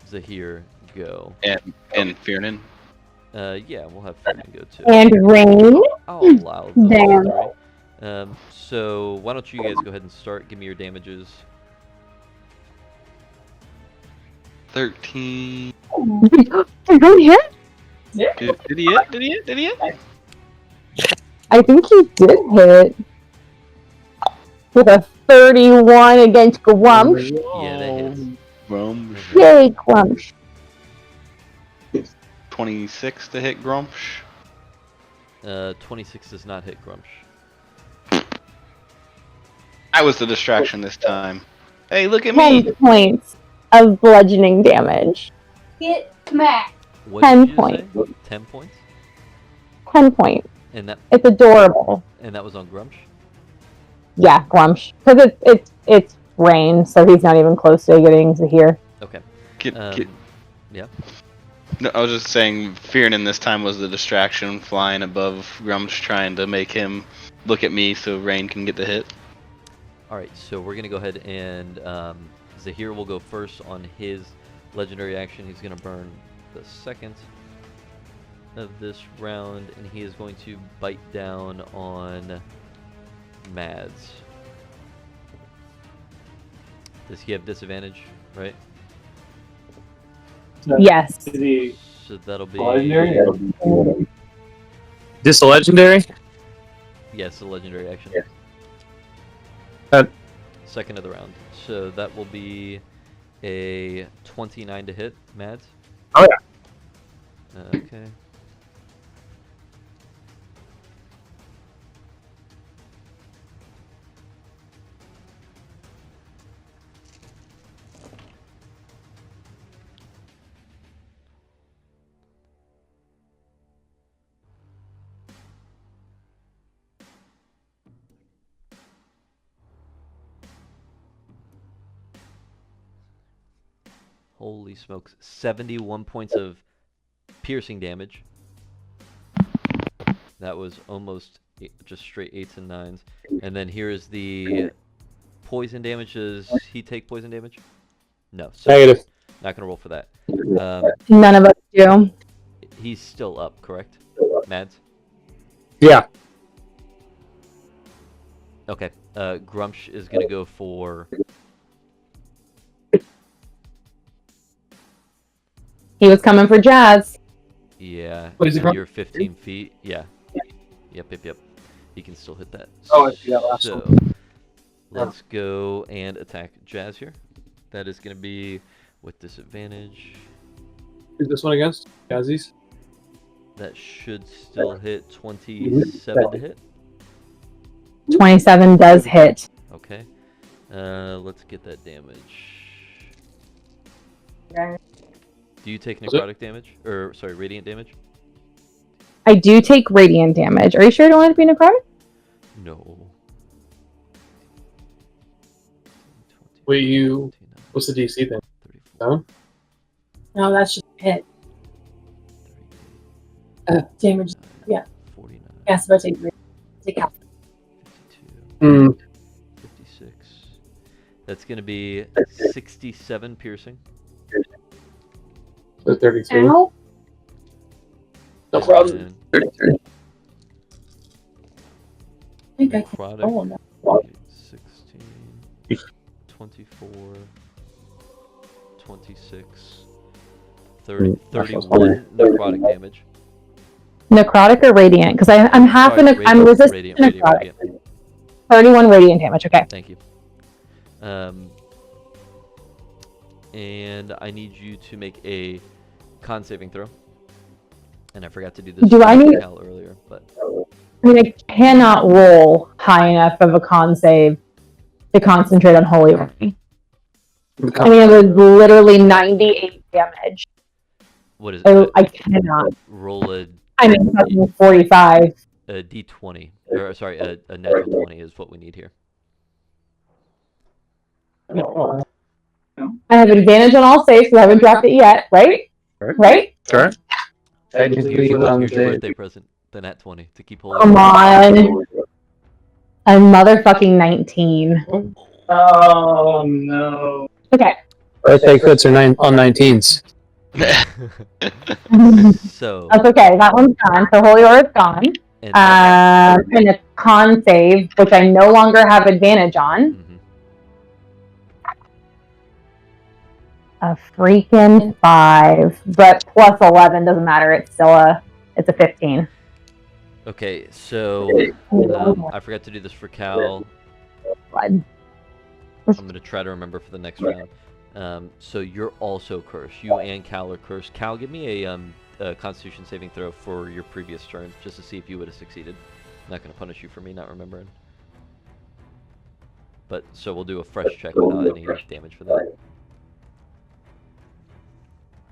Zahir go. And Fiernan. Yeah, we'll have Fiernan go too. And rain. I'll allow those Damn. three. So why don't you guys go ahead and start? Give me your damages. 13. Don't hit? Did he hit? Did he hit? Did he hit? I think he did hit with a 31 against Gruumsh. Yeah, that hits. Yay, Gruumsh. 26 to hit Gruumsh. 26 does not hit Gruumsh. I was the distraction this time. Hey, look at 10 me! points of bludgeoning damage. Hit smack. What 10 did you points. say? 10 points? 10 points. And that It's adorable. was on Gruumsh? Yeah, Gruumsh. Because it's rain, so he's not even close to getting to here. Okay. Yeah. No, I was just saying, Fiernan this time was the distraction, flying above Gruumsh, trying to make him look at me so Rain can get the hit. Alright, so we're going to go ahead and Zahir will go first on his legendary action. He's going to burn the second of this round, and he is going to bite down on Mads. Does he have disadvantage, right? Yes. So that'll be... This a legendary? Yes, a legendary action. Second of the round. So that will be a 29 to hit, Mads. Oh yeah. Okay. Holy smokes. 71 points of piercing damage. That was almost just straight 8s and 9s. And then here is the poison damage. Does he take poison damage? No. So Negative. not going to roll for that. None of us do. He's still up, correct? Mads? Yeah. Okay. Gruumsh is going to go for... He was coming for Jazz. Yeah. What is it, Gruumsh? You're 15 feet. Yeah. Yep. He can still hit that. Oh, I see that last So, one. let's go and attack Jazz here. That is going to be with disadvantage. Who's this one against? Jazzy's? That should still hit 27 to hit. 27 does hit. Okay. Let's get that damage. Do you take Was it? necrotic damage? Or, sorry, radiant damage? I do take radiant damage. Are you sure you don't want it to be necrotic? No. Wait, what's the DC then? 34, No? No, that's just a hit. Damage. Yeah. 49, Yeah, so I take out. 52, 56. That's going to be 67 piercing. So 32. Ow. No problem. And 33. I think I can. necrotic, Oh, no. 16, 24, 26, 30, 31 necrotic damage. Necrotic or radiant? Because I'm half Sorry, in. I'm resistant radiant, to necrotic. radiant. 31 radiant damage. Okay. Thank you. And I need you to make a con saving throw. And I forgot to do this Do I need- Cal earlier, but I mean, I cannot roll high enough of a con save to concentrate on Holy Rain. I mean, it was literally 98 damage. what is So it? I cannot. Roll I mean, it's 45. a d20, or sorry, a natural 20 is what we need here. I have advantage on all saves, so I haven't dropped it yet, right? Right? Sure. Here's your birthday present, the nat 20, to keep holding. Come on. I'm motherfucking 19. Oh no. Okay. Birthday crits are on 19s. So, That's okay. That one's gone. So Holy Aura is gone. and And a con save, which I no longer have advantage on. mhm. A freaking 5. But plus 11 doesn't matter. It's still a 15. Okay, so I forgot to do this for Cal. I'm gonna try to remember for the next round. So you're also cursed. You and Cal are cursed. Cal, give me a Constitution saving throw for your previous turn, just to see if you would have succeeded. I'm not gonna punish you for me not remembering. But so we'll do a fresh check without any damage for that.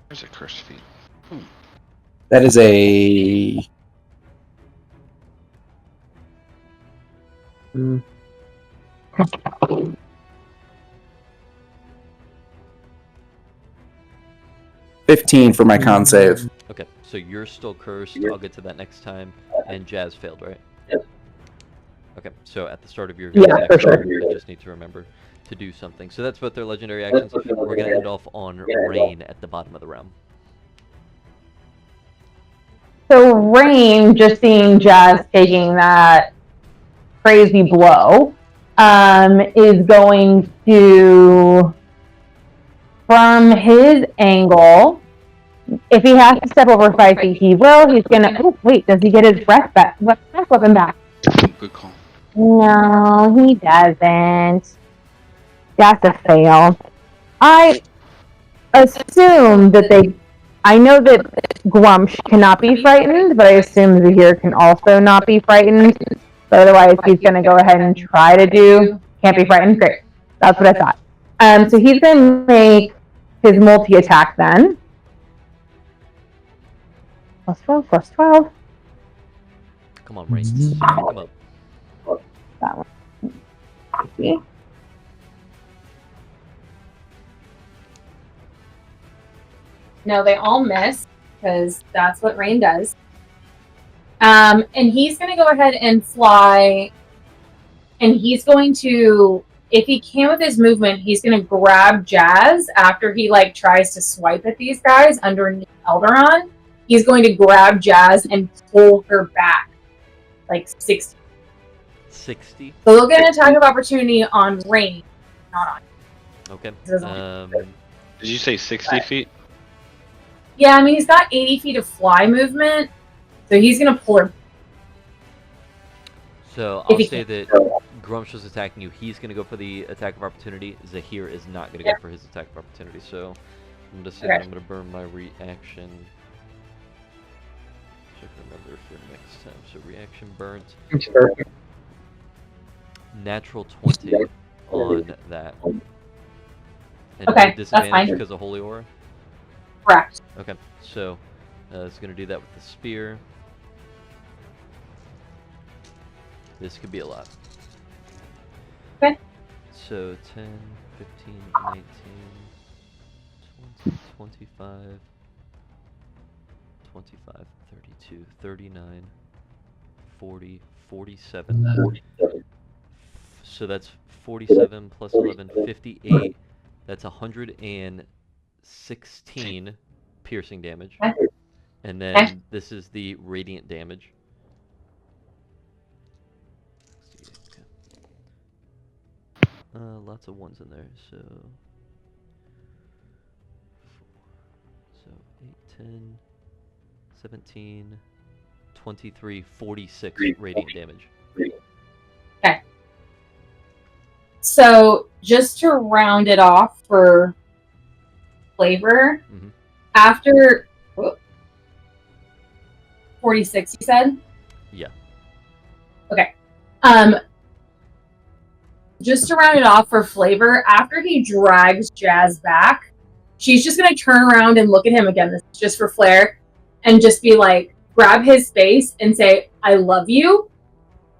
There's a cursed feat. That is a. Mm. 15 for my con save. Okay, so you're still cursed. I'll get to that next time. And Jazz failed, right? Yep. Okay, so at the start of your Yeah, next for sure. turn, I just need to remember to do something. So that's both their legendary actions. We're gonna end off on Rain at the bottom of the round. So Rain, just seeing Jazz taking that crazy blow, is going to, from his angle, if he has to step over 5 feet, he will. He's gonna. Oh wait, does he get his breath weapon back? Good call. No, he doesn't. That's a fail. I assume that they. I know that Gruumsh cannot be frightened, but I assume Zahir can also not be frightened. So otherwise, he's going to go ahead and try to do. Can't be frightened. Great. That's what I thought. So he's going to make his multi-attack then. Plus 12, plus 12. Come on, Rain. Come up. That one. See? No, they all miss, because that's what rain does. And he's going to go ahead and fly, and he's going to, if he can with his movement, he's going to grab Jazz after he, like, tries to swipe at these guys underneath Elderon. He's going to grab Jazz and pull her back, like, 60. 60? So they'll get an attack of opportunity on rain, not on. Okay. Did you say 60 feet? Yeah, I mean, he's got 80 feet of fly movement, so he's going to pull her. So If I'll he say can. that Gruumsh was attacking you. He's going to go for the attack of opportunity. Zahir is not going to go for his attack of opportunity. So I'm going to say that I'm going to burn my reaction. Check remember for next time. So reaction burnt. Natural 20 on that. And Okay, no that's disadvantage fine. because of Holy Aura? Correct. Okay, so it's going to do that with the spear. This could be a lot. Okay. So 10, 15, 19, 20, 25, 25, 32, 39, 40, 47. So that's 47 plus 11, 58. That's 116 piercing damage. Okay. And then this is the radiant damage. Lots of ones in there, so 8, 10, 17, 23, 46 radiant damage. Okay. So just to round it off for flavor, after 46, you said? Yeah. Okay. Just to round it off for flavor, after he drags Jazz back, she's just going to turn around and look at him again. This is just for flair. And just be like, grab his face and say, I love you.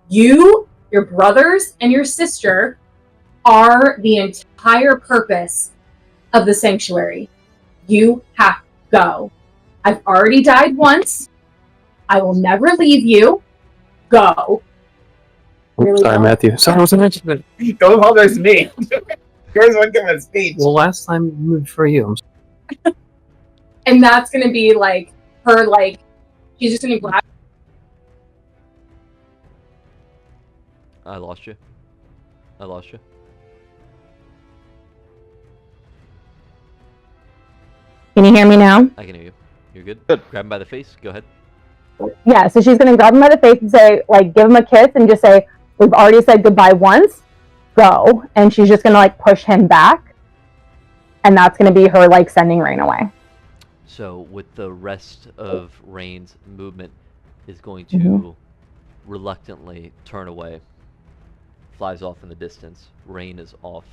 You, your brothers, and your sister are the entire purpose of the sanctuary. You have to go. I've already died once. I will never leave you. Go. Really Sorry, don't. Matthew. Sorry, I wasn't mentioning it. Don't apologize to me. Yours won't give a speech. Well, last time we moved for you. And that's going to be like her, like, she's just going to grab. I lost you. I lost you. Can you hear me now? I can hear you. You're good? Good. Grab him by the face. Go ahead. Yeah, so she's going to grab him by the face and say, like, give him a kiss and just say, we've already said goodbye once. Go. And she's just going to, like, push him back. And that's going to be her, like, sending Rain away. So with the rest of Rain's movement is going to reluctantly turn away. Flies off in the distance. Rain is off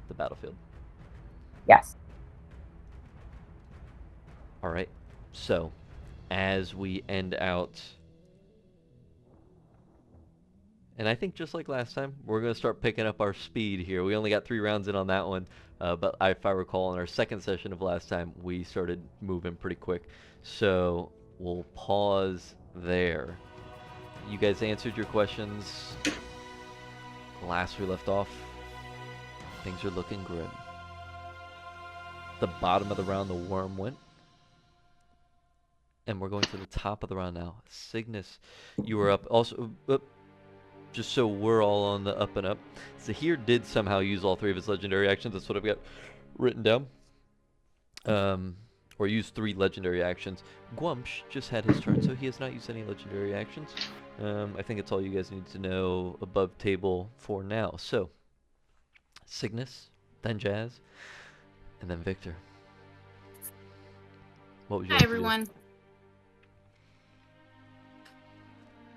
the battlefield. Yes. All right. So as we end out, and I think just like last time, we're going to start picking up our speed here. We only got 3 rounds in on that one, but if I recall, in our second session of last time, we started moving pretty quick. So we'll pause there. You guys answered your questions. Last we left off, things are looking grim. The bottom of the round, the worm went. And we're going to the top of the round now. Cygnus, you were up. Also, just so we're all on the up and up, Zahir did somehow use all 3 of his legendary actions. That's what I've got written down. Or used 3 legendary actions. Gruumsh just had his turn, so he has not used any legendary actions. I think it's all you guys need to know above table for now. So, Cygnus, then Jazz, and then Victor. What would you like Hi, to do? everyone.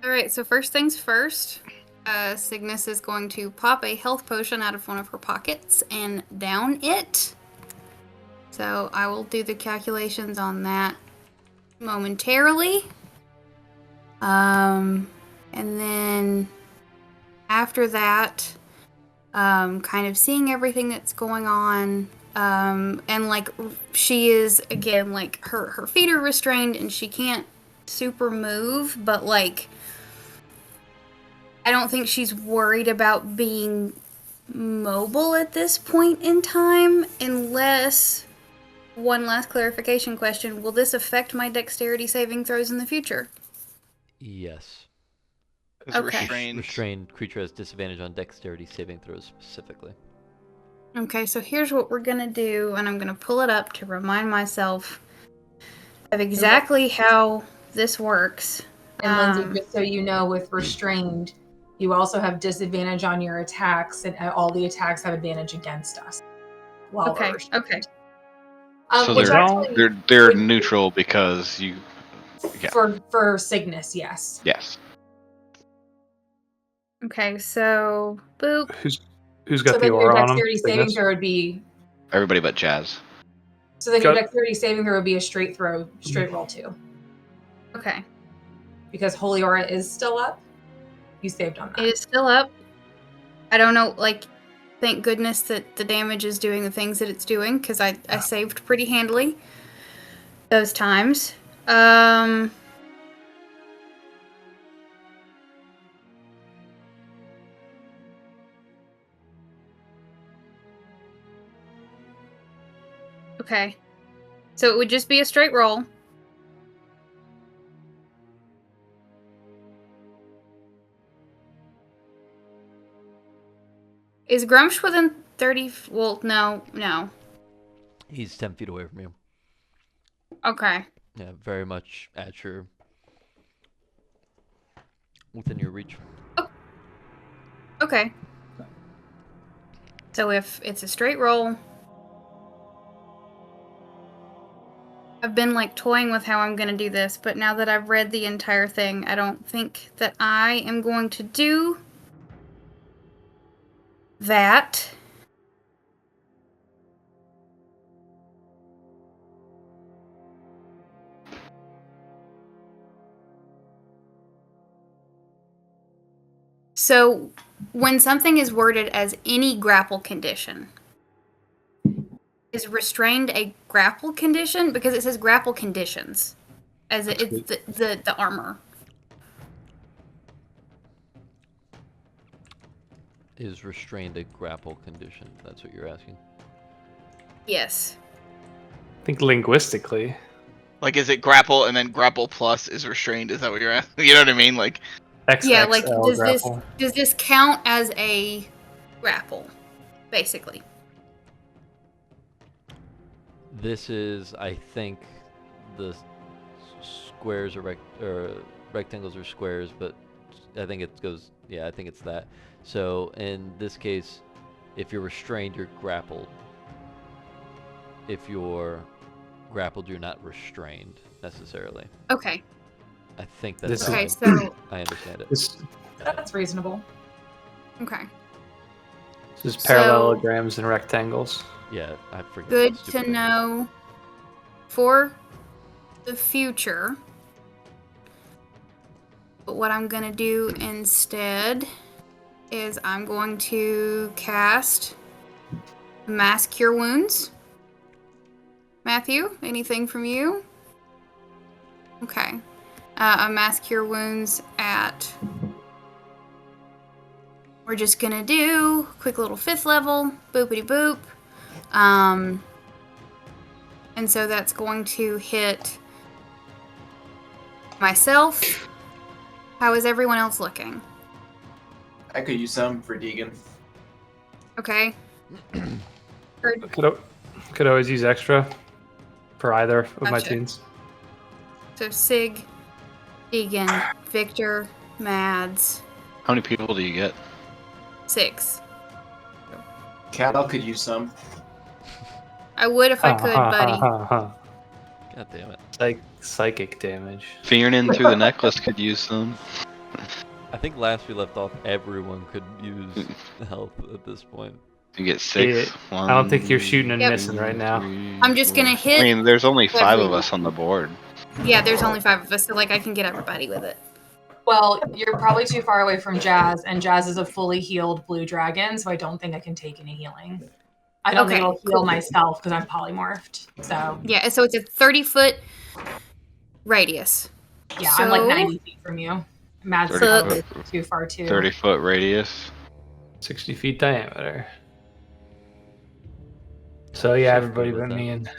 Alright, so first things first, Cygnus is going to pop a health potion out of one of her pockets and down it. So I will do the calculations on that momentarily. And then after that, kind of seeing everything that's going on, And like she is again like her feet are restrained and she can't super move, but like I don't think she's worried about being mobile at this point in time, unless one last clarification question, will this affect my dexterity saving throws in the future? Yes. It's Okay. Restrained creature has disadvantage on dexterity saving throws specifically. Okay, so here's what we're gonna do, and I'm gonna pull it up to remind myself of exactly how this works. And Lindsay, just so you know, with restrained, you also have disadvantage on your attacks, and all the attacks have advantage against us. While we're restrained. Okay. So Which they're actually they're neutral because you. Yeah. For Cygnus, yes. Yes. Okay, so boop. Who's got So the then your aura on him? dexterity saving throw would be. Everybody but Jazz. So then your dexterity saving throw would be a straight roll 2. Okay. Because Holy Aura is still up. You saved on that. It is still up. I don't know, like, thank goodness that the damage is doing the things that it's doing, because I saved pretty handily those times. Okay. So it would just be a straight roll. Is Gruumsh within 30? Well, no. He's 10 feet away from you. Okay. Yeah, very much at your... within your reach. Oh. Okay. So if it's a straight roll... I've been like toying with how I'm going to do this, but now that I've read the entire thing, I don't think that I am going to do that. So when something is worded as any grapple condition, is restrained a grapple condition? Because it says grapple conditions, as it's the armor. Is restrained a grapple condition? That's what you're asking. Yes. I think linguistically. Like, is it grapple and then grapple plus is restrained? Is that what you're asking? You know what I mean? Like, yeah, like grapple. does this count as a grapple, basically? This is, I think, the squares or rectangles or squares, but I think it goes. Yeah, I think it's that. So in this case, if you're restrained, you're grappled. If you're grappled, you're not restrained necessarily. Okay. I think that's okay. So I understand it. That's reasonable. Okay. This is parallelograms and rectangles. Yeah, I forget. Good to know for the future. But what I'm going to do instead is I'm going to cast Mass Cure Wounds. Matthew, anything from you? Okay. A Mass Cure Wounds at... We're just going to do a quick little 5th level. Boopity boop. And so that's going to hit myself. How is everyone else looking? I could use some for Deegan. Okay. Could always use extra for either of my Gotcha. teams. So Sig, Deegan, Victor, Mads. How many people do you get? 6. Cal could use some. I would if I could, buddy. God damn it. Psychic damage. Fearnin through the necklace could use some. I think last we left off, everyone could use health at this point. You get 6. I don't think you're shooting and Yep. missing right now. I'm just gonna hit. I mean, there's only 5 of us on the board. Yeah, there's only 5 of us, so like I can get everybody with it. Well, you're probably too far away from Jazz, and Jazz is a fully healed blue dragon, so I don't think I can take any healing. I don't Okay, think it'll heal cool. myself because I'm polymorphed. So Yeah, so it's a 30-foot radius. yeah, So- I'm like 90 feet from you. Mad's 30 probably foot. too far too. 30-foot radius. 60 feet diameter. So yeah, everybody but me and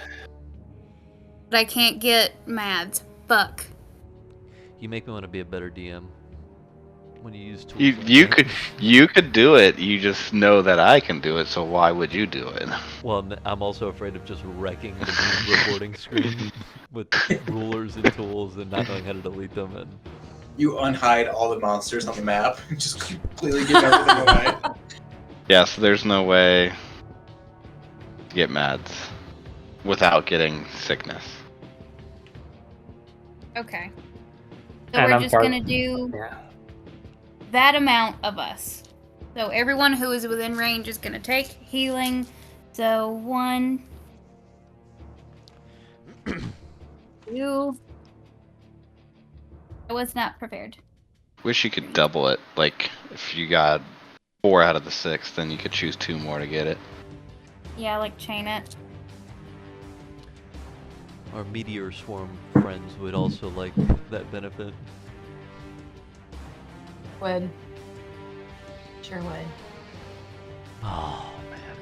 But I can't get Mads. Fuck. You make me want to be a better DM when you use tools. You could do it. You just know that I can do it. So why would you do it? Well, I'm also afraid of just wrecking the new recording screen with rulers and tools and not knowing how to delete them. And You unhide all the monsters on the map, just completely give everything away. Yeah, so there's no way to get Mads without getting sickness. Okay. So And we're I'm just part- gonna do yeah. that amount of us. So everyone who is within range is gonna take healing. So 1, 2. I was not prepared. Wish you could double it. Like if you got 4 out of the 6, then you could choose 2 more to get it. Yeah, like chain it. our meteor swarm friends would also like that benefit. Would. Sure would. Oh man.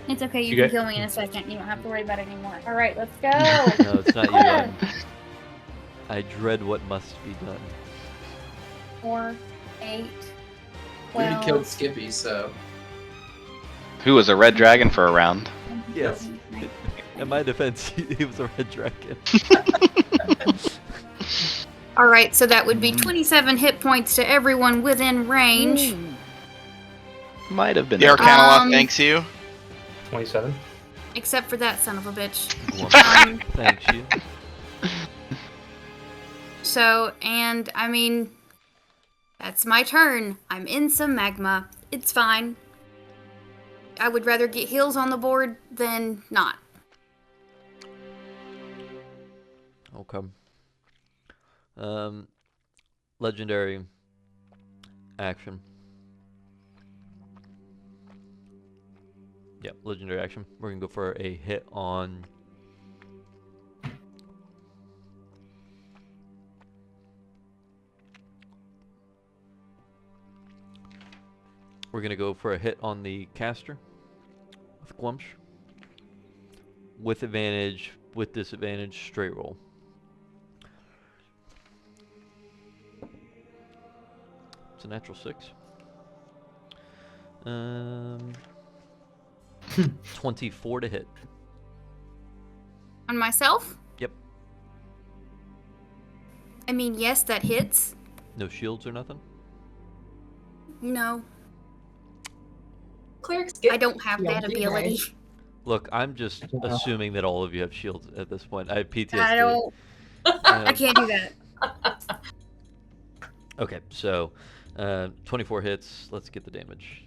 It's okay, you You can get- kill me in a second. You don't have to worry about it anymore. Alright, let's go! No, it's not you. I dread what must be done. 4, 8, We already 12. killed Skippy, so. Who was a red dragon for a round? Yes. In my defense, he was a red dragon. Alright, so that would be 27 hit points to everyone within range. Might have been. The Arcanoloth Um, thanks you. 27. Except for that son of a bitch. Thanks you. So, and I mean, that's my turn. I'm in some magma. It's fine. I would rather get heals on the board than not. Okay. Legendary action. Yep, legendary action. We're gonna go for a hit on the caster with Gruumsh. With advantage, with disadvantage, straight roll. It's a natural 6. 24 to hit. On myself? Yep. I mean, yes, that hits. No shields or nothing? No, Clerics get I don't have that shields ability. anyway. Look, I'm just assuming that all of you have shields at this point. I have PTSD. I don't. I can't do that. Okay, so 24 hits. Let's get the damage.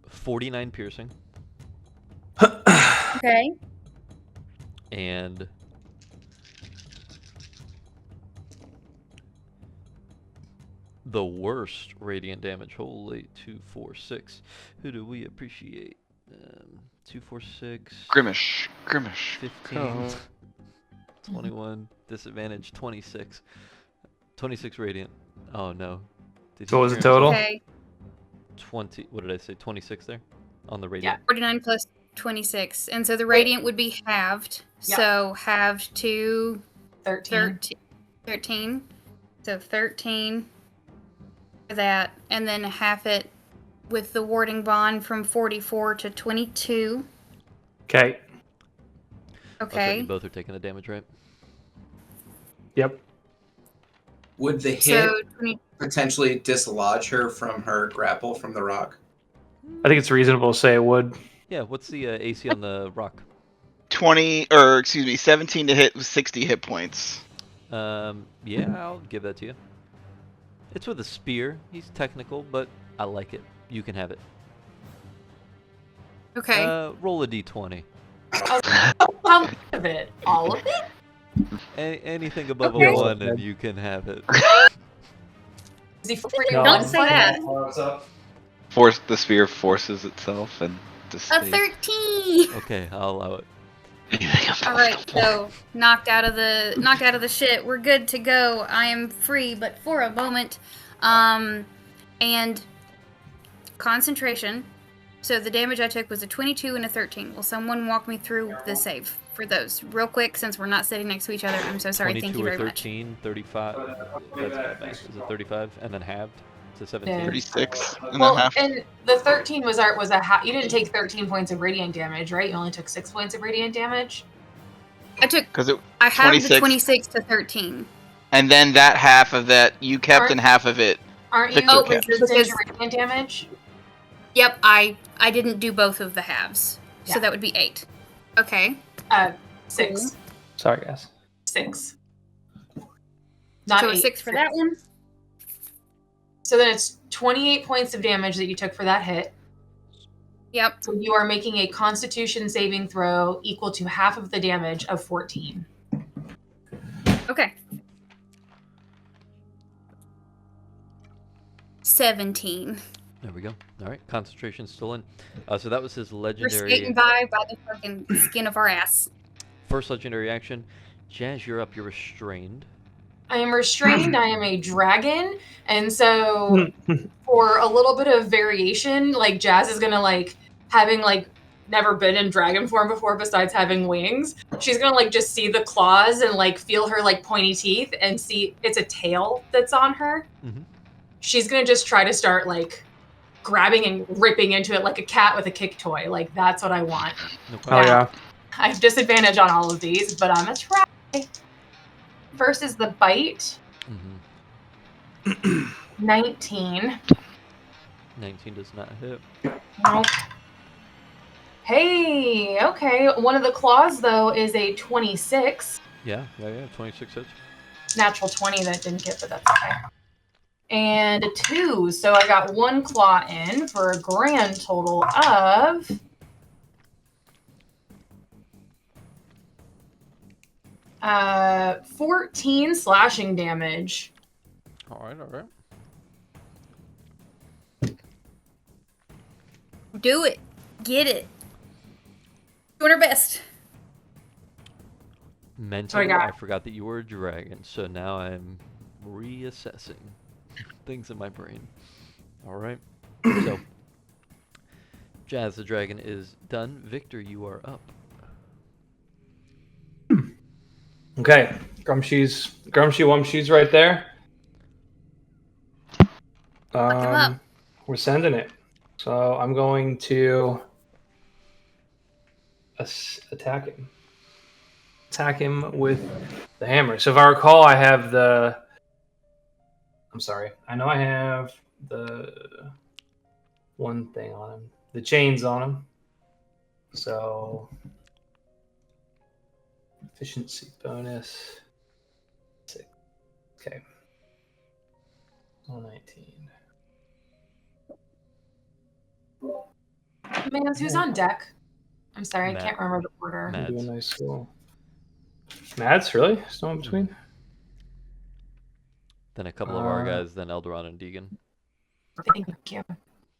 $49 piercing Okay. and the worst radiant damage. Holy, 2, 4, 6. Who do we appreciate? 2, 4, 6. Gruumsh. 15. 21. Disadvantage 26. 26 radiant. Oh no. Did So he what was the hear himself? total? Okay. 20. What did I say? 26 there on the radiant. 49 plus 26. And so the radiant would be halved. Yeah. So halved to 13. 13. So 13 for that. And then half it with the warding bond from 44 to 22. Okay. That's right, you Okay. both are taking the damage, right? Yep. Would the hit So 20, potentially dislodge her from her grapple from the rock? I think it's reasonable to say it would. Yeah, what's the AC on the rock? 17 to hit with 60 hit points. Yeah, I'll give that to you. It's with a spear. He's technical, but I like it. You can have it. Okay. Roll a d20. How much of it? All of it? Anything above Okay. a 1 and you can have it. Is he free No. Don't say that. The spear forces itself and A dissipates. 13. Okay, I'll allow it. All right, so knocked out of the shit. We're good to go. I am free, but for a moment. And concentration. So the damage I took was a 22 and a 13. Will someone walk me through the save for those real quick, since we're not sitting next to each other? I'm so sorry. Thank you very 13, 35. That's bad math. Is it 35 and then halved to 17? Yeah. 36 and Well, then half. and the 13 was a half. You didn't take 13 points of radiant damage, right? You only took 6 points of radiant damage. I have the 26 to 13. And then that half of that you kept, and half of it Aren't you Victor kept. resistant to radiant damage? Yep, I didn't do both of the halves, so Yeah. that would be 8. Okay. 6. Sorry, guys. 6. Not So a 8. 6 for that one. So then it's 28 points of damage that you took for that hit. Yep. So you are making a Constitution saving throw equal to half of the damage of 14. Okay. 17. There we go. All right, concentration's still in. So that was his We're legendary. skating by the fucking skin of our ass. First legendary action. Jazz, you're up. You're restrained. I am restrained. I am a dragon, and so for a little bit of variation, like Jazz is gonna having never been in dragon form before besides having wings. She's gonna just see the claws and feel her pointy teeth and see it's a tail that's on her. Mm-hmm. She's gonna just try to start grabbing and ripping into it like a cat with a kick toy. That's what I want. No Oh yeah. I have disadvantage on all of these, but I'm gonna try. First is the bite. Mm-hmm. 19. 19 does not hit. Nope. Hey, okay. One of the claws, though, is a 26. Yeah. 26 hits. Natural 20 that didn't hit, but that's okay. And a 2. So I got 1 claw in for a grand total of... 14 slashing damage. All right. Do it. Get it. Doing our best. Mentally, I forgot that you were a dragon, so now I'm reassessing things in my brain. All right. So, Jazz the dragon is done. Victor, you are up. Okay, Grumpy Wumpshi's right there. Lock him up. We're sending it. So I'm going to attack him. Attack him with the hammer. So if I recall, I have the... I'm sorry. I know I have the one thing on him. The chains on him. So... efficiency bonus. 6. Okay. 119. Man, who's on deck? I'm sorry, Matt. I can't remember the order. Matt. Do a nice roll. Mads, really? Still in between? Then a couple of our guys, then Eldoron and Deegan. Thank you.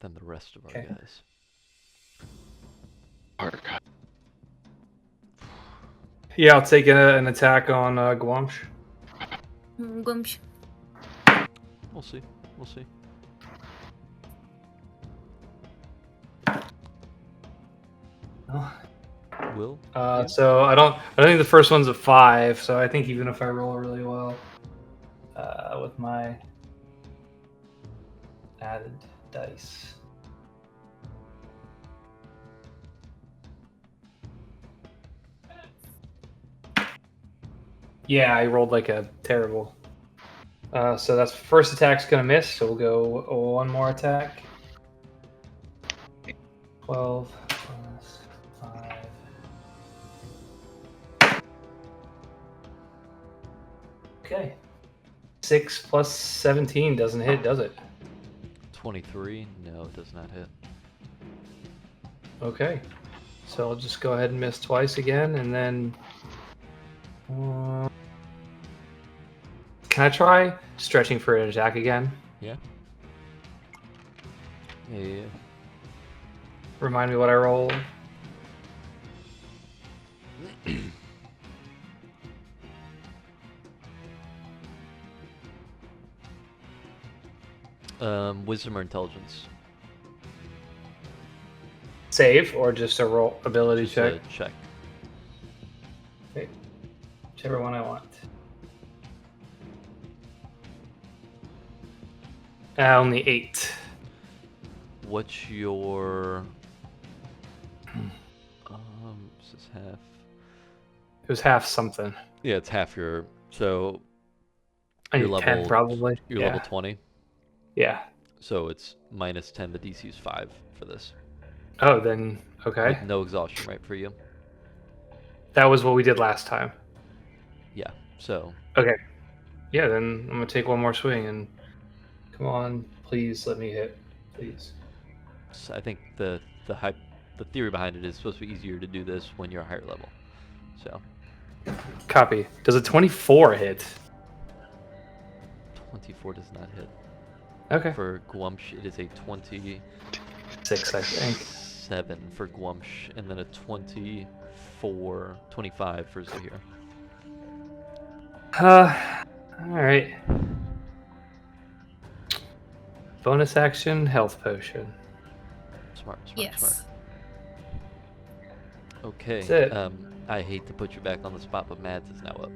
Then the rest of our guys. Yeah, I'll take an attack on Gruumsh. Gruumsh. We'll see. Will? So I don't think the first one's a 5. So I think even if I roll really well with my added dice. Yeah, I rolled like a terrible. So that's first attack's gonna miss. So we'll go one more attack. 12 plus 5. Okay. 6 plus 17 doesn't hit, does it? 23. No, it does not hit. Okay. So I'll just go ahead and miss twice again, and then... can I try stretching for an attack again? Yeah. Yeah. Remind me what I rolled. Wisdom or intelligence? Save or just a roll ability Just check? a check. Okay. Whichever one I want. Only 8. What's your... is this half? It was half something. Yeah, it's half your... So... I Your need level, 10 probably. You're Yeah. level 20? Yeah. So it's minus 10, the DC is 5 for this. Oh, then, okay. With no exhaustion, right, for you? That was what we did last time. Yeah, so... Okay. Yeah, then I'm going to take one more swing and... Come on, please let me hit. Please. So I think the theory behind it is supposed to be easier to do this when you're a higher level. So... Copy. Does a 24 hit? 24 does not hit. Okay. For Gruumsh, it is a 26, 6, I think. 7 for Gruumsh, and then a 25 for Zahir. Alright. Bonus action, health potion. Smart. Yes. Okay. That's it. I hate to put you back on the spot, but Mads is now up.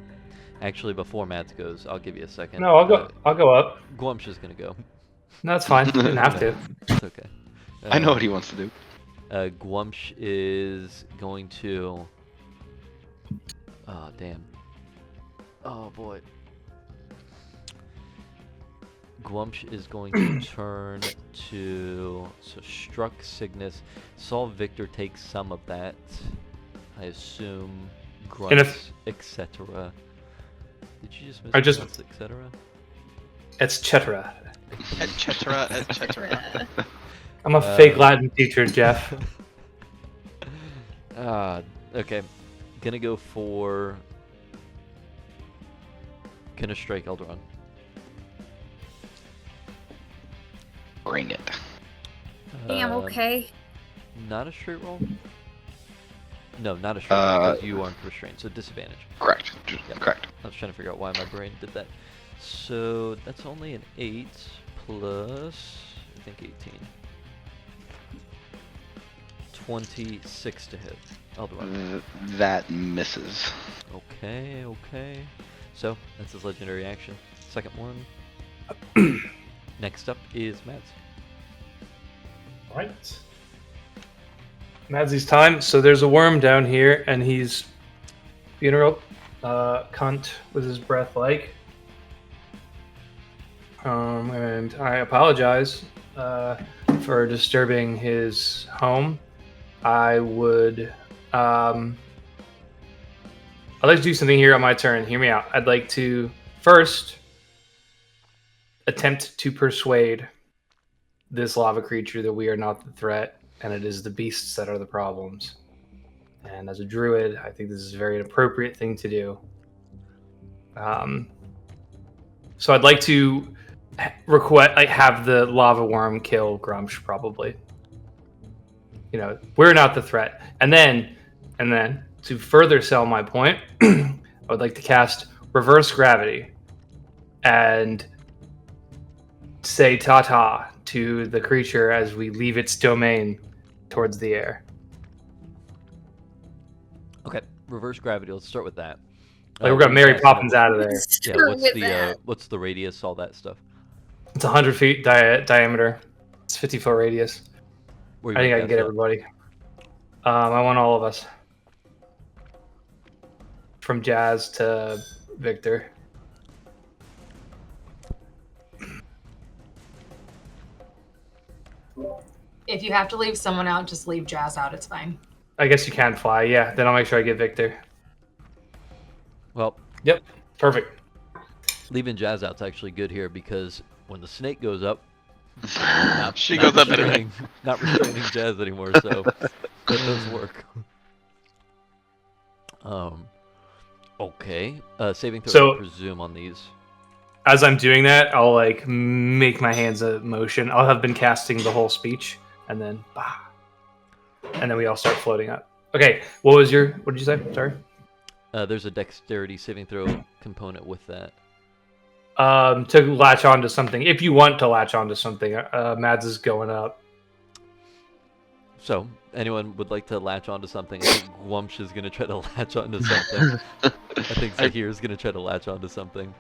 Actually, before Mads goes, I'll give you a second. No, I'll go up. Gruumsh is gonna go. No, it's fine. You didn't have to. It's okay. I know what he wants to do. Gruumsh is going to... Oh, damn. Oh, boy. Gruumsh is going to turn to... So, struck Cygnus. Saw Victor take some of that. I assume grunts, etc. Did you just miss grunts, etc.? Etc. etc. I'm a fake Latin teacher, Jeff. Okay. Gonna go for... Gonna strike Eldaron. Bring it. Damn, okay. Not a straight roll? No, not a straight roll, because you aren't restrained, so disadvantage. Correct. Yep. Correct. I was trying to figure out why my brain did that. So that's only an 8 plus, I think 18. 26 to hit. Eldaron. That misses. Okay. So that's his legendary action. Second one. Next up is Mads. Right. Madsy's time. So there's a worm down here, and he's being a real cunt with his breath like. And I apologize for disturbing his home. I would... I'd like to do something here on my turn. Hear me out. I'd like to first attempt to persuade this lava creature that we are not the threat, and it is the beasts that are the problems. And as a druid, I think this is a very appropriate thing to do. So I'd like to have the lava worm kill Gruumsh, probably. You know, we're not the threat. And then, to further sell my point, I would like to cast Reverse Gravity and say ta-ta to the creature as we leave its domain towards the air. Okay, reverse gravity. Let's start with that. Like we're gonna Mary Poppins out of there. Yeah. What's the radius? All that stuff. It's 100 feet diameter. It's 50-foot radius. I think I can get everybody. I want all of us. From Jazz to Victor. If you have to leave someone out, just leave Jazz out. It's fine. I guess you can fly. Yeah, then I'll make sure I get Victor. Well. Yep. Perfect. Leaving Jazz out's actually good here because when the snake goes up, She goes up anyway. not restraining Jazz anymore, so that does work. Okay. Saving throw, So- I presume, on these. As I'm doing that, I'll like make my hands a motion. I'll have been casting the whole speech, and then bah, and then we all start floating up. Okay, what did you say? Sorry. There's a dexterity saving throw component with that. To latch onto something. If you want to latch onto something, Mads is going up. So, anyone would like to latch onto something? I think Gruumsh is going to try to latch onto something. I think Zahir is going to try to latch onto something.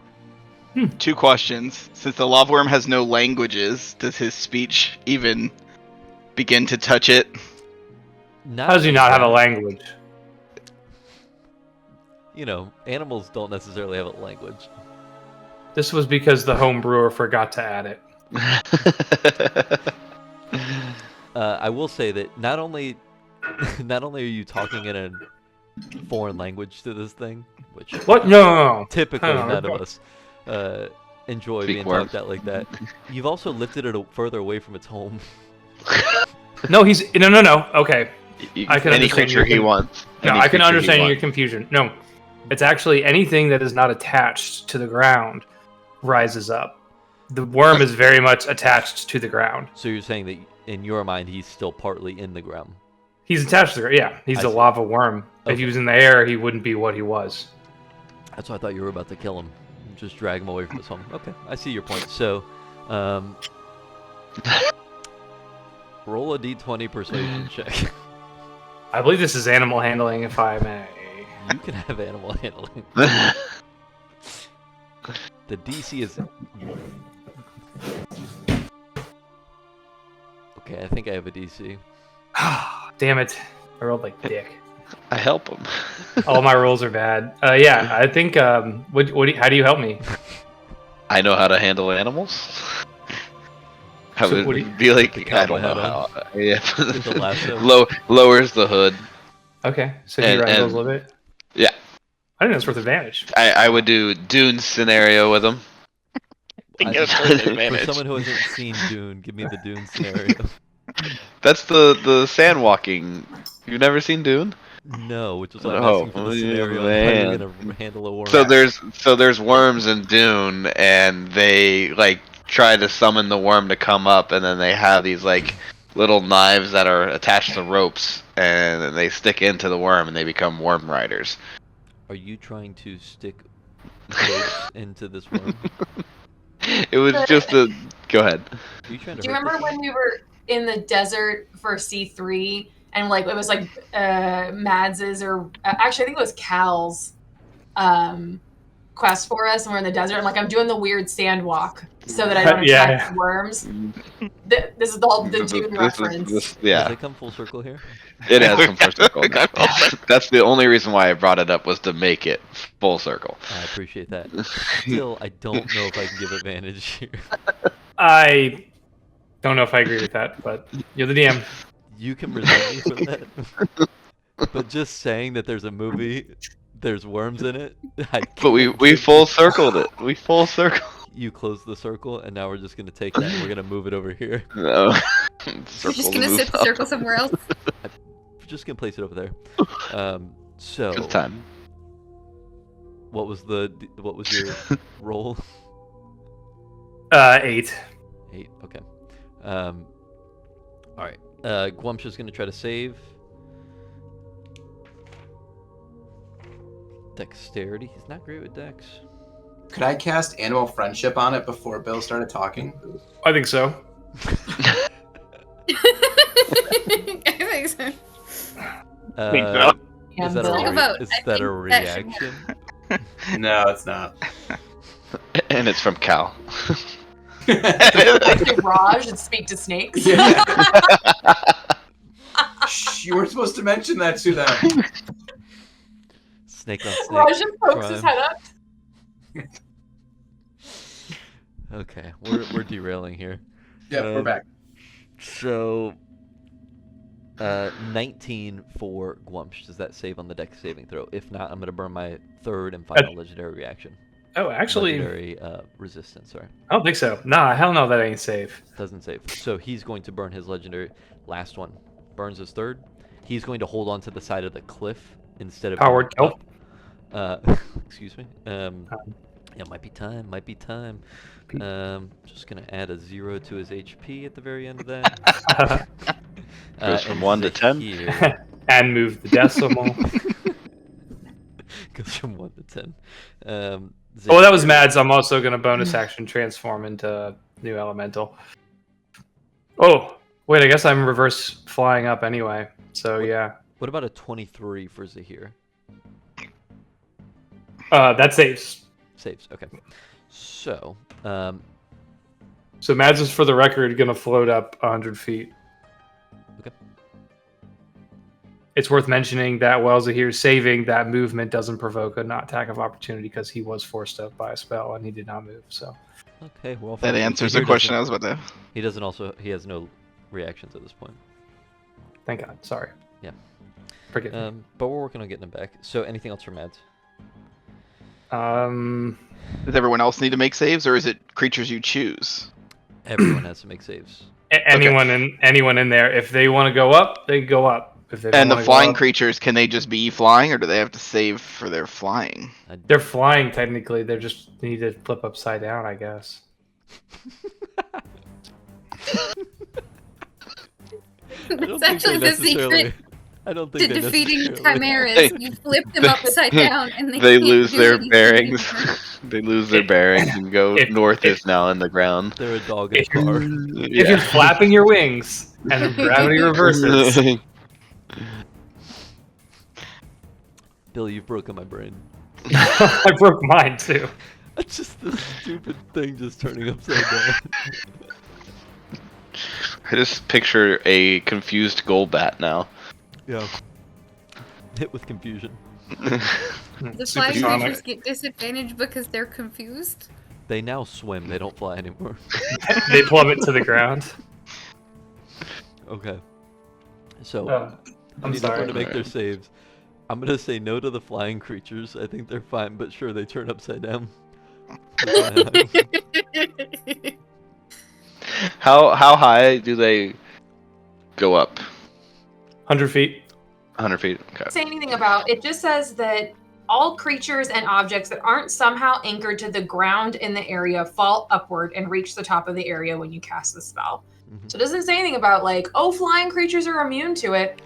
2 questions. Since the lava worm has no languages, does his speech even begin to touch it? How does he not have a language? You know, animals don't necessarily have a language. This was because the home brewer forgot to add it. I will say that not only are you talking in a foreign language to this thing, which What? No. typically No, none no. of us enjoy Speak being worm. talked at like that. You've also lifted it further away from its home. No, no. Okay. I can Any understand creature he your- wants. No, Any I can creature he understand your wants. confusion. No, it's actually anything that is not attached to the ground rises up. The worm is very much attached to the ground. So you're saying that in your mind he's still partly in the ground. He's attached to the ground. Yeah, he's I a see. lava worm. If Okay. he was in the air, he wouldn't be what he was. That's why I thought you were about to kill him. Just drag him away from his home. Okay, I see your point. So, roll a d20 persuasion check. I believe this is animal handling, if I may. You can have animal handling. The DC is... Okay, I think I have a DC. Damn it. I rolled like dick. I help him. All my rolls are bad. Yeah, I think, how do you help me? I know how to handle animals. I So would what do you- be like, The I don't cowboy know hat how. Yeah. The lasso. Lowers the hood. Okay, so he And- wrangles and- a little bit? Yeah. I think that's worth advantage. I would do Dune scenario with him. think I- that's worth for advantage. someone who hasn't seen Dune, give me the Dune scenario. That's the sand walking. You've never seen Dune? No, which is why I'm Oh, asking for the yeah, scenario. man. How you're gonna handle a worm? So there's worms in Dune, and they like try to summon the worm to come up, and then they have these like little knives that are attached to ropes, and then they stick into the worm, and they become worm riders. Are you trying to stick ropes into this worm? It was just a. Go ahead. Are you trying to Do you hurt remember this when we were in the desert for C3 and like it was like Mads's or actually I think it was Cal's quest for us and we're in the desert and like I'm doing the weird sand walk so that I don't Yeah. attract worms. This is all the Dune reference. Does Yeah, it come full circle here? it has come full circle. We got full circle. That's the only reason why I brought it up was to make it full circle. I appreciate that. Still, I don't know if I can give advantage here. I don't know if I agree with that, but you're the DM. You can resent me for that. But just saying that there's a movie, there's worms in it. But we full circled it. We full circle. You close the circle, and now we're just gonna take that and we're gonna move it over here. No. You're Circle just gonna moves set the up. circle somewhere else. We're just gonna place it over there. So Good time. what was your roll? 8. 8. Okay. All right. Gruumsh is gonna try to save. Dexterity. He's not great with dex. Could I cast Animal Friendship on it before Bill started talking? I think so. I think so. Is that Take a vote. is I that a think that should reaction? No, it's not. And it's from Cal. Like to Raj and speak to snakes. Yeah. Shh, you were supposed to mention that to them. Snake on snake. Raj just pokes his crime. head up. Okay, we're derailing here. Yeah, we're back. So, 19 for Gruumsh. Does that save on the dex saving throw? If not, I'm gonna burn my third and final legendary reaction. Oh, actually, legendary resistance. Sorry, I don't think so. Nah, hell no, that ain't safe. doesn't save. So he's going to burn his legendary. Last one burns his third. He's going to hold on to the side of the cliff instead of Powered going kill. up. Excuse me. Yeah, might be time. Might be time. Just gonna add a 0 to his HP at the very end of that. Goes from and 1 to 10. Zahir And move the decimal. goes from 1 to 10. Oh, that was Zahir- mad. So I'm also gonna bonus action transform into new elemental. Oh, wait. I guess I'm reverse flying up anyway. So yeah, What about a 23 for Zahir? that saves. Saves. Okay. So, So Mads is, for the record, gonna float up 100 feet. Okay. It's worth mentioning that while Zahir's saving, that movement doesn't provoke a not attack of opportunity because he was forced up by a spell and he did not move. So okay. Well, That fine. answers Zahir the question I doesn't- was about to. He doesn't also. He has no reactions at this point. thank God. Sorry. Yeah. Forgive me. But we're working on getting him back. So, anything else for Mads? Does everyone else need to make saves, or is it creatures you choose? Everyone has to make saves. Anyone in there, if they want to go up, they go up. If they don't And the wanna go flying up- creatures, can they just be flying, or do they have to save for their flying? they're flying technically. They just need to flip upside down, I guess. That's actually the secret I don't to think they defeating necessarily- chimeras. You flip them upside down, and they They can't lose do their anything bearings. anymore. They lose their bearings and go north is now in the ground. They're a dog in a If you're- car. If you're flapping your wings and gravity reverses, Billy, you've broken my brain. I broke mine too. It's just this stupid thing just turning upside down. I just picture a confused Golbat now. Yeah. Hit with confusion. The flying Supersonic. creatures get disadvantaged because they're confused. They now swim. They don't fly anymore. They plummet to the ground. Okay. So, I'm I need sorry. everyone to make their saves. I'm gonna say no to the flying creatures. I think they're fine, but sure, they turn upside down. How high do they go up? 100 feet. 100 feet. Okay. Say anything about it. Just says that all creatures and objects that aren't somehow anchored to the ground in the area fall upward and reach the top of the area when you cast the spell. Mhm. So it doesn't say anything about like, oh, flying creatures are immune to it.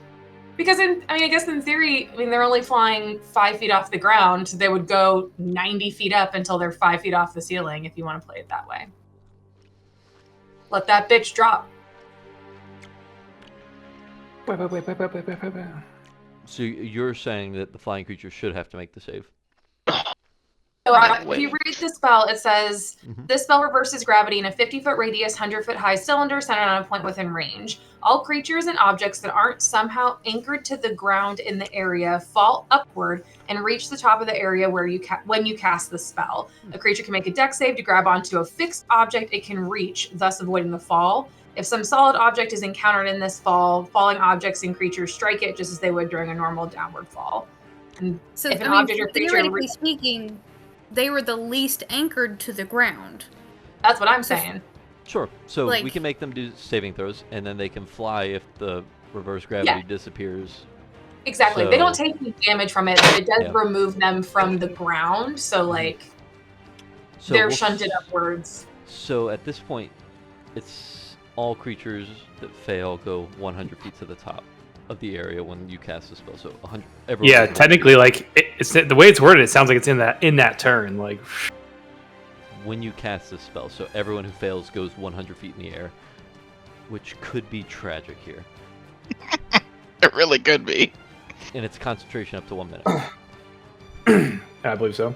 Because I guess in theory, they're only flying 5 feet off the ground. So they would go 90 feet up until they're 5 feet off the ceiling if you want to play it that way. Let that bitch drop. So you're saying that the flying creature should have to make the save? So if you read the spell, it says, Mhm. this spell reverses gravity in a 50-foot radius, 100-foot high cylinder centered on a point within range. All creatures and objects that aren't somehow anchored to the ground in the area fall upward and reach the top of the area where when you cast the spell. A creature can make a dex save to grab onto a fixed object it can reach, thus avoiding the fall. If some solid object is encountered in this fall, falling objects and creatures strike it just as they would during a normal downward fall. And So, if an object or creature theoretically speaking, they were the least anchored to the ground. that's what I'm saying. Sure. So we Like- can make them do saving throws, and then they can fly if the reverse gravity Yeah. disappears. Exactly. They don't So- take any damage from it, but it does Yeah. remove them from the ground. So like So they're we'll shunted s- upwards. So at this point, it's all creatures that fail go 100 feet to the top of the area when you cast the spell. So 100. Everyone Yeah, goes technically, like it's the way it's worded. It sounds like it's in that turn. Like, when you cast this spell. So everyone who fails goes 100 feet in the air, which could be tragic here. It really could be. And it's concentration up to 1 minute. I believe so.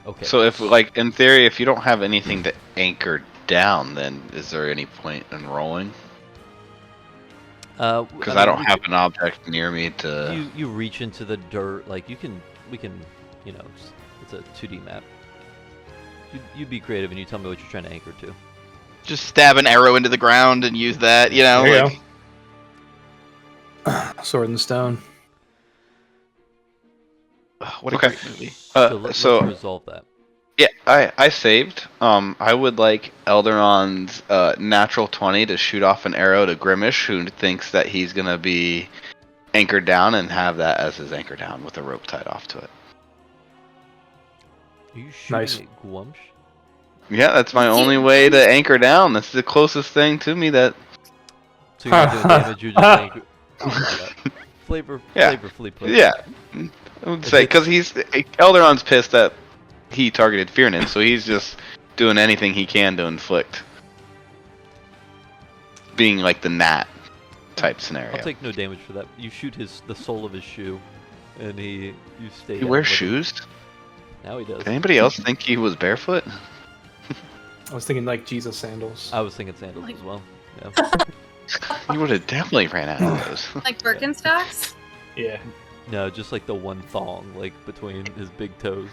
Okay. So if, like, in theory, if you don't have anything to anchor down, then is there any point in rolling? Because I don't have an object near me to. You reach into the dirt, like we can, it's a 2D map. You be creative and you tell me what you're trying to anchor to. Just stab an arrow into the ground and use that, you know? There you like, go. Sword in the stone. What a Okay. great movie. Let's resolve that. Yeah, I saved. I would like Elderon's natural 20 to shoot off an arrow to Gruumsh, who thinks that he's gonna be anchored down, and have that as his anchor down with a rope tied off to it. Are you shooting Nice. at Gruumsh? Yeah, that's my only way to anchor down. That's the closest thing to me that. So you're not doing damage, you're just anchor. Oh my god. Flavorfully put. Yeah. I would say, because Elderon's pissed that he targeted Fearnan, so he's just doing anything he can to inflict. Being like the gnat type scenario. I'll take no damage for that. You shoot the sole of his shoe, and you stay. He wears shoes? Now he does. Did anybody else think he was barefoot? I was thinking like Jesus sandals. I was thinking sandals as well. Yeah. He would have definitely ran out of those. Like Birkenstocks? Yeah. No, just like the one thong, like between his big toes.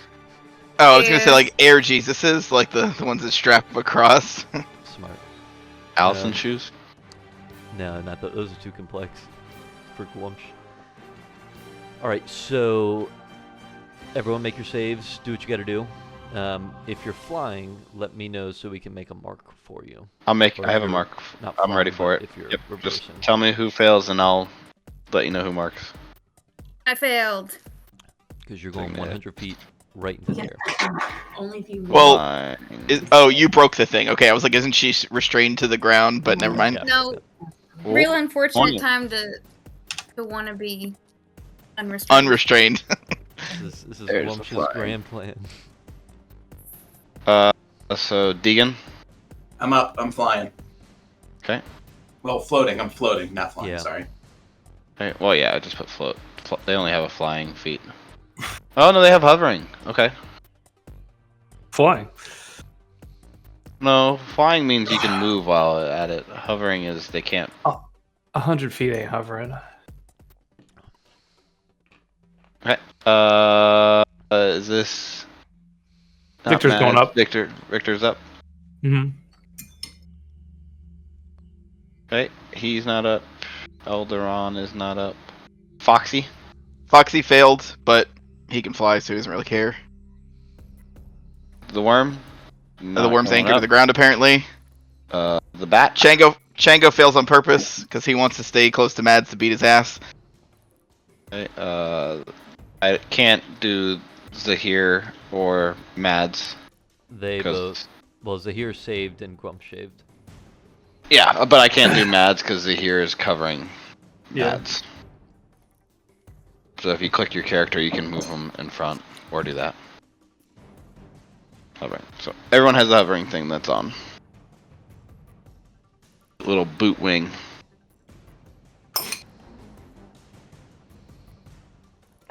Oh, I was gonna say like Air Jesuses, like the ones that strap him across. Smart. Allison shoes? No, not those are too complex for Gruumsh. Alright, so everyone make your saves, do what you gotta do. If you're flying, let me know so we can make a mark for you. I Or have if a mark. you're not I'm ready flying, for but it. If you're Yep. reversing. Just tell me who fails and I'll let you know who marks. I failed. Because you're going 100 feet right into the air. Only if you. Well, you broke the thing. Okay, I was like, isn't she restrained to the ground? But never mind. No, Well, real unfortunate 20. time to want to be unrestrained. Unrestrained. This is There's a Gruumsh's fly. grand plan. So Deegan? I'm up. I'm flying. Okay. Well, floating. I'm floating, not flying. Yeah. Sorry. Okay. Well, yeah, I just put float. They only have a flying feat. Oh, no, they have hovering. Okay. Flying. No, flying means you can move while at it. Hovering is they can't. 100 feet ain't hovering. Okay. Is this? not Victor's going Mads? up. Victor's up. Mm-hmm. Okay, he's not up. Elderon is not up. Foxy? Foxy failed, but he can fly, so he doesn't really care. The worm? The Not worm's going anchored to up. the ground, apparently. The bat? Chango fails on purpose because he wants to stay close to Mads to beat his ass. Okay, I can't do Zahir or Mads. They 'cause- both. Well, Zahir saved and Gruumsh saved. Yeah, but I can't do Mads because Zahir is covering Yeah. Mads. So if you click your character, you can move them in front or do that. Hovering. So everyone has a hovering thing that's on. Little boot wing.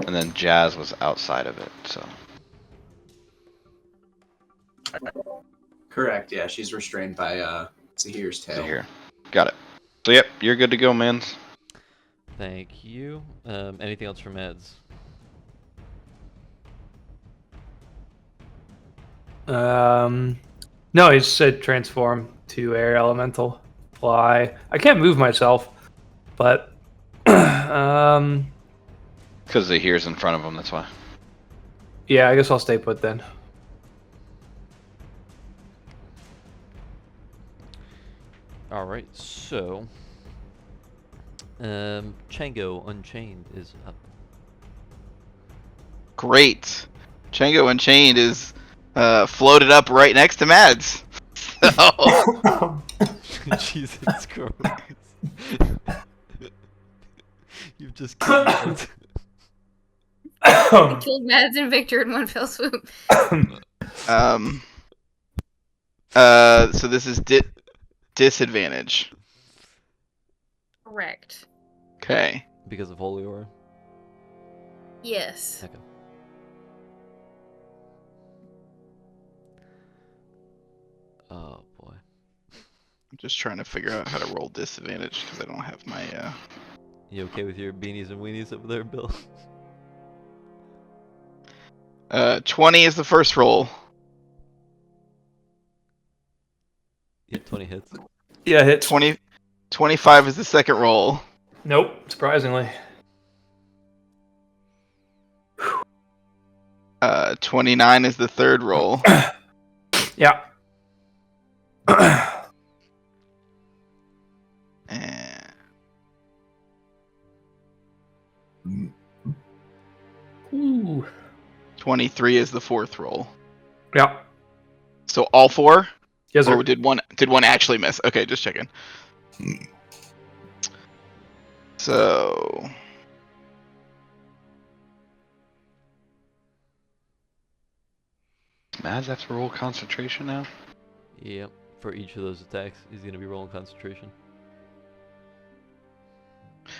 And then Jazz was outside of it, so. Correct. Yeah, she's restrained by Zahir's tail. Zahir. Got it. So yep, you're good to go, mans. Thank you. Anything else for meds? No, he just said transform to air elemental, fly. I can't move myself, but Because Zahir's in front of him, that's why. yeah, I guess I'll stay put then. All right, so Chango Unchained is up. Great. Chango Unchained is floated up right next to Mads. So, Jesus Christ! You've just killed it. I killed Mads and Victor in one fell swoop. so this is disadvantage. Correct. Okay. Because of Holy Aura. Yes. Okay. Oh boy. I'm just trying to figure out how to roll disadvantage because I don't have my. You okay with your beanies and weenies over there, Bill? 20 is the first roll. Yeah, 20 hits. Yeah, hit 25 is the second roll. Nope, surprisingly. 29 is the third roll. Yeah. And Ooh. 23 is the fourth roll. Yeah. So all four? Yes, sir. Or did one actually miss? Okay, just checking. So Mads have to roll concentration now? Yep. For each of those attacks, he's going to be rolling concentration.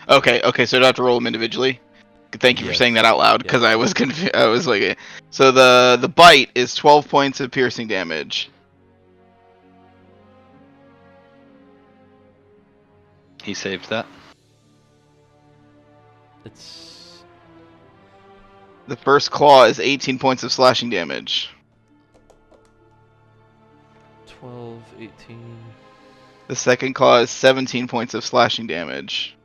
okay, so do I have to roll them individually? Thank you for saying that out loud, because I was confused. I was like, so the bite is 12 points of piercing damage. He saved that. It's The first claw is 18 points of slashing damage. 12, 18. The second claw is 17 points of slashing damage.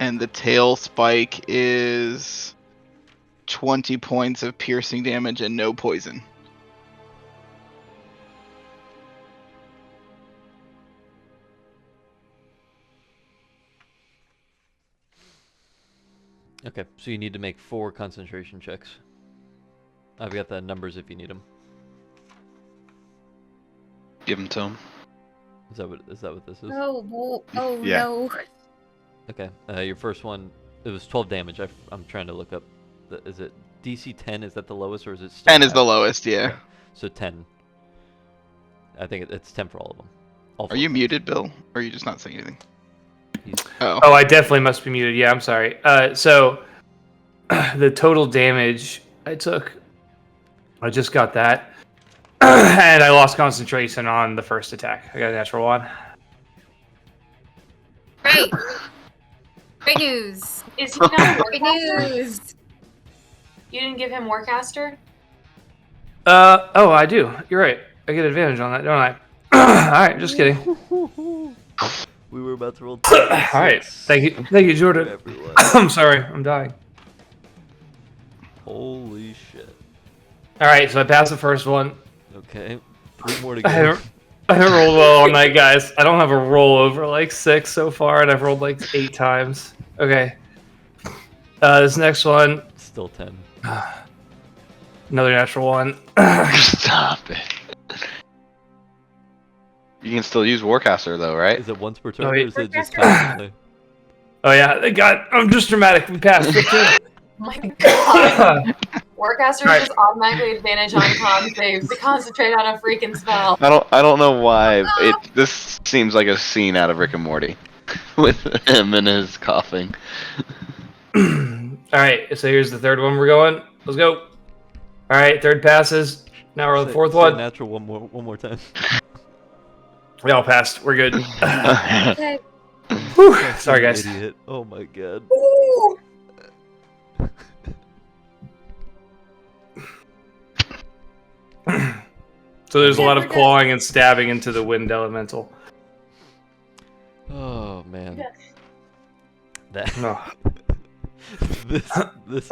And the tail spike is 20 points of piercing damage and no poison. Okay, so you need to make 4 concentration checks. I've got the numbers if you need them. Give them to him. Is that what this is? Oh Yeah. no. Okay, your first one, it was 12 damage. I'm trying to look up. Is it DC 10? Is that the lowest, or is it still 10 is the half? lowest, yeah. Okay, so 10. I think it's 10 for all of them. All Are 4 you points. muted, Bill? Or are you just not saying anything? He's- Oh, I definitely must be muted. Yeah, I'm sorry. So the total damage I took, I just got that, and I lost concentration on the first attack. I got a natural one. Great. Great news. Is he not a Great Warcaster? news. You didn't give him Warcaster? Oh, I do. You're right. I get advantage on that, don't I? All right, just kidding. We were about to roll. All right, thank you, Jordan. Everyone. I'm sorry, I'm dying. Holy shit. All right, so I passed the first one. Okay, 3 more to I go. haven't rolled well all night, guys. I don't have a roll over like 6 so far, and I've rolled like 8 times. Okay. This next one, Still 10. another natural one. Stop it. You can still use Warcaster though, right? Is it once per turn, Oh, or wait. is it just constantly? Oh yeah, they got. I'm just dramatic. We passed 15. Oh my god. Warcaster Right. just automatically advantage on con saves to concentrate on a freaking spell. I don't know why this seems like a scene out of Rick and Morty with him and his coughing. All right, so here's the third one we're going. Let's go. All right, third passes. Now we're on the fourth Say one. Natural one more time. We all passed. We're good. Okay. Whew. Fucking Sorry, guys. Idiot. Oh my god. So there's a lot of we're good. clawing and stabbing into the wind elemental. Oh man. That No. this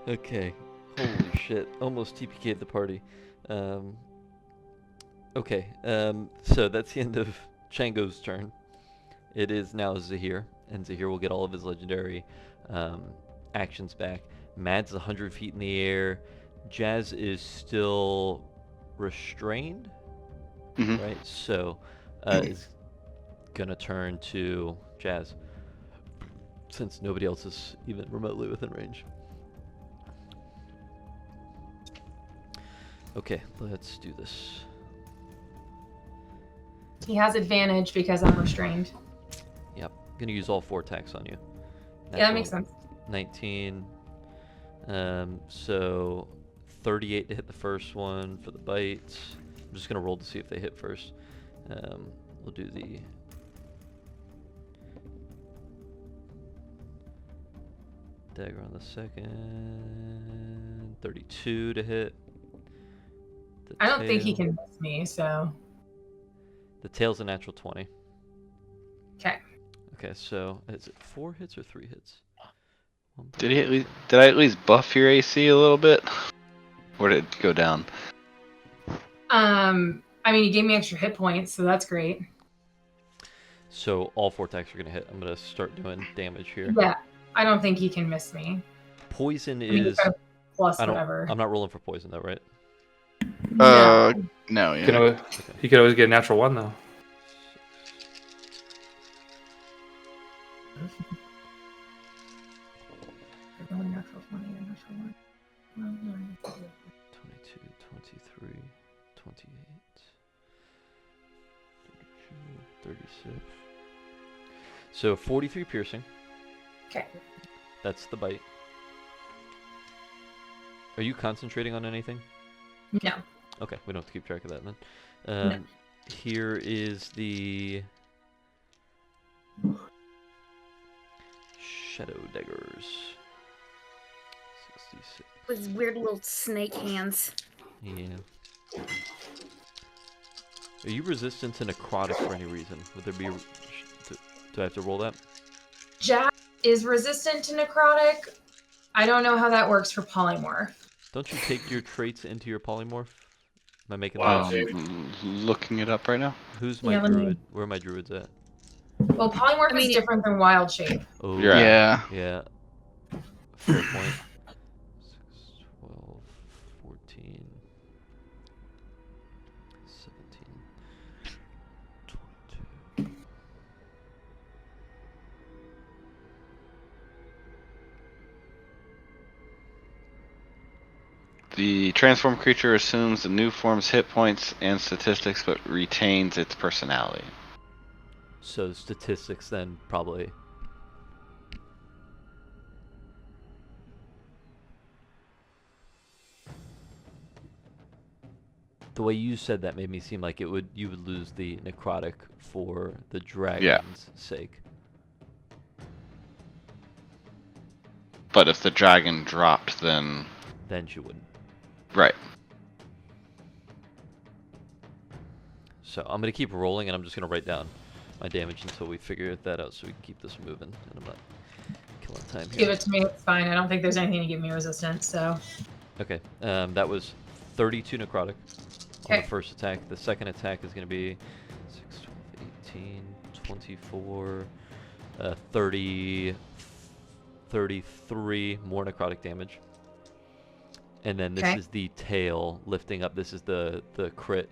okay. Holy shit. Almost TPK'd the party. Okay. So that's the end of Chango's turn. It is now Zahir, and Zahir will get all of his legendary actions back. Mad's 100 feet in the air. Jazz is still restrained, Mhm. right? So is gonna turn to Jazz, since nobody else is even remotely within range. Okay, let's do this. He has advantage because I'm restrained. Yep, gonna use all 4 attacks on you. Yeah, that makes sense. 19. So 38 to hit the first one for the bite. I'm just gonna roll to see if they hit first. We'll do the dagger on the second. 32 to hit. The I don't think he tail- can miss me, so. The tail's a natural 20. Okay. Okay, so is it 4 hits or 3 hits? Did I at least buff your AC a little bit? Or did it go down? I mean, you gave me extra hit points, so that's great. So all 4 attacks are going to hit. I'm going to start doing damage here. Yeah, I don't think he can miss me. Poison I mean, is... plus whatever. I'm not rolling for poison, though, right? No, You yeah. could always get a natural 1, though. Natural 20, natural 1. 22, 23, 28, 32, 36. So 43 piercing. Okay. That's the bite. Are you concentrating on anything? No. Okay, we don't have to keep track of that then. No. Here is the Shadow Daggers. 66. With his weird little snake hands. Yeah. Are you resistant to necrotic for any reason? Would there be... Do I have to roll that? Jazz is resistant to necrotic. I don't know how that works for polymorph. Don't you take your traits into your polymorph? Am I making Wow, that? Looking it up right now. Who's my Yeah, let me- druid? Where are my druids at? Well, polymorph is different than wild shape. Oh, You're at- Yeah. yeah. Fair point. 6, 12, 14, 17, 22. The transformed creature assumes the new form's hit points and statistics, but retains its personality. So statistics then probably. The way you said that made me seem like you would lose the necrotic for the dragon's sake. But if the dragon dropped, then she wouldn't. right. So I'm gonna keep rolling, and I'm just gonna write down my damage until we figure that out, so we can keep this moving. And I'm not killing time here. Give it to me. It's fine. I don't think there's anything to give me resistance. So. Okay. That was 32 necrotic on the first attack. The second attack is gonna be 6, 12, 18, 24, 30, 33 more necrotic damage. And then this is the tail lifting up. This is the crit,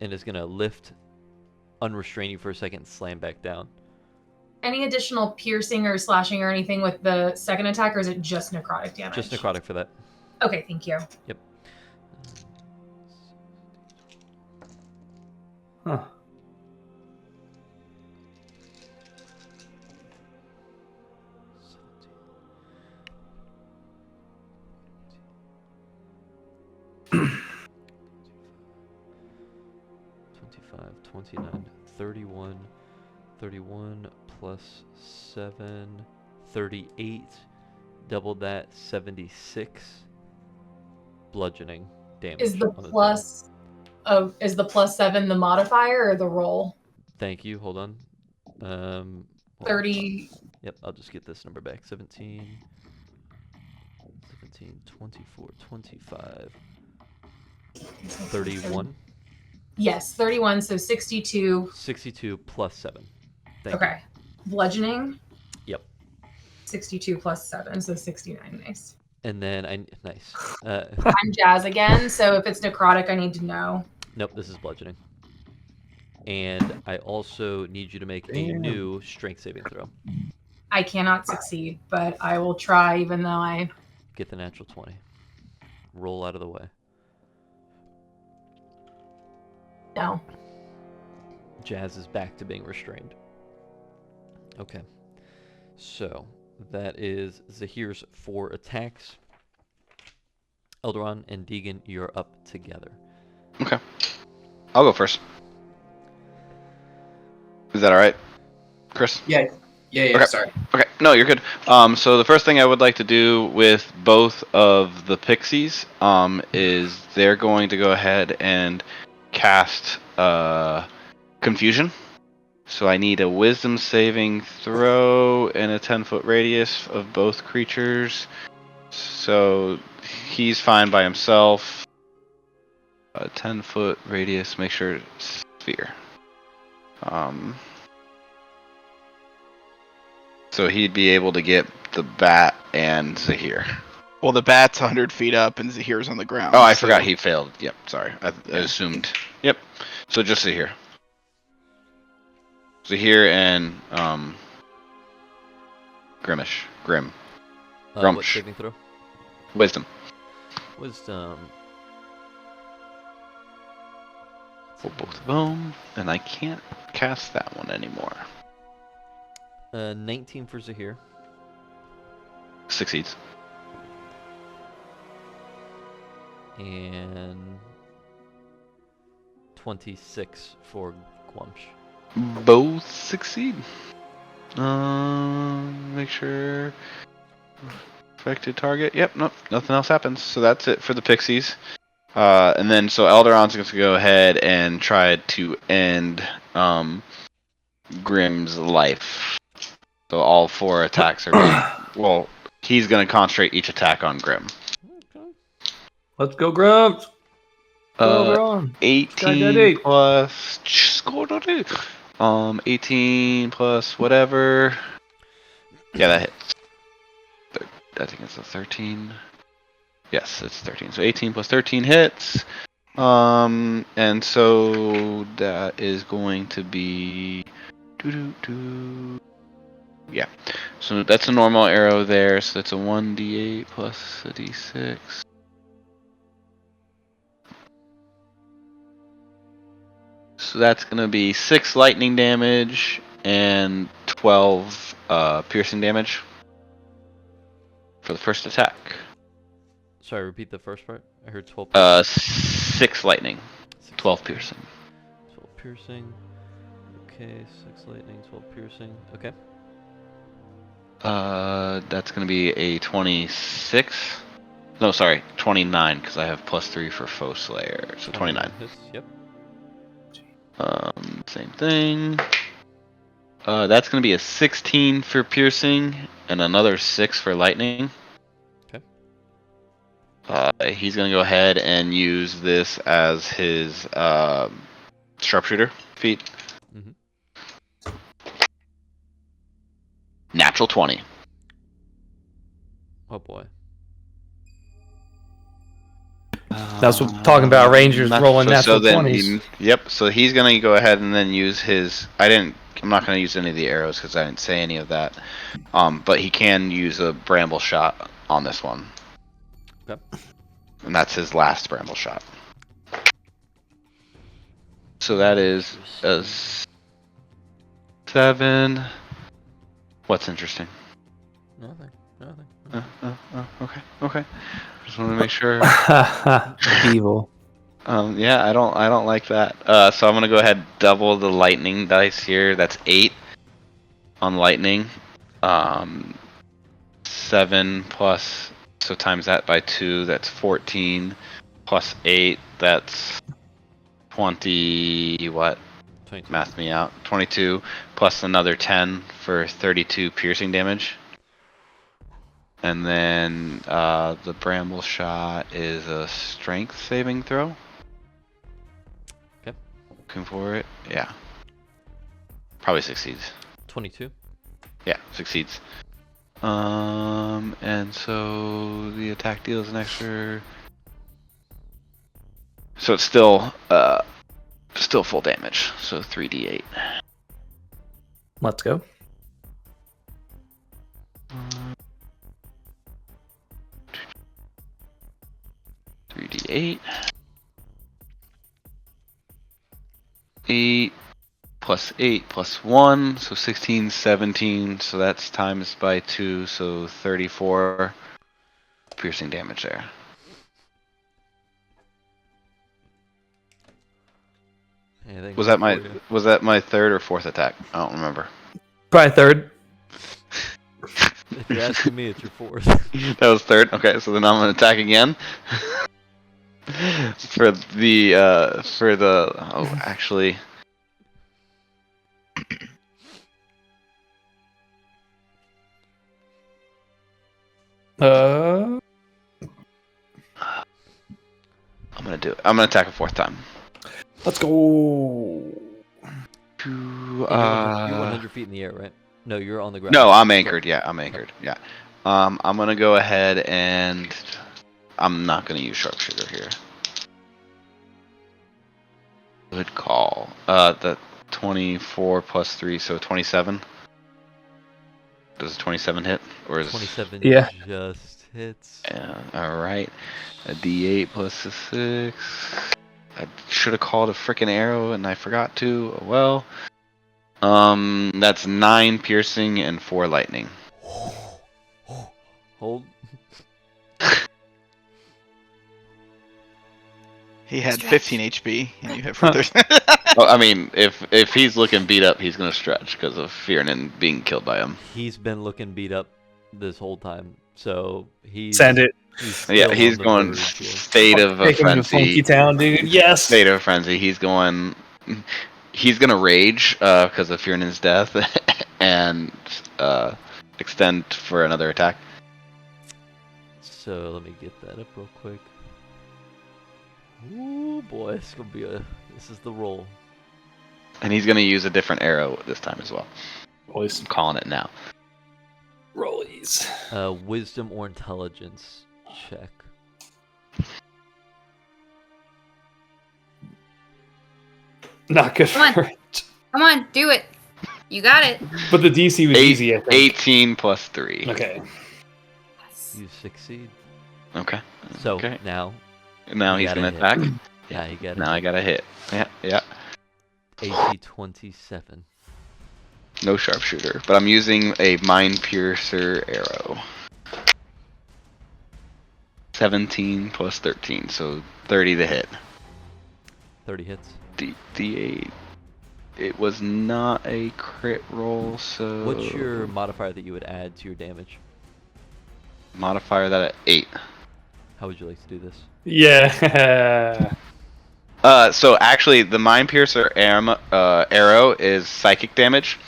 and it's gonna lift, unrestrain you for a second, and slam back down. Any additional piercing or slashing or anything with the second attack, or is it just necrotic damage? Just necrotic for that. Okay, thank you. Yep. Huh. $25, 29, 31, 31 plus 7, 38. Double that, 76 bludgeoning damage. Is the on the plus is the plus 7 the modifier or the roll? Thank you. Hold on. Hold on. 30. Yep, I'll just get this number back. 17, 24, 25, 31. Yes, 31. So 62. 62 plus 7. Thank Okay. Bludgeoning. Yep. 62 plus 7, so 69. Nice. And then nice. I'm Jazz again, so if it's necrotic, I need to know. Nope, this is bludgeoning. And I also need you to make a new strength saving throw. I cannot succeed, but I will try, even though I Get the natural 20. Roll out of the way. no. Jazz is back to being restrained. Okay. So, that is Zahir's 4 attacks. Eldaron and Deegan, you're up together. Okay. I'll go first. Is that alright, Chris? Yeah, Okay. sorry. Okay, no, you're good. So the first thing I would like to do with both of the pixies is they're going to go ahead and cast Confusion So I need a wisdom saving throw in a 10-foot radius of both creatures. So he's fine by himself. A 10-foot radius, make sure it's sphere. So he'd be able to get the bat and Zahir. Well, the bat's 100 feet up and Zahir's on the ground. Oh, I forgot he failed. Yep, sorry. I assumed. Yep. So just Zahir. Zahir and Gruumsh. Gruumsh. What saving throw? Wisdom. Wisdom. For both of them, and I can't cast that one anymore. 19 for Zahir. Succeeds. And 26 for Gruumsh. Both succeed. Make sure. Affected target. Yep, nope, nothing else happens. So that's it for the pixies. And then so Elderon's going to go ahead and try to end Grimm's life. So all 4 attacks are being. Well, he's going to concentrate each attack on Grimm. Let's go, Gruumsh. Elderon. 18 plus. 18 plus whatever. Yeah, that hits. I think it's a 13. Yes, it's 13. So 18 plus 13 hits. And so that is going to be. Yeah. So that's a normal arrow there. So that's a 1d8 plus a d6. So that's going to be 6 lightning damage and 12 piercing damage for the first attack. Sorry, repeat the first part. I heard 12. 6 lightning, 12 piercing. 12 piercing. Okay, 6 lightning, 12 piercing. Okay. That's going to be a 26. No, sorry, 29, because I have +3 for Foe Slayer. So 29. Hits, yep. Same thing. That's going to be a 16 for piercing and another 6 for lightning. Okay. He's going to go ahead and use this as his sharpshooter feat. Mm-hmm. Natural 20. Oh boy. That's what I'm talking about. Rangers rolling natural 20s. Yep. So he's gonna go ahead and then use his. I'm not gonna use any of the arrows because I didn't say any of that. But he can use a bramble shot on this one. Yep. And that's his last bramble shot. So that is a 7. What's interesting? Nothing. Okay. Just want to make sure. Evil. Yeah, I don't like that. So I'm gonna go ahead and double the lightning dice here. That's 8 on lightning. 7 plus, so times that by 2. That's 14 plus 8. That's 20. What? 22. Math me out. 22 plus another 10 for 32 piercing damage. And then the bramble shot is a strength saving throw. Okay. Looking for it. Yeah. Probably succeeds. 22. Yeah, succeeds. And so the attack deals an extra. So it's still full damage. So 3d8. Let's go. 3d8. 8 plus 8 plus 1, so 16, 17, so that's times by 2, so 34 piercing damage there. Was that my third or fourth attack? I don't remember. Probably third. If you're asking me, it's your fourth. That was third. Okay, so then I'm gonna attack again. for the actually Uh, I'm gonna attack a fourth time. let's go. You're 100 feet in the air, right? No, you're on the ground. No, I'm anchored. Yeah, I'm anchored. Yeah. I'm gonna go ahead and I'm not gonna use sharpshooter here. Good call. The 24 plus 3, so 27. Does a 27 hit, or is 27 Yeah. just hits. Yeah. All right. A D8 plus a 6. I should have called a freaking arrow, and I forgot to. Oh, well. That's 9 piercing and 4 lightning. Hold. He had Stretch. 15 HP, and you have 30. Well, I mean, if he's looking beat up, he's gonna stretch because of Fearnan being killed by him. He's been looking beat up this whole time, so he's Send it. Yeah, still he's on the going verge here. state of a Take him to Funky frenzy. Town, dude. Yes. State of frenzy. He's going. He's gonna rage because of Fearnan's death, and extend for another attack. So let me get that up real quick. Ooh boy, this is the roll. And he's gonna use a different arrow this time as well. Boys. I'm calling it now. Rollies. Wisdom or intelligence check. Not good Come on. for it. Come on, do it. You got it. But the DC was easy, I think. 18 plus 3. Okay. Yes. You succeed. Okay. So Okay. now, Now You he's gotta gonna hit. attack. yeah, you got Now I gotta hit. Yeah. AC 27. No sharpshooter, but I'm using a mind piercer arrow. 17 plus 13, so 30 to hit. 30 hits. D8. It was not a crit roll, so. What's your modifier that you would add to your damage? modifier that at 8? How would you like to do this? Yeah. So actually, the mind piercer arrow is psychic damage.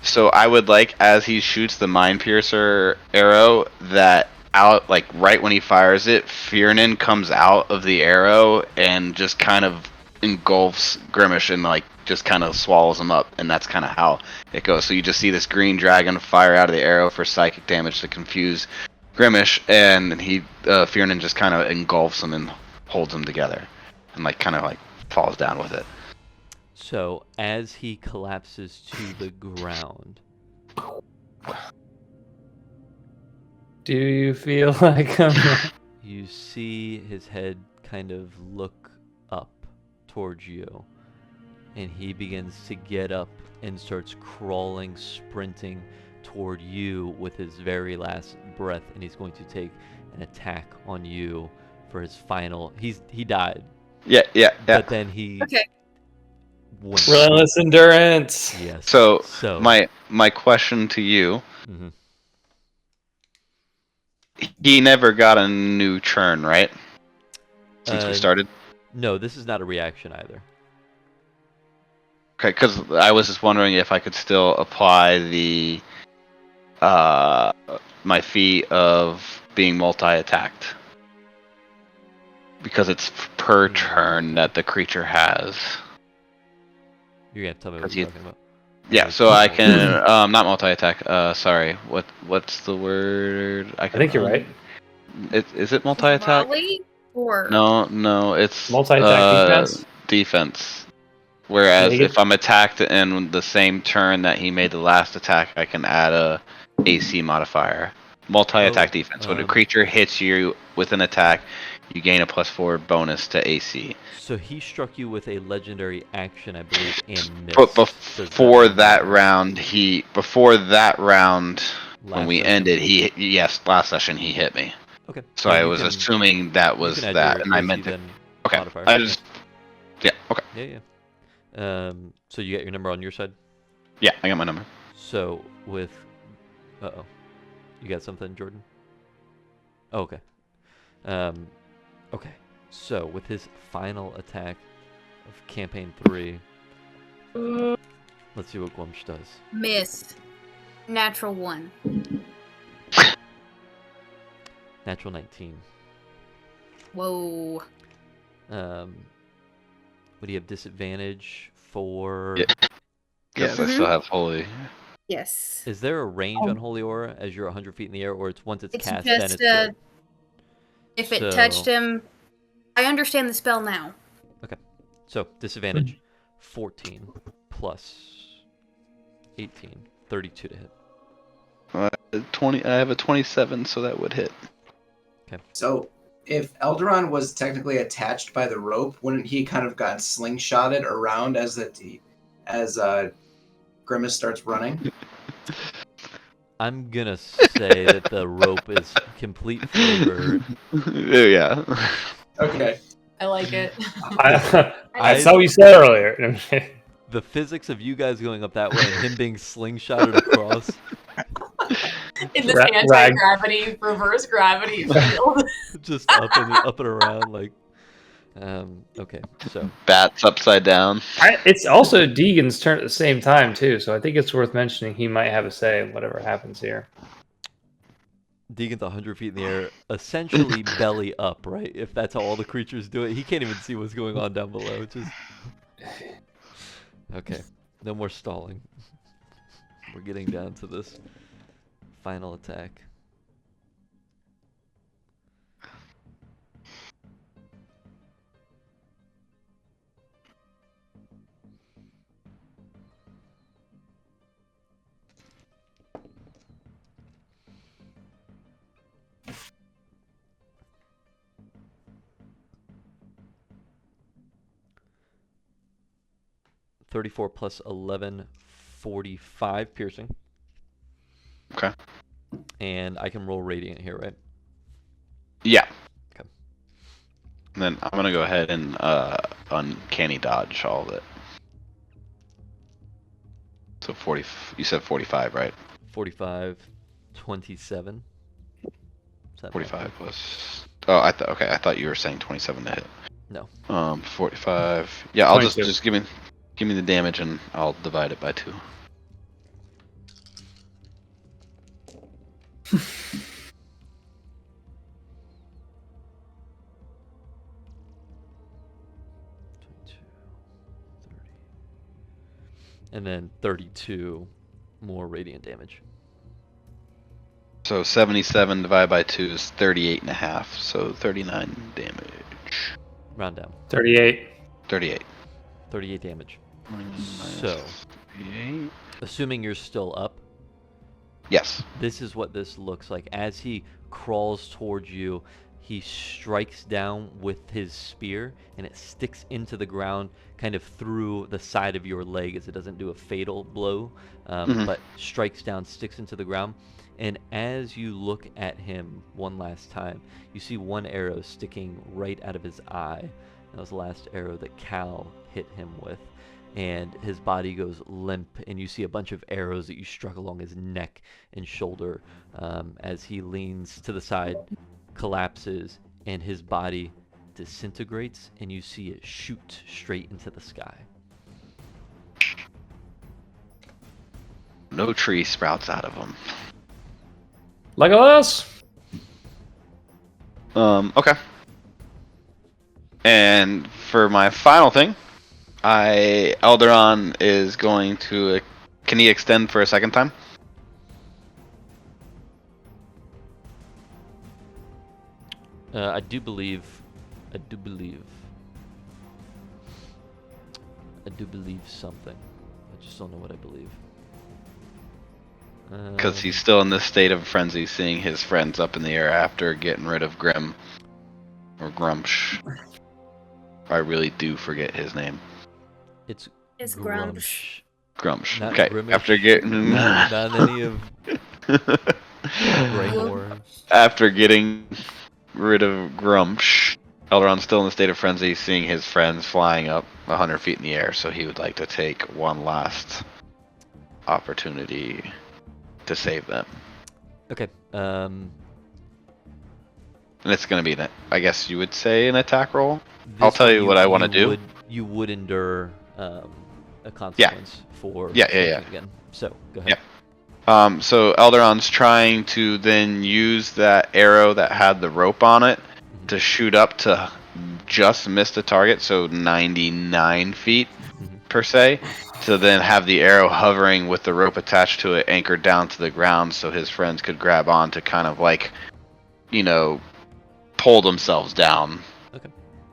So I would like, as he shoots the mind piercer arrow, that out like right when he fires it, Fearnan comes out of the arrow and just kind of engulfs Gruumsh and like just kind of swallows him up, and that's kind of how it goes. So you just see this green dragon fire out of the arrow for psychic damage to confuse Gruumsh, and he Fearnan just kind of engulfs him and holds him together, and like kind of like falls down with it. So as he collapses to the ground, Do you feel like you see his head kind of look up towards you, and he begins to get up and starts crawling, sprinting toward you with his very last breath, and he's going to take an attack on you for his final. He died, Yeah. but then he Okay. went. relentless endurance? Yes. So So my question to you: Mhm. he never got a new churn, right? Since we Uh, started. No, this is not a reaction either. Okay, because I was just wondering if I could still apply the my feat of being multi-attacked, because it's per turn that the creature has. You're gonna tell me what Because you're you- talking about. Yeah, so I can not multi-attack. Sorry, what's the word? I think you're right. Is it multi-attack? Volley or No, it's Multi-attack defense? Defense. Whereas Yeah, if I'm attacked in the same turn that he made the last attack, I can add a AC modifier. Multi-attack defense. When a creature hits you with an attack, you gain a +4 bonus to AC. So he struck you with a legendary action, I believe, and missed. But Does before mean that round, when we session? ended, last session he hit me. Okay. So Then I you was can- assuming that you was can add that, your and I AC meant to. then Okay. modifier. I just. Yeah. Okay. Yeah. So you got your number on your side. Yeah, I got my number. So with, you got something, Jordan? Oh, okay. Okay. So with his final attack of campaign 3, let's see what Gruumsh does. missed. Natural 1. Natural 19. Whoa. Would you have disadvantage for? Yeah. Yes, I Mhm. still have holy. Yes. Is there a range on Holy Aura as you're 100 feet in the air, or it's once it's It's cast, then just it's good? if it touched So- him. I understand the spell now. So disadvantage, 14 plus 18, 32 to hit. 20. I have a 27, so that would hit. So, if Eldaron was technically attached by the rope, wouldn't he kind of got slingshotted around as Grimace starts running? I'm gonna say that the rope is complete flavor. Yeah. Okay. I like it. That's how we said earlier. The physics of you guys going up that way and him being slingshotted across. In this Rag- anti-gravity, reverse gravity field. Just up and around like. Okay, so Bats upside down. It's also Deegan's turn at the same time too, so I think it's worth mentioning he might have a say in whatever happens here. Deegan's 100 feet in the air, essentially belly up, right? If that's how all the creatures do it, he can't even see what's going on down below. Just okay, no more stalling. We're getting down to this final attack. $34 plus 11, 45 piercing. Okay. And I can roll radiant here, right? Yeah. Okay. And then I'm gonna go ahead and uncanny dodge all of it. So 40. You said 45, right? 45, 27. Is that 45 plus. Oh, I thought you were saying 27 to hit. No. 45. Yeah, I'll 22. just give me the damage and I'll divide it by 2. And then 32 more radiant damage. So 77 divided by 2 is 38 and a half. So 39 damage. Round down. 38. 38. 38 damage. Minus So, 38. assuming you're still up, Yes. this is what this looks like. As he crawls towards you, he strikes down with his spear, and it sticks into the ground kind of through the side of your leg, as it doesn't do a fatal blow, but strikes down, sticks into the ground. And as you look at him one last time, you see one arrow sticking right out of his eye. That was the last arrow that Cal hit him with. And his body goes limp, and you see a bunch of arrows that you struck along his neck and shoulder as he leans to the side, collapses, and his body disintegrates, and you see it shoot straight into the sky. No tree sprouts out of him. Legolas. Okay. And for my final thing, Eldaron is going to. Can he extend for a second time? I do believe something. I just don't know what I believe. Because he's still in this state of frenzy, seeing his friends up in the air after getting rid of Grim or Gruumsh. I really do forget his name. It's Gruumsh. Gruumsh. Not Okay. Grimish. After getting not any of Greymore. after getting rid of Gruumsh, Eldaron's still in the state of frenzy, seeing his friends flying up 100 feet in the air. So he would like to take one last opportunity to save them. Okay. And it's going to be, I guess you would say, an attack roll. I'll This tell one you what I want to do. You would endure a consequence for Yeah. switching again. So go ahead. So Elderon's trying to then use that arrow that had the rope on it to shoot up to just miss the target, so 99 feet per se, to then have the arrow hovering with the rope attached to it, anchored down to the ground, so his friends could grab on to kind of like, you know, pull themselves down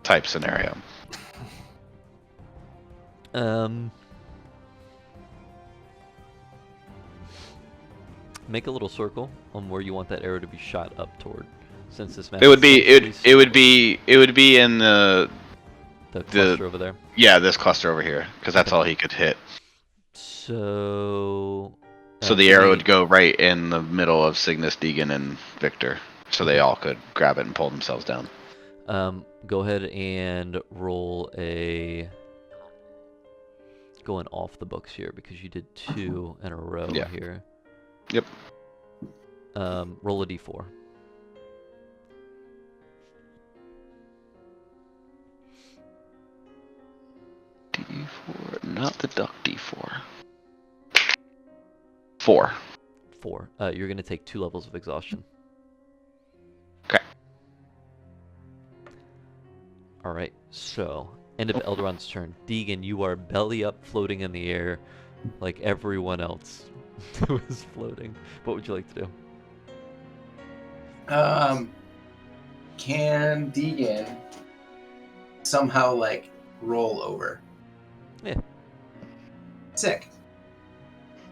type scenario. Make a little circle on where you want that arrow to be shot up toward. Since this map It would be in the cluster over there. Yeah, this cluster over here, because that's all he could hit. So the arrow would go right in the middle of Cygnus, Deegan, and Victor, so they all could grab it and pull themselves down. Go ahead and roll a going off the books here because you did 2 in a row here. Yep. Roll a d4. D4, not the duck D4. 4. 4. You're going to take 2 levels of exhaustion. Okay. Alright, so, end of Elderon's turn. Deegan, you are belly up floating in the air like everyone else who is floating. What would you like to do? Can Deegan somehow, like, roll over? Yeah. Sick.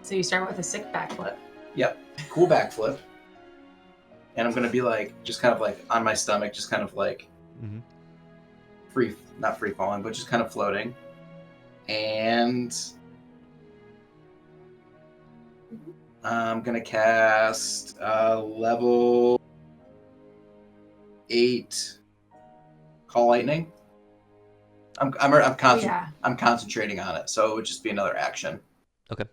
So you start with a sick backflip. Yep. Cool backflip. And I'm gonna be like, just kind of like on my stomach, just kind of like not free falling, but just kind of floating. And I'm gonna cast level 8 Call Lightning. I'm concentrating on it, so it would just be another action. Okay.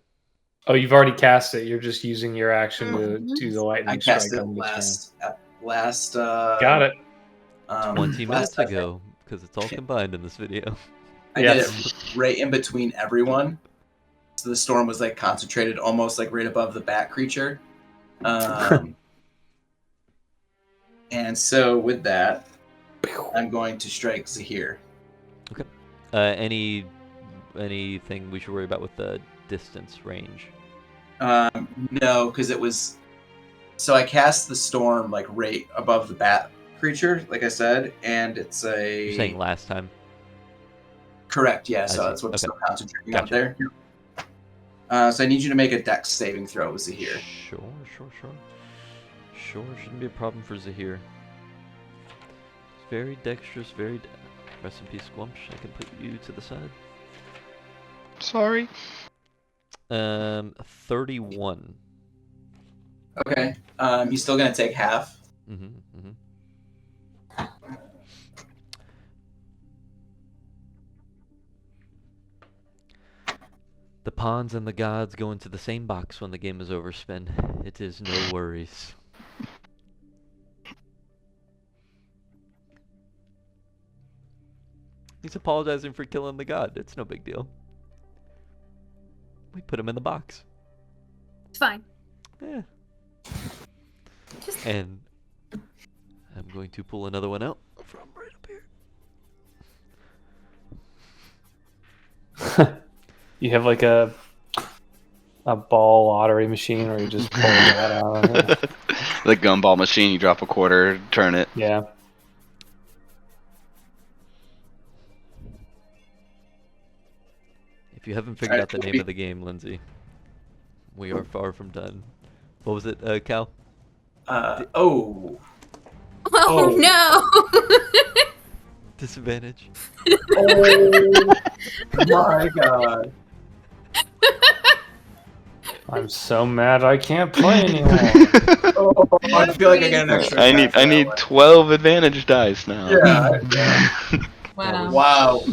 Oh, you've already cast it. You're just using your action to do the lightning I strike. cast it last. Got it. 20 minutes ago, because it's all combined in this video. I did it right in between everyone, so the storm was like concentrated, almost like right above the bat creature. And so with that, I'm going to strike Zahir. Okay. Anything we should worry about with the distance range? No, because it was. So I cast the storm like right above the bat creature, like I said, and it's a. You're saying last time? Correct. Yeah. So that's what I'm still concentrating on there. So I need you to make a Dex saving throw with Zahir. Sure. Shouldn't be a problem for Zahir. He's very dexterous, rest in peace, Gruumsh. I can put you to the side. Sorry. 31. Okay. He's still gonna take half. The pawns and the gods go into the same box when the game is over, Spin. It is no worries. He's apologizing for killing the god. It's no big deal. We put him in the box. It's fine. Yeah. And I'm going to pull another one out from right up here. You have like a ball lottery machine where you just pull that out. The gumball machine, you drop a quarter, turn it. Yeah. If you haven't figured out the name of the game, Lindsay, we are far from done. What was it, Cal? Oh no! Disadvantage. Oh my god. I'm so mad I can't play anymore. I feel like I got an extra. I need 12 advantage dice now. Yeah. Wow.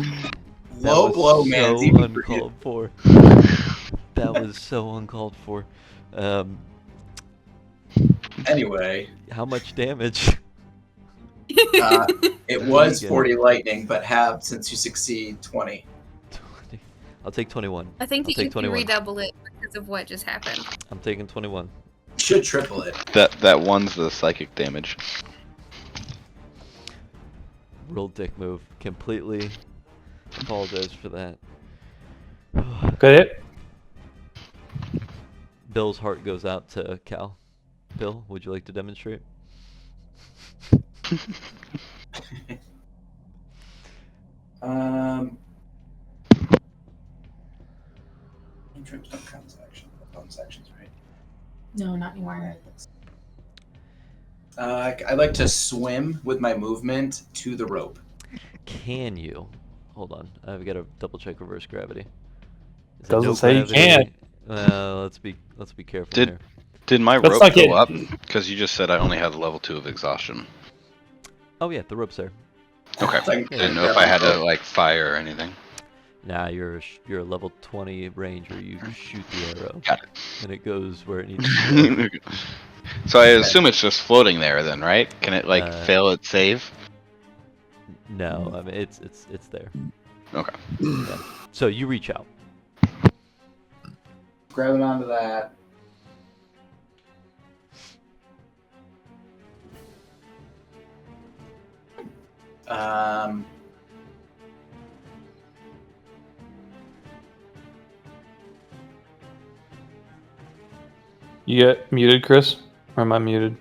Low blow, man. So uncalled for. That was so uncalled for. Anyway. How much damage? It was 40 lightning, but halved since you succeed 20. 20. I'll take 21. I think I'll that you take can 21. redouble it because of what just happened. I'm taking 21. Should triple it. That one's the psychic damage. Real dick move. Completely apologize for that. Good hit. Bill's heart goes out to Cal. Bill, would you like to demonstrate? Trips don't count as action. Bonus actions, right? No, not anymore. I'd like to swim with my movement to the rope. Can you? Hold on. I've got to double check reverse gravity. Is it Doesn't no say you gravity? can't. Well, let's be careful here. Did my Let's rope not go get- up? Because you just said I only had level 2 of exhaustion. Oh yeah, the rope's there. Okay. Like, Didn't know if I had to like fire or anything. Nah, you're a level 20 ranger. You shoot the arrow, Got and it goes where it needs to go. So I assume it's just floating there then, right? Can it like Uh, fail its save? No, I mean it's there. Okay. Yeah. So you reach out. Grabbing onto that. You get muted, Chris? Or am I muted?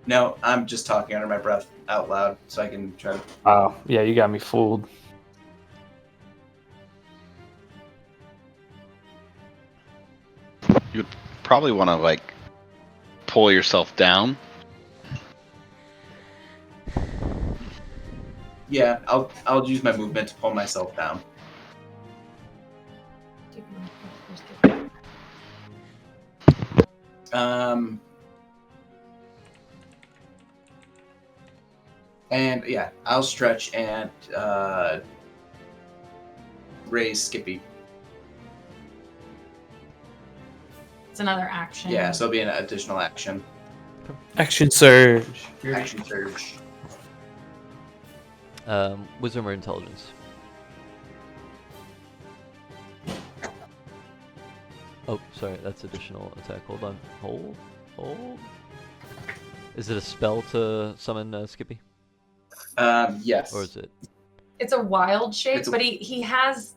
No, I'm just talking under my breath out loud so I can try to. Oh, yeah, you got me fooled. You'd probably want to like pull yourself down. Yeah, I'll use my movement to pull myself down. And yeah, I'll stretch and raise Skippy. It's another action. Yeah, so it'll be an additional action. Action surge. Action surge. Wisdom or intelligence? Oh, sorry, that's additional attack. Hold on. Hold. Is it a spell to summon Skippy? Yes. Or is it? It's a wild shape, It's a- but he has.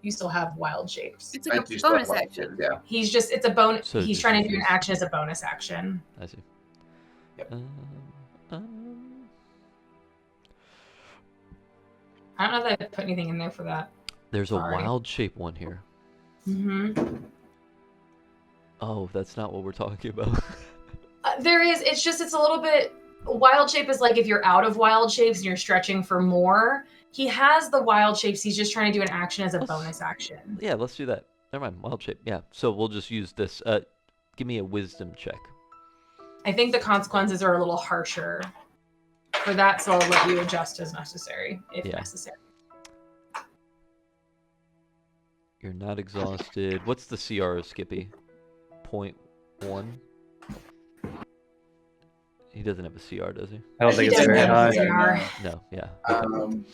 You still have wild shapes. It's I like do a still have bonus wild action. shape, yeah. It's a bonus. So He's just trying to do an use- action as a bonus action. I see. Yep. I don't know that I put anything in there for that. There's a Sorry. wild shape one here. Mm-hmm. Oh, that's not what we're talking about. There is. It's a little bit. Wild shape is like if you're out of wild shapes and you're stretching for more. He has the wild shapes. He's just trying to do an action as a bonus action. Yeah, let's do that. Never mind, wild shape. Yeah, so we'll just use this. Give me a wisdom check. I think the consequences are a little harsher for that, so I'll let you adjust as necessary, if Yeah. necessary. You're not exhausted. What's the CR of Skippy? 0.1? He doesn't have a CR, does he? I don't He think it's doesn't very have a high. CR. No, yeah. Um,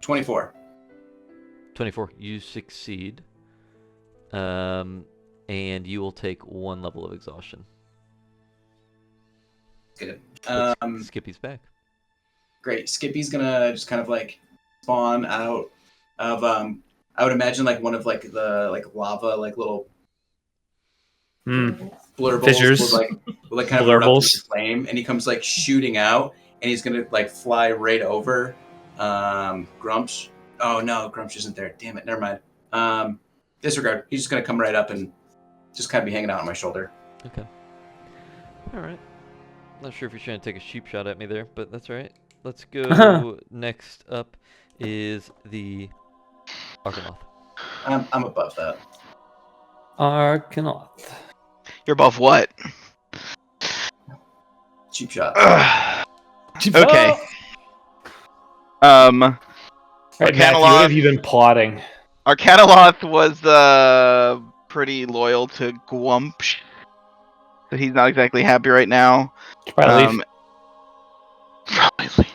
$24. 24. You succeed. And you will take 1 level of exhaustion. Good. But Skippy's back. Great. Skippy's gonna just kind of like spawn out of I would imagine like one of like the like lava like little blurbles Fissures. with like kind of Blurbles. a flame, and he comes like shooting out, and he's gonna like fly right over Gruumsh. Oh no, Gruumsh isn't there. Damn it, never mind. Disregard. He's just gonna come right up and just kind of be hanging out on my shoulder. Okay. Alright. Not sure if you're trying to take a sheep shot at me there, but that's alright. Let's go. Next up is the Arcanauth. I'm above that. Arcanauth. You're above what? Cheap shot. Okay. Right, Matt, what Arcanaloth. have you been plotting? Arcanaloth was pretty loyal to Gruumsh. so he's not exactly happy right now. Probably leave. Probably leave.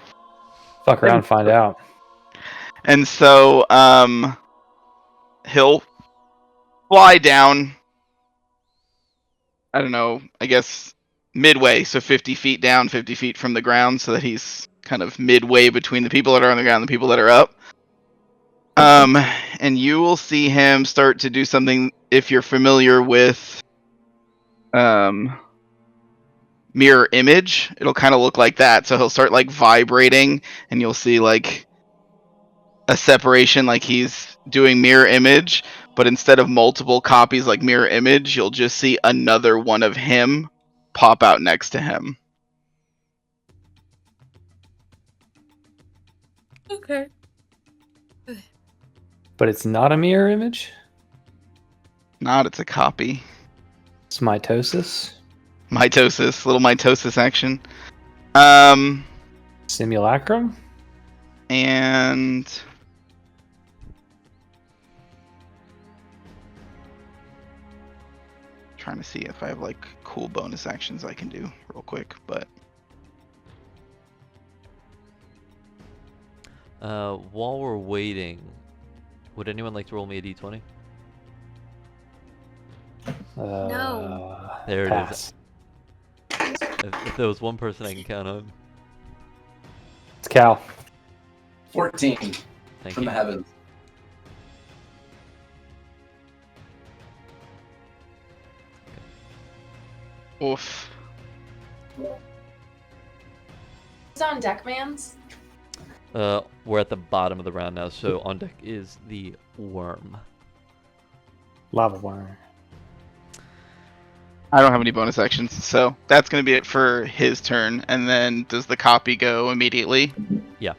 Fuck around and find out. And so he'll fly down. I don't know. I guess midway, so 50 feet down, 50 feet from the ground, so that he's kind of midway between the people that are on the ground and the people that are up. And you will see him start to do something if you're familiar with mirror image. It'll kind of look like that. So he'll start like vibrating, and you'll see like a separation, like he's doing mirror image, but instead of multiple copies like mirror image, you'll just see another one of him pop out next to him. Okay. But it's not a mirror image? Not, it's a copy. It's mitosis? Mitosis, little mitosis action. Simulacrum? And trying to see if I have like cool bonus actions I can do real quick, but while we're waiting, would anyone like to roll me a d20? No. There it pass. is. If there was one person I can count on. It's Cal. 14 Thank from you. the heavens. oof. Who's on deck, mans? We're at the bottom of the round now, so on deck is the worm. Lava worm. I don't have any bonus actions, so that's going to be it for his turn. And then does the copy go immediately? Yeah.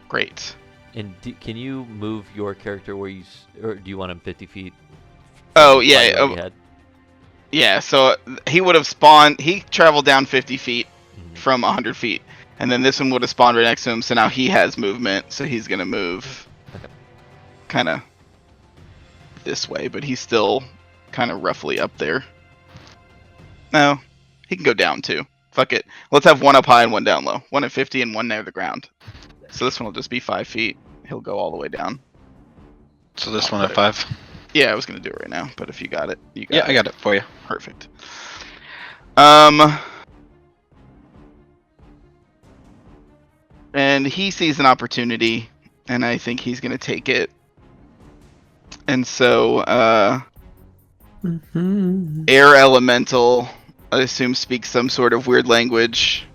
Great. And can you move your character where you, or do you want him 50 feet? Oh, from yeah. where you had? Yeah, so he would have spawned, he traveled down 50 feet from 100 feet. And then this one would have spawned right next to him, so now he has movement, so he's going to move kind of this way, but he's still kind of roughly up there. No, he can go down too. Fuck it. Let's have one up high and one down low. One at 50 and one near the ground. So this one will just be 5 feet. He'll go all the way down. So this one at 5? Yeah, I was going to do it right now, but if you got it, you got it. Yeah, I got it for you. Perfect. And he sees an opportunity, and I think he's going to take it. And so, Air Elemental, I assume, speaks some sort of weird language.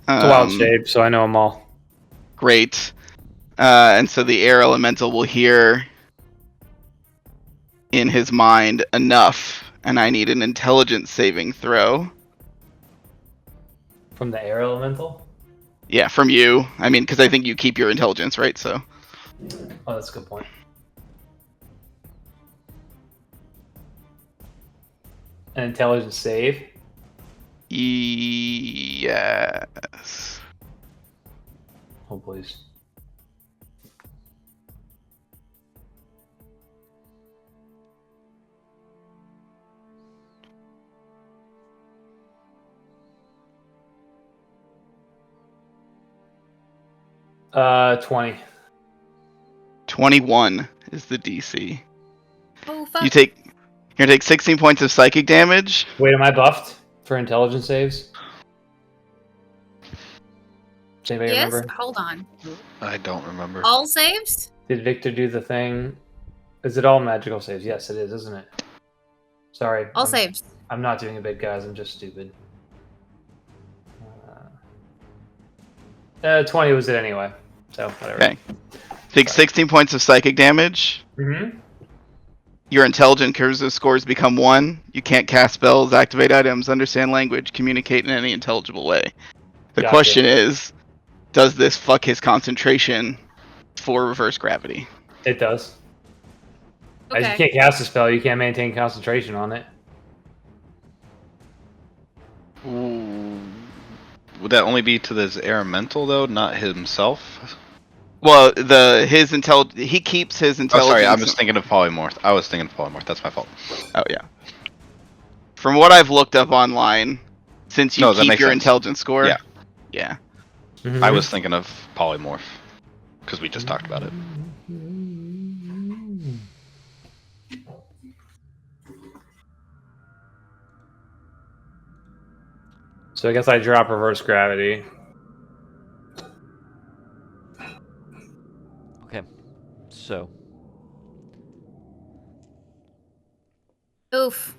It's a wild shape, so I know them all. Great. And so the Air Elemental will hear in his mind enough, and I need an intelligence saving throw. From the air elemental? Yeah, from you. I mean, because I think you keep your intelligence, right? So. Oh, that's a good point. An intelligence save? Yes. Oh, please. Uh, 20. 21 is the DC. Oh, fuck. You're gonna take 16 points of psychic damage. Wait, am I buffed for intelligence saves? Does anybody Yes? remember? Hold on. I don't remember. All saves? Did Victor do the thing? Is it all magical saves? Yes, it is, isn't it? Sorry. All saves. I'm not doing a bit, guys. I'm just stupid. 20 was it anyway. So, whatever. Okay. Take 16 points of psychic damage. Mm-hmm. Your intelligence charisma scores become 1. You can't cast spells, activate items, understand language, communicate in any intelligible way. The Gotcha. question is, does this fuck his concentration for reverse gravity? It does. As you Okay. can't cast a spell, you can't maintain concentration on it. Ooh. Would that only be to this elemental though, not himself? Well, he keeps his Oh, intelligence. sorry, I'm just thinking of polymorph. I was thinking of polymorph. That's my fault. Oh yeah. From what I've looked up online, since you No, that keep makes your sense. intelligence score. Yeah. Yeah. I was thinking of polymorph because we just talked about it. So I guess I drop reverse gravity. Okay. So Oof.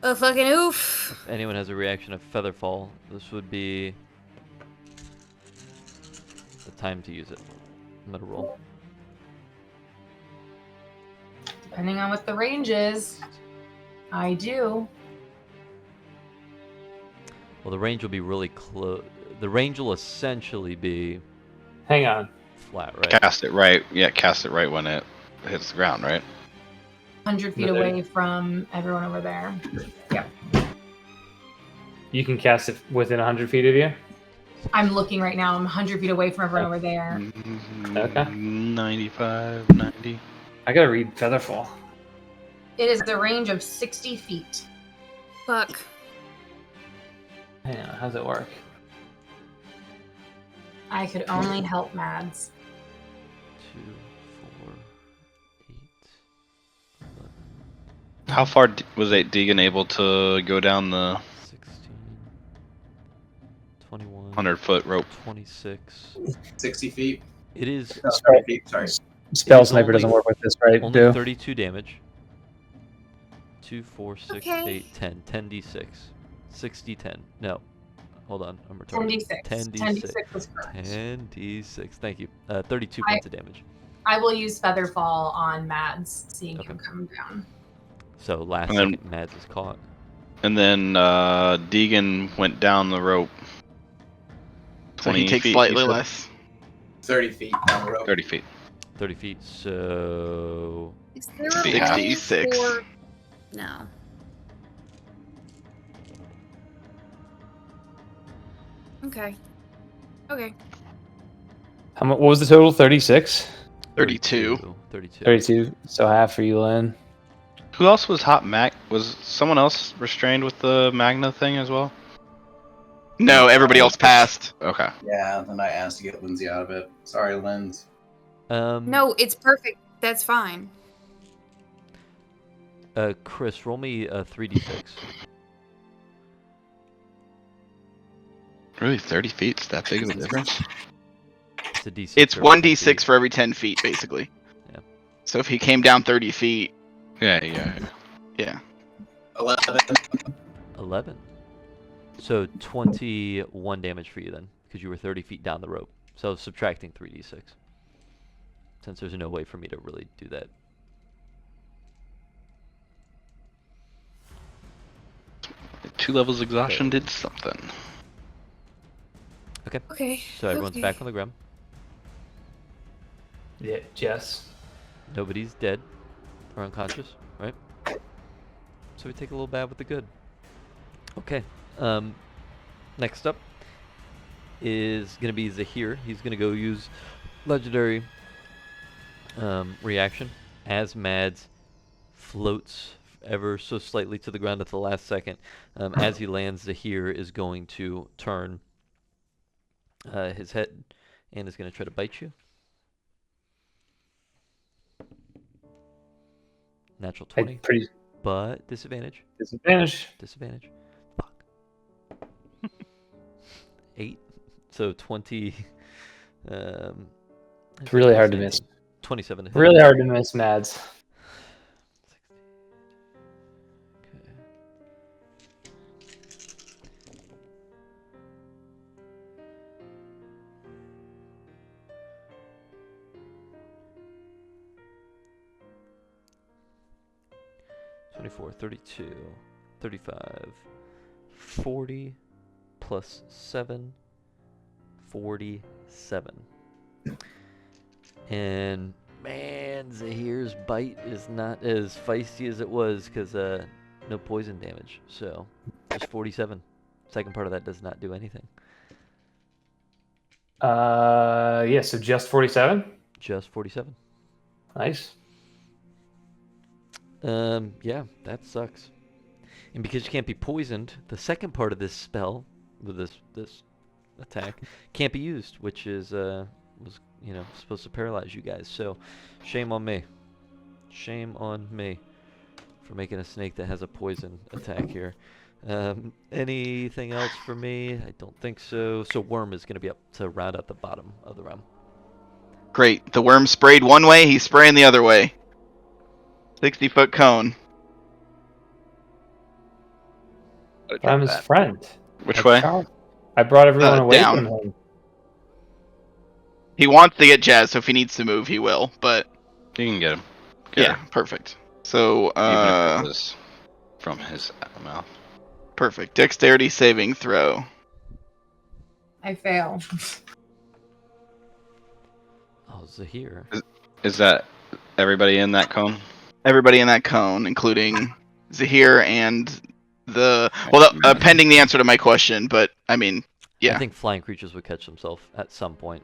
A fucking oof. if anyone has a reaction of Featherfall, this would be the time to use it. I'm gonna roll. Depending on what the range is, I do. Well, the range will be really close. The range will essentially be Hang on. flat, right? Cast it right. Yeah, cast it right when it hits the ground, right? 100 feet away from everyone over there. Yep. You can cast it within 100 feet of you? I'm looking right now. I'm 100 feet away from everyone over there. Okay. 95, 90. I gotta read Featherfall. It is the range of 60 feet. Fuck. Hang on, how's it work? I could only help Mads. 2, 4, 8. 11, How far was Deegan able to go down the 16, 21, 100-foot rope? 26. 60 feet. It is No, 30 feet. Sorry. Spell It is Sniper only- doesn't work with this, right? only Dude? 32 damage. 2, 4, 6, Okay. 8, 10. 10d6. 60, 10. No. Hold on. I'm 10 retarded. d6. 10d6. 10d6 was correct. 10d6. Thank you. 32 I- points of damage. I will use Featherfall on Mads, seeing Okay. him come down. So last And then- second, Mads is caught. And then Deegan went down the rope. So he 20 takes feet, slightly you said? less. 30 feet down the rope. 30 feet. 30 feet. So Is there Be a half. way 66. for... No. Okay. Okay. What was the total? 36? 32. 32. 32. So half for you, Lynn. Who else was hot mag? Was someone else restrained with the Magna thing as well? No, everybody else passed. Okay. Yeah, then I asked to get Lindsay out of it. Sorry, Linz. No, it's perfect. That's fine. Chris, roll me a 3d6. Really, 30 feet's that big of a difference? It's a d6. It's for every 10 1d6 feet. for every 10 feet, basically. Yeah. So if he came down 30 feet, Yeah. yeah. 11. 11. So 21 damage for you then, because you were 30 feet down the rope. So subtracting 3d6. Since there's no way for me to really do that. Two levels exhaustion did something. Okay. Okay. So everyone's okay. back on the ground. Yeah, Jess. Nobody's dead or unconscious, right? So we take a little bad with the good. Okay. Next up is going to be Zahir. He's going to go use legendary reaction as Mads floats ever so slightly to the ground at the last second. As he lands, Zahir is going to turn his head and is going to try to bite you. Natural 20, Pretty but disadvantage. disadvantage. Disadvantage. Fuck. 8. So 20. It's really hard to miss. 27 to hit. Really hard to miss, Mads. 60. Okay. $24, 32, 35, 40 plus 7, 47. And man, Zahir's bite is not as feisty as it was because no poison damage. So just 47. Second part of that does not do anything. Yeah, so just 47? Just 47. Nice. Yeah, that sucks. And because you can't be poisoned, the second part of this spell, this attack, can't be used, which is was supposed to paralyze you guys. So, shame on me. Shame on me for making a snake that has a poison attack here. Anything else for me? I don't think so. So worm is going to be up to round out the bottom of the round. Great. The worm sprayed one way, he's spraying the other way. 60-foot cone. I'm his friend. Which way? I brought everyone away down. from him. He wants to get Jazz, so if he needs to move, he will. But You can get him. yeah, perfect. So Even if it was from his mouth. perfect. Dexterity saving throw. I fail. Oh, Zahir. Is that everybody in that cone? Everybody in that cone, including Zahir and pending the answer to my question. But I mean, yeah. I think flying creatures would catch themselves at some point.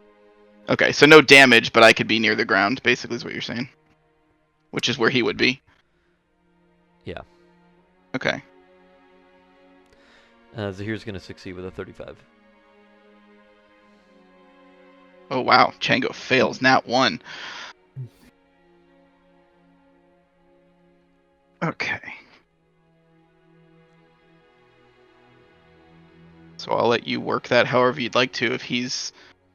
Okay, so no damage, but I could be near the ground. Basically, is what you're saying. Which is where he would be. Yeah. Okay. Zahir's going to succeed with a 35. Oh wow, Chango fails. Nat 1. Okay. So I'll let you work that however you'd like to. If he's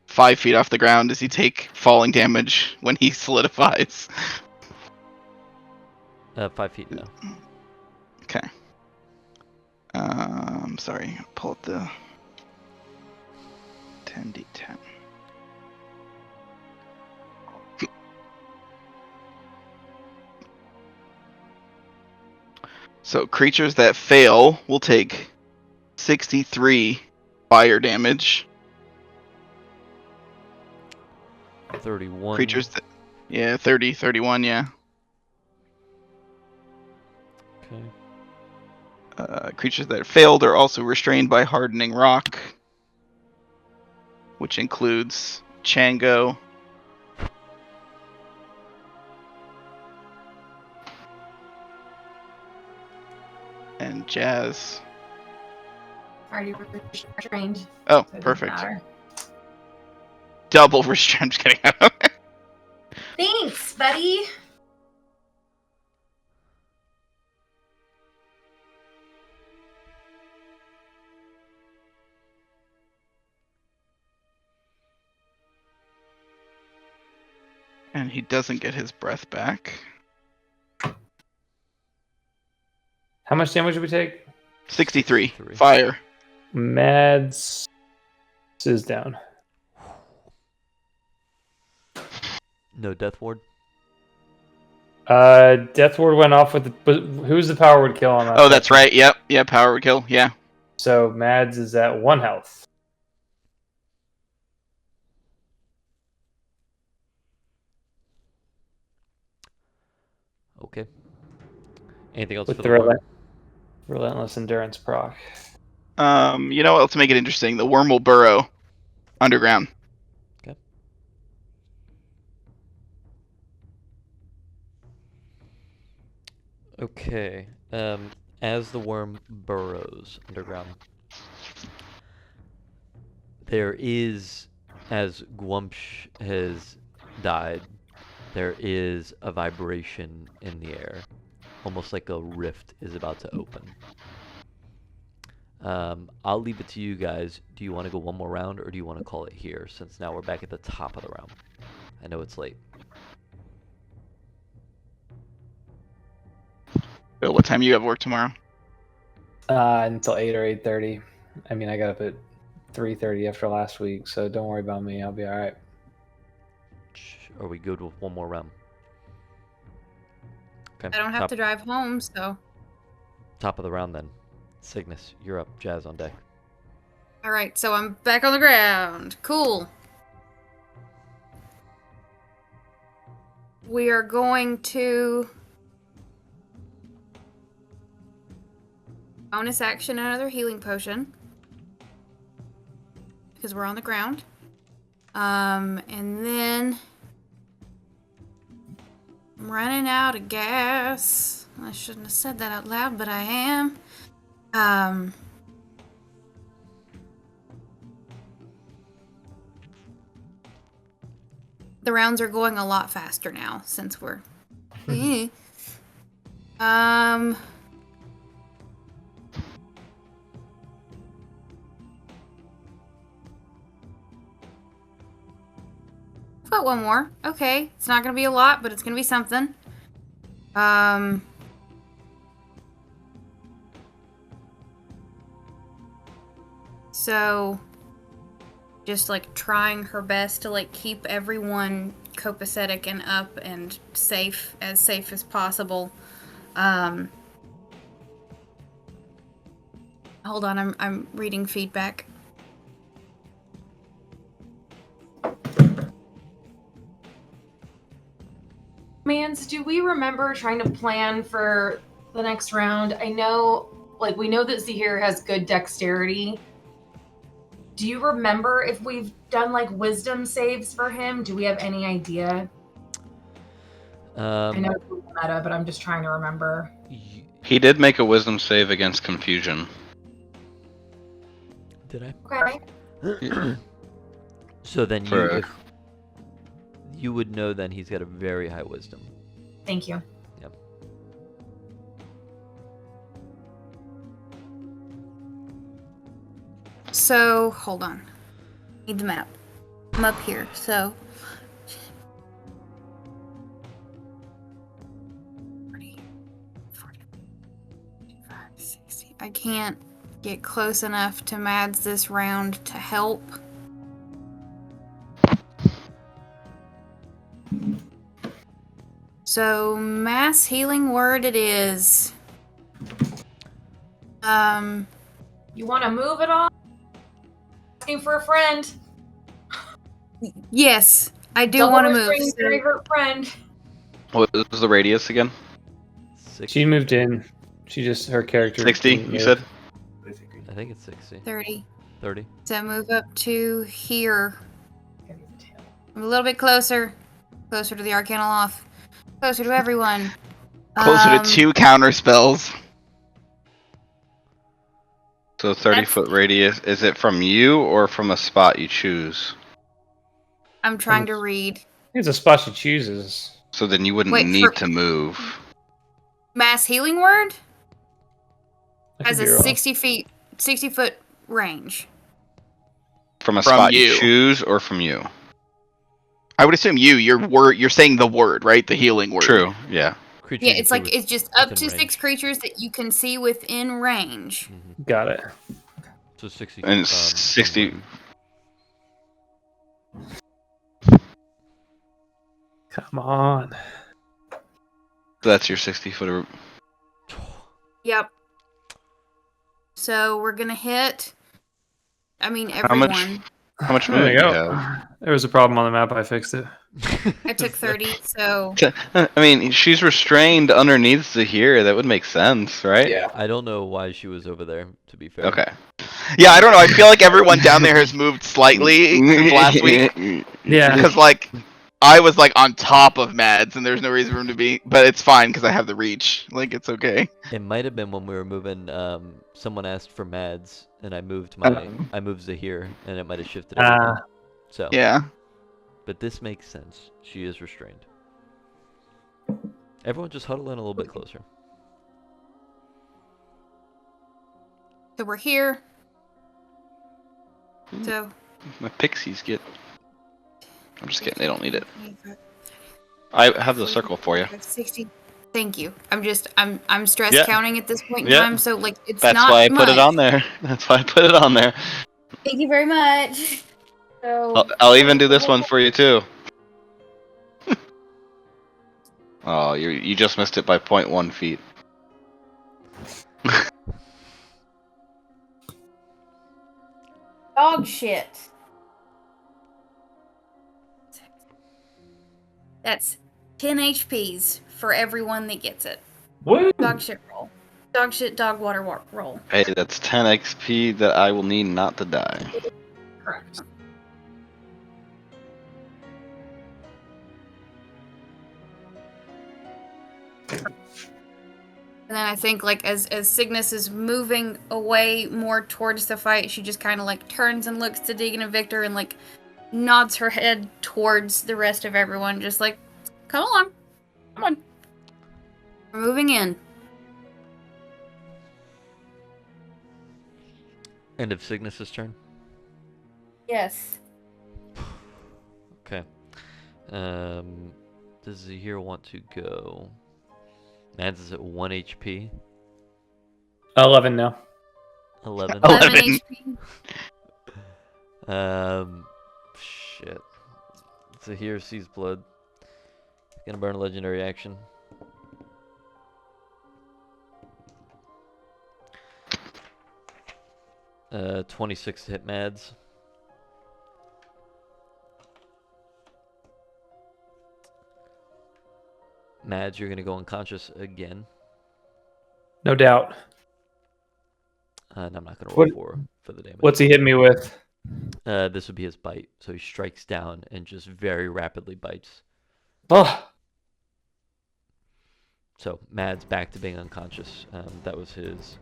5 feet off the ground, does he take falling damage when he solidifies? 5 feet, no. Okay. Sorry. Pull up the 10d10. So creatures that fail will take 63 fire damage. 31. Creatures that, yeah, 30, 31, yeah. Okay. Creatures that failed are also restrained by hardening rock, which includes Chango, and Jazz. Already restrained. Oh, So it doesn't perfect. matter. Double restraint. I'm just kidding. Thanks, buddy. And he doesn't get his breath back. How much damage did we take? 63. 63. Fire. Mads is down. No death ward? Death Ward went off with the. But who's the power word kill on that? Oh, that's right. Yep. Yeah, power would kill. Yeah. So Mads is at 1 health. Okay. Anything else With for the the worm? relentless endurance proc. You know what? Let's make it interesting. The worm will burrow underground. Okay. Okay. As the worm burrows underground, there is, as Gruumsh has died, there is a vibration in the air, almost like a rift is about to open. I'll leave it to you guys. Do you want to go one more round, or do you want to call it here, since now we're back at the top of the round? I know it's late. Bill, what time do you have work tomorrow? Until 8 or 8:30. I mean, I got up at 3:30 after last week, so don't worry about me. I'll be all right. Are we good with one more round? Okay. I don't have to drive home, so. Top of the round then. Cygnus, you're up. Jazz on deck. All right, so I'm back on the ground. Cool. We are going to bonus action another healing potion because we're on the ground. And then I'm running out of gas. I shouldn't have said that out loud, but I am. The rounds are going a lot faster now since we're. I've got one more. Okay, it's not gonna be a lot, but it's gonna be something. So, just like trying her best to like keep everyone copacetic and up and safe as possible. Hold on, I'm reading feedback. Mans, do we remember trying to plan for the next round? I know, like, we know that Zahir has good dexterity. Do you remember if we've done, like, wisdom saves for him? Do we have any idea? I know it's meta, but I'm just trying to remember. He did make a wisdom save against confusion. Did I? Okay. So then if you would know, then he's got a very high wisdom. Thank you. Yep. So, hold on. Need the map. I'm up here, so. 40, 45, 60. I can't get close enough to Mads this round to help. So, mass healing word it is. You want to move at all? Asking for a friend. Yes, I do want to move. Favorite friend. What was the radius again? 60. She moved in. Her character. 60, you said? I think it's 60. 30. 30. So move up to here. I'm a little bit closer. Closer to the Arcanoloth. Closer to everyone. Closer to 2 counter spells. So 30-foot radius. Is it from you or from a spot you choose? I'm trying to read. It's a spot she chooses. So then you wouldn't need to move. Mass healing word I has could a be wrong. 60-foot range. From a From spot you. you choose or from you? I would assume you're saying the word, right? The healing word. True, yeah. Creatures Yeah, you it's see like it's just up to within 6 creatures that you can see within range. Mm-hmm. Got it. So 60. And 60. Come on. That's your 60-foot. Yep. So we're gonna hit. I mean, How everyone. much There movement you do you go. have? There was a problem on the map. I fixed it. I took 30, so. I mean, she's restrained underneath Zahir. That would make sense, right? Yeah. I don't know why she was over there, to be fair. Okay. Yeah, I don't know. I feel like everyone down there has moved slightly since last week. Yeah. Because, like, I was, like, on top of Mads, and there's no reason for him to be. But it's fine, because I have the reach. Like, it's okay. It might have been when we were moving. Someone asked for Mads, and I moved Zahir, and it might have shifted everything. So. Yeah. But this makes sense. She is restrained. Everyone just huddle in a little bit closer. So we're here. So. My pixies get. I'm just kidding. They don't need it. I have the circle for you. 60. Thank you. I'm stress counting at this point in time, so like it's That's not why I much. put it on there. That's why I put it on there. Thank you very much. So I'll even do this one for you too. Oh, you just missed it by 0.1 feet. dog shit. That's 10 HPs for everyone that gets it. What? Dog shit roll. Dog shit dog water roll. Hey, that's 10 XP that I will need not to die. Correct. And then I think like as Cygnus is moving away more towards the fight, she just kind of like turns and looks to Deegan and Victor and like nods her head towards the rest of everyone, just like, come along. Come on. We're moving in. End of Cygnus's turn. Yes. Okay. Does Zahir want to go? Mads is at 1 HP. 11 now. 11. 11 HP. Shit. Zahir sees blood. He's gonna burn a legendary action. Uh, 26 to hit Mads. Mads, you're gonna go unconscious again. No doubt. And I'm not gonna roll for the damage. What's he hit me with? This would be his bite. So he strikes down and just very rapidly bites. Oh. So Mads back to being unconscious. That was his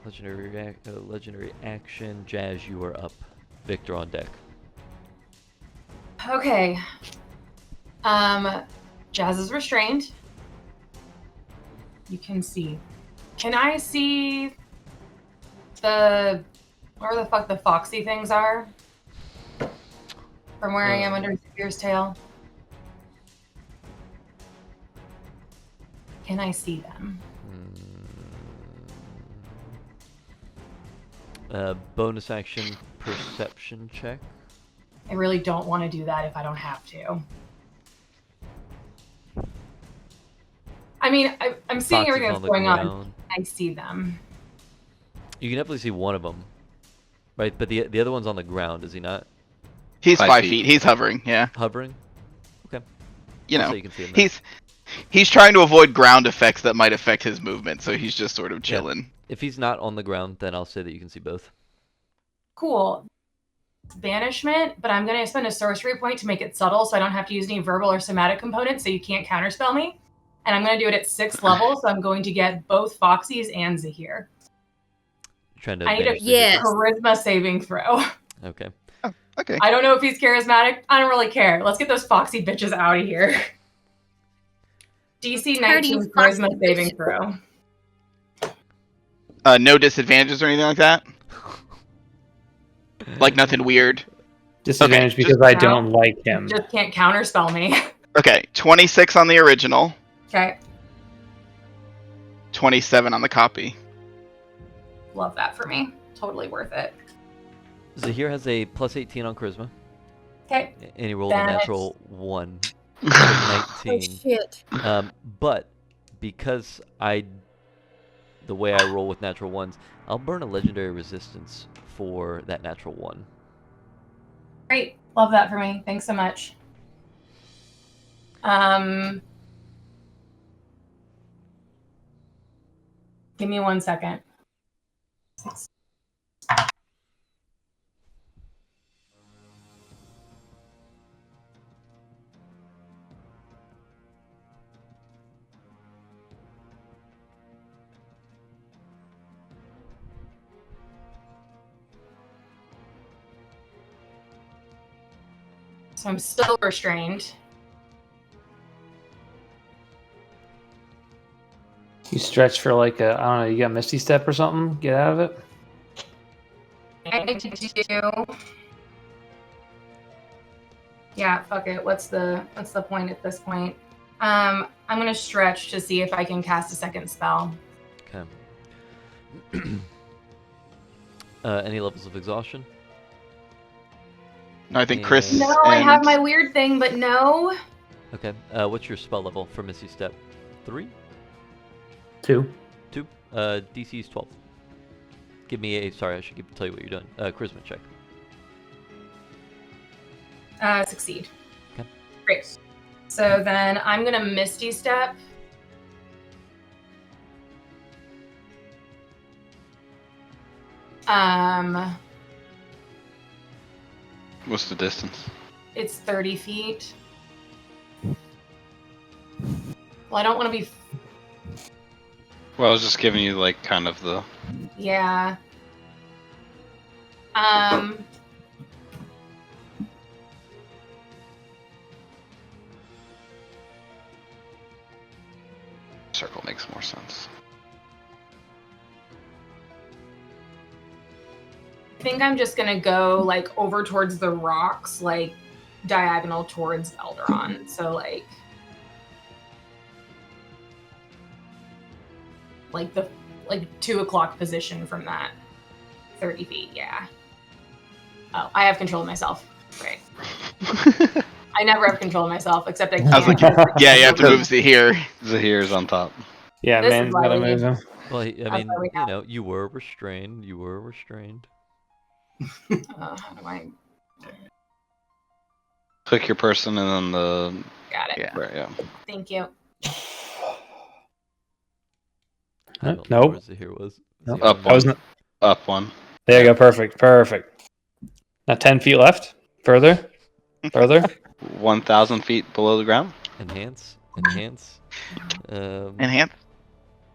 legendary action. Jazz, you are up. Victor on deck. Okay. Jazz is restrained. You can see. Can I see where the fuck the foxy things are? From where I am under Zahir's tail? Can I see them? Bonus action perception check. I really don't want to do that if I don't have to. I mean, I'm seeing Fox everything is that's on the going on. ground. I see them. You can definitely see one of them, right? But the other one's on the ground, is he not? He's 5 feet. He's hovering. Yeah. Hovering. Okay. You know, So you can see him now. he's trying to avoid ground effects that might affect his movement, so he's just sort of chilling. Yeah. If he's not on the ground, then I'll say that you can see both. Cool. Banishment, but I'm going to spend a sorcery point to make it subtle so I don't have to use any verbal or somatic components so you can't counterspell me. And I'm going to do it at 6th level, so I'm going to get both Foxies and Zahir. Trying to I need a Yes. charisma saving throw. Okay. Oh, okay. I don't know if he's charismatic. I don't really care. Let's get those foxy bitches out of here. DC 19 charisma saving throw. No disadvantages or anything like that? Like nothing weird? Disadvantage Okay, because I don't like him. Just can't counterspell me. Okay, 26 on the original. Okay. 27 on the copy. Love that for me. Totally worth it. Zahir has a plus 18 on charisma. Okay. And he rolled a That's- natural 1. So 19. Oh shit. But because the way I roll with natural ones, I'll burn a legendary resistance for that natural 1. Great. Love that for me. Thanks so much. Give me 1 second. So I'm still restrained. You stretch for like I don't know, you got Misty Step or something? Get out of it? I do. Yeah, fuck it. What's the point at this point? I'm gonna stretch to see if I can cast a second spell. Okay. Any levels of exhaustion? No, I think Chris. No, I have my weird thing, but no. Okay. What's your spell level for Misty Step? 3? 2. 2. DC's 12. Give me a. Sorry, I should tell you what you're doing. Charisma check. Succeed. Okay. Great. So then I'm gonna Misty Step. What's the distance? It's 30 feet. Well, I don't want to be Well, I was just giving you like kind of the. Yeah. Circle makes more sense. I think I'm just gonna go like over towards the rocks, like diagonal towards Elderon. So like the 2 o'clock position from that 30 feet. Yeah. Oh, I have control of myself. Great. I never have control of myself, except I I was can't. like, yeah, you have to move Zahir. Zahir's on top. Yeah, This is man's why gotta we move need- him. Well, I That's mean, why we you know, you were restrained. You were restrained. How do I? Click your person and then the. Got it. Yeah. Right, yeah. Thank you. I don't know Nope. where Zahir was. Nope. Zahir Up I was one. Up one. There you go. Perfect. Perfect. Now 10 feet left. Further. Further. 1,000 feet below the ground. Enhance. Enhance. Enhance.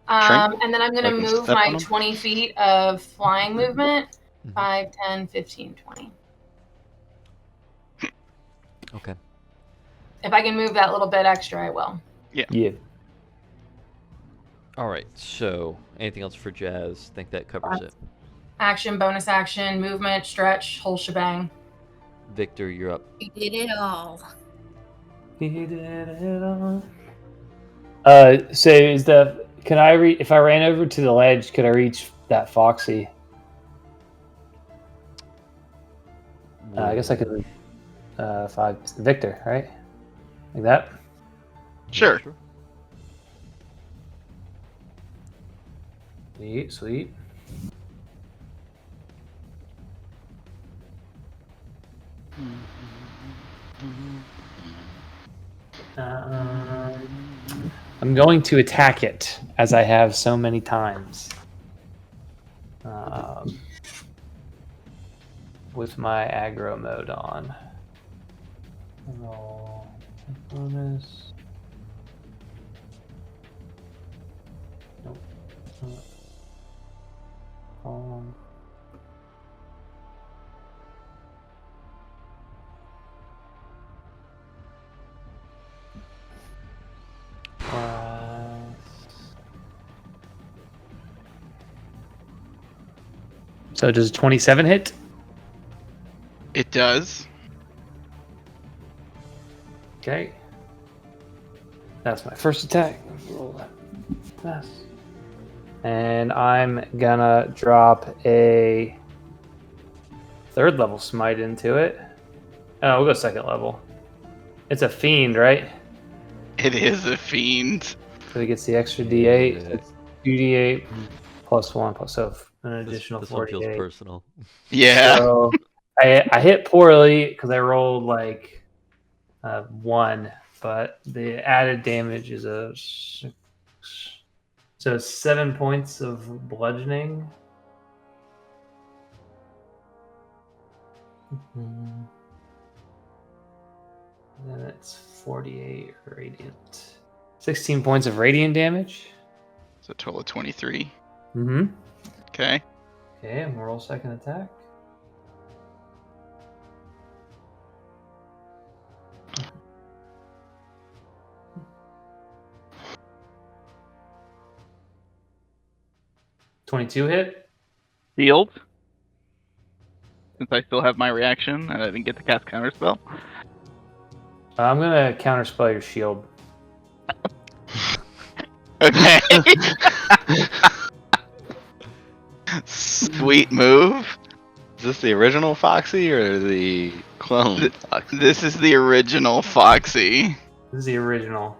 And then I'm going to Like move step on my 'em? 20 feet of flying movement. Mhm. 5, 10, 15, 20. Okay. If I can move that little bit extra, I will. Yeah. All right. So, anything else for Jazz? Think that covers it. Action, bonus action, movement, stretch, whole shebang. Victor, you're up. You did it all. He did it all. So is the can I if I ran over to the ledge, could I reach that Foxy? I guess I could. Victor, right? Like that. Sure. Sweet, sweet. I'm going to attack it as I have so many times. With my aggro mode on. Bonus. Nope. So does 27 hit? It does. Okay. That's my first attack. Roll that fast. And I'm gonna drop a 3rd level smite into it. Oh, we'll go 2nd level. It's a fiend, right? It is a fiend. So it gets the extra D8. Yeah. So it's 2D8 plus 1 plus so an additional This one feels 48. personal. Yeah. So I hit poorly because I rolled like 1, but the added damage is a 6. So 7 points of bludgeoning. Then it's 48 radiant. 16 points of radiant damage. It's a total of 23. Mm-hmm. Okay. Okay, and we'll roll 2nd attack. $22 hit. Sealed. Since I still have my reaction and I didn't get to cast counterspell. I'm gonna counterspell your shield. Okay. Sweet move. Is this the original Foxy or the clone? This is the original Foxy. This is the original.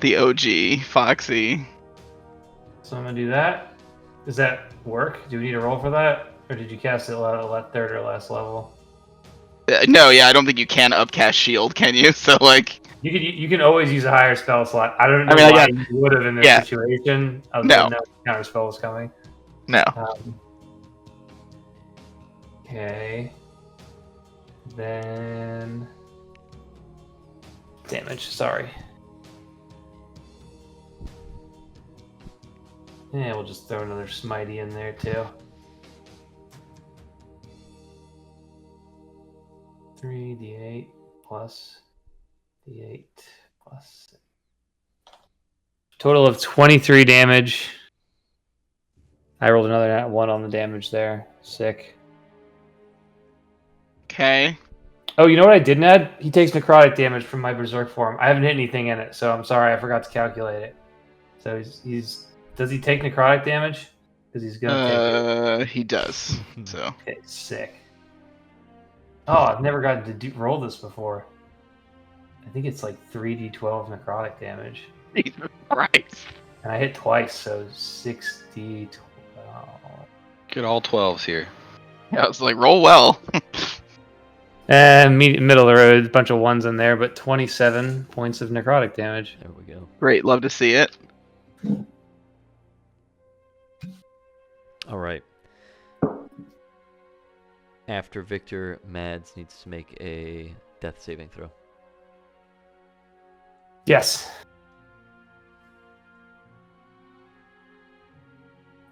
The OG Foxy. So I'm gonna do that. Does that work? Do we need to roll for that, or did you cast it at 3rd or last level? No, yeah, I don't think you can upcast shield, can you? So like, You can always use a higher spell slot. I don't know I why got- you would have in this yeah. situation. I No. didn't know counter spell was coming. no. Okay. Then damage. Sorry. Yeah, we'll just throw another Smitey in there too. 3d8 plus d8 plus. Total of 23 damage. I rolled another nat 1 on the damage there. Sick. Okay. Oh, you know what I didn't add? He takes necrotic damage from my berserk form. I haven't hit anything in it, so I'm sorry, I forgot to calculate it. So he's does he take necrotic damage? Because he's gonna take it. He does. So. Okay, sick. Oh, I've never gotten to roll this before. I think it's like 3d12 necrotic damage. Right. And I hit twice, so 6d12. Get all 12s here. Yeah, I was like, roll well. And middle of the road, a bunch of ones in there, but 27 points of necrotic damage. There we go. Great, love to see it. All right. After Victor, Mads needs to make a death saving throw. Yes.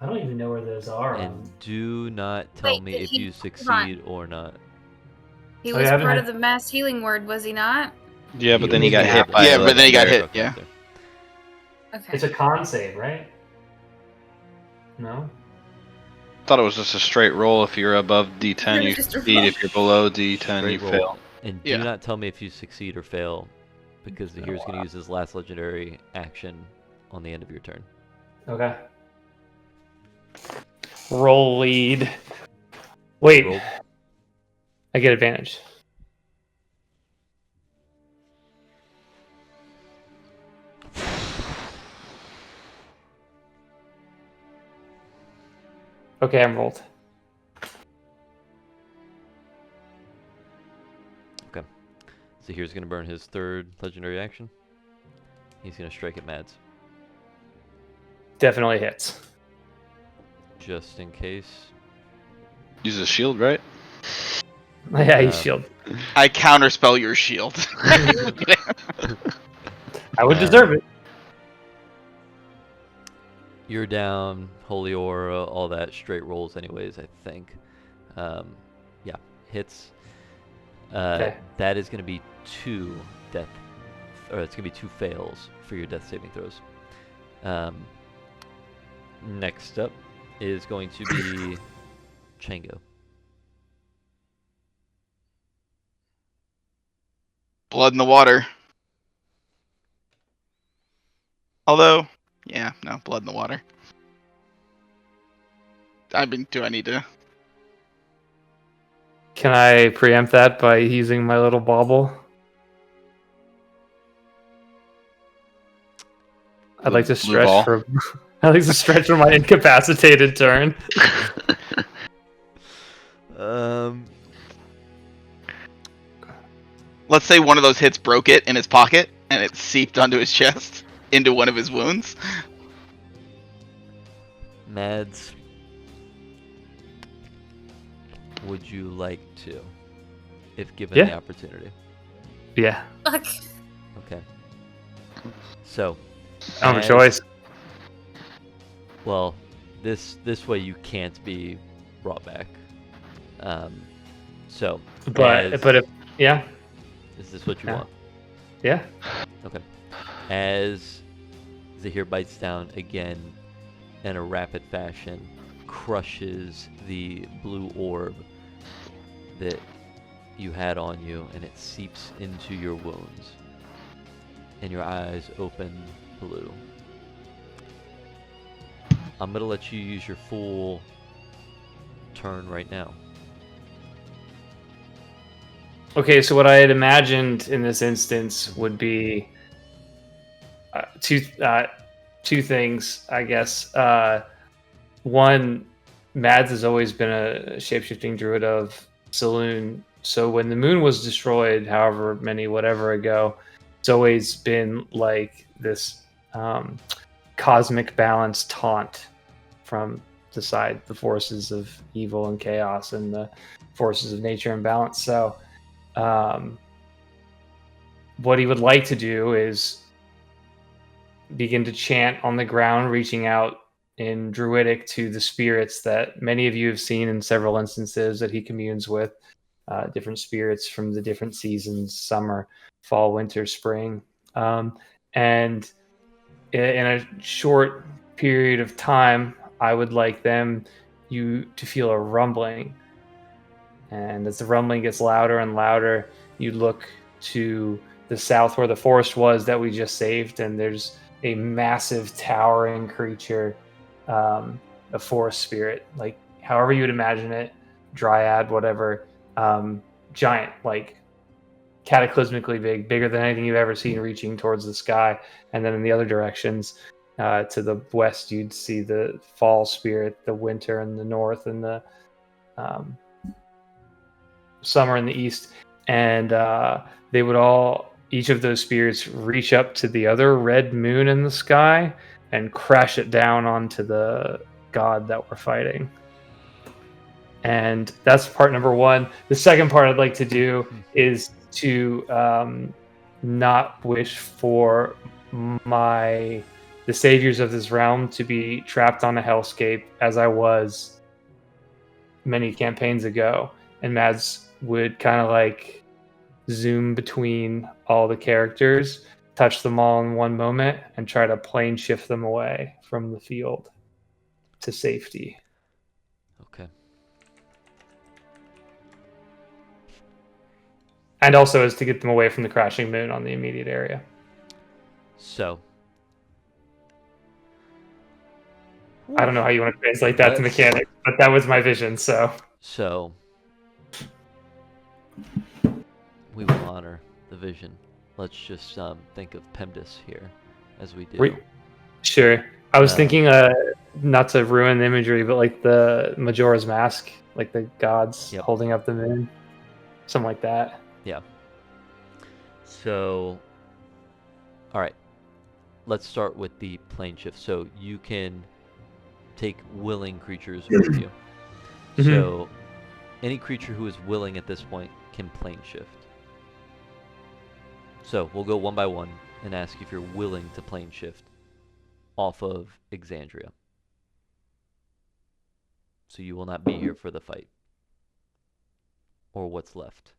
I don't even know where those are. And do not tell me if you succeed or not. He was part of the mass healing ward, was he not? Yeah, but then he got hit by Yeah, but then he got hit, yeah. Okay. It's a con save, right? No? Thought it was just a straight roll. If you're above D10, you Just a succeed. roll. If you're below D10, Straight you roll. fail. And do Yeah. not tell me if you succeed or fail, because the hero's going to use his last legendary action on the end of your turn. Okay. Roll lead. Wait. Roll. I get advantage. Okay, I'm rolled. Okay. So here's going to burn his third legendary action. He's going to strike at Mads. Definitely hits. Just in case. Use a shield, right? Yeah, he's shield. I counterspell your shield. I would deserve it. You're down, Holy Aura, all that straight rolls anyways, I think. Yeah, hits. Okay. That is going to be 2 death, or it's going to be 2 fails for your death saving throws. Next up is going to be Chango. Blood in the water. Although, yeah, no, blood in the water. Do I need to? Can I preempt that by using my little bauble? I'd like to stretch for. I'd like to stretch for my incapacitated turn. Let's say one of those hits broke it in his pocket, and it seeped onto his chest into one of his wounds. Mads, would you like to, if given the opportunity? Yeah. Fuck. Okay. So. I don't have a choice. Well, this way you can't be brought back. So. But if yeah. Is this what you want? Yeah. Okay. As Zahir bites down again in a rapid fashion, crushes the blue orb that you had on you, and it seeps into your wounds. And your eyes open blue. I'm going to let you use your full turn right now. Okay, so what I had imagined in this instance would be two things, I guess. One, Mads has always been a shapeshifting druid of Saloon, so when the moon was destroyed, however many whatever ago, it's always been like this cosmic balance taunt from the side, the forces of evil and chaos and the forces of nature and balance. So what he would like to do is begin to chant on the ground, reaching out in Druidic to the spirits that many of you have seen in several instances that he communes with, different spirits from the different seasons, summer, fall, winter, spring. And in a short period of time, I would like you to feel a rumbling. And as the rumbling gets louder and louder, you look to the south where the forest was that we just saved, and there's a massive towering creature, a forest spirit, like however you would imagine it, dryad, whatever, giant, like cataclysmically big, bigger than anything you've ever seen, reaching towards the sky. And then in the other directions, to the west, you'd see the fall spirit, the winter in the north, and the summer in the east. And they would each of those spirits reach up to the other red moon in the sky and crash it down onto the god that we're fighting. And that's part number one. The second part I'd like to do is to not wish for the saviors of this realm to be trapped on a hellscape as I was many campaigns ago. And Mads would kind of like zoom between all the characters, touch them all in one moment, and try to plane shift them away from the field to safety. Okay. And also is to get them away from the crashing moon on the immediate area. So. I don't know how you want to translate that to mechanics, but that was my vision, so. So. We will honor the vision. Let's just think of PEMDAS here, as we do. Sure. I was thinking, not to ruin the imagery, but like the Majora's Mask, like the gods holding up the moon. Something like that. Yeah. So, all right. Let's start with the plane shift. So you can take willing creatures with you. Mm-hmm. So any creature who is willing at this point can plane shift. So we'll go one by one and ask if you're willing to plane shift off of Exandria. So you will not be here for the fight. Or what's left.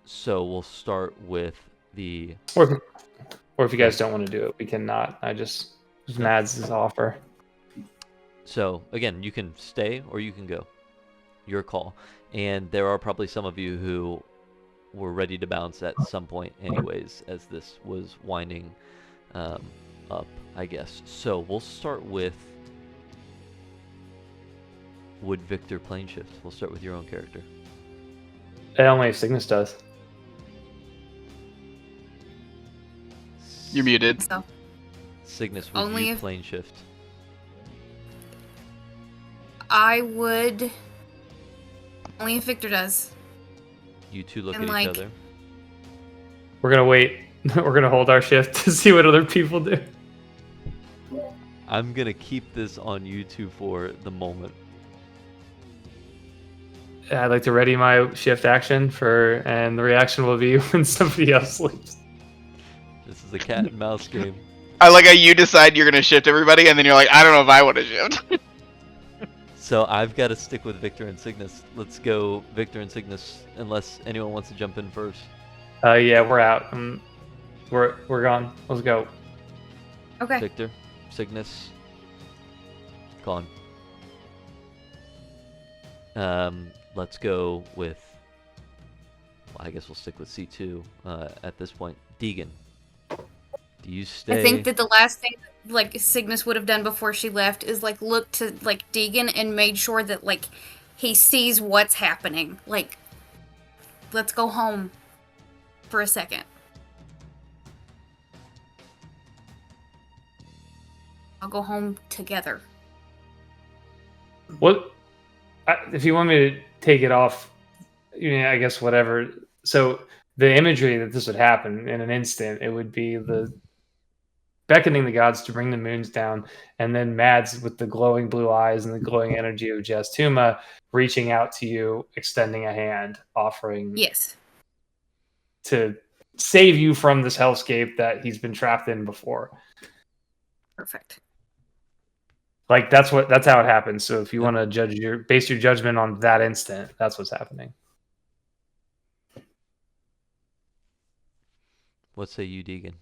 So we'll start with the... Or if you guys don't want to do it, we cannot. Just Mads' offer. So, again, you can stay or you can go. Your call. And there are probably some of you who were ready to bounce at some point anyways, as this was winding up, I guess. So we'll start with... Would Victor plane shift? We'll start with your own character. Only if Cygnus does. You're muted. So. Cygnus, would Only you if... plane shift? I would. Only if Victor does. You two look And, at each other. We're gonna wait. We're gonna hold our shift to see what other people do. I'm gonna keep this on YouTube for the moment. I'd like to ready my shift action and the reaction will be when somebody else leaves. This is a cat and mouse game. I like how you decide you're gonna shift everybody, and then you're like, I don't know if I want to shift. So I've got to stick with Victor and Cygnus. Let's go Victor and Cygnus, unless anyone wants to jump in first. Yeah, we're out. We're gone. Let's go. Okay. Victor, Cygnus, gone. Let's go with... Well, I guess we'll stick with C2 at this point. Deegan, do you stay? I think that the last thing like Cygnus would have done before she left is like look to like Deegan and made sure that like he sees what's happening. Like, let's go home for a second. I'll go home together. What? If you want me to take it off, I guess whatever. So the imagery that this would happen in an instant, it would be the beckoning the gods to bring the moons down, and then Mads with the glowing blue eyes and the glowing energy of Jastuma reaching out to you, extending a hand, offering to save you from this hellscape that he's been trapped in before. Perfect. Like that's how it happens. So if you want to base your judgment on that instant, that's what's happening. What say you, Deegan?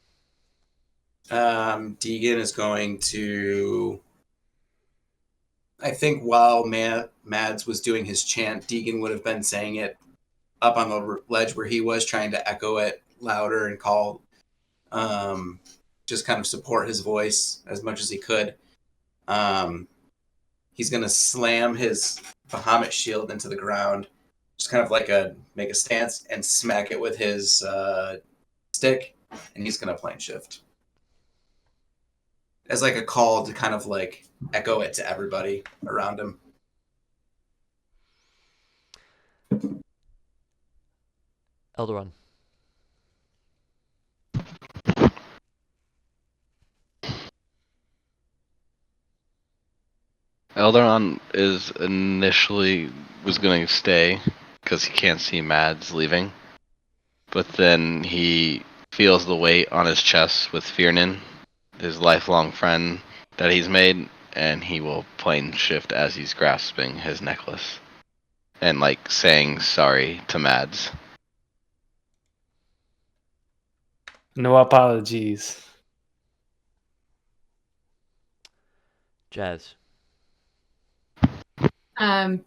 Deegan is going to. I think while Mads was doing his chant, Deegan would have been saying it up on the ledge where he was, trying to echo it louder and call, just kind of support his voice as much as he could. He's going to slam his Bahamut shield into the ground, just kind of like make a stance and smack it with his stick, and he's going to plane shift. As like a call to kind of like echo it to everybody around him. Eldaron. Eldaron was going to stay because he can't see Mads leaving, but then he feels the weight on his chest with Fiernan, his lifelong friend that he's made, and he will plane shift as he's grasping his necklace and like saying sorry to Mads. No apologies. Jazz.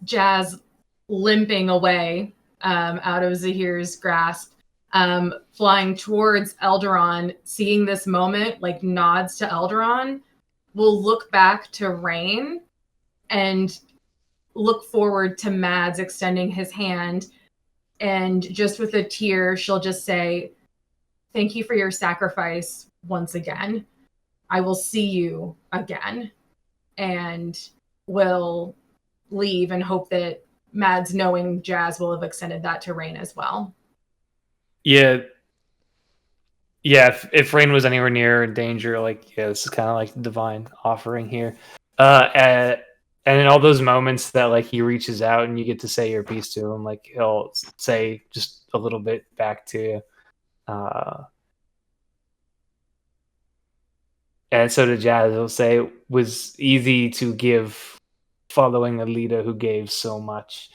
Jazz limping away out of Zahir's grasp, flying towards Eldaron, seeing this moment, like nods to Eldaron, will look back to Rain and look forward to Mads extending his hand, and just with a tear, she'll just say, "Thank you for your sacrifice once again. I will see you again," and will leave and hope that Mads, knowing Jazz, will have extended that to Rain as well. Yeah. If Rain was anywhere near danger, this is kind of like the divine offering here. And in all those moments that like he reaches out and you get to say your piece to him, like he'll say just a little bit back to you. And so to Jazz, he'll say it was easy to give following a leader who gave so much.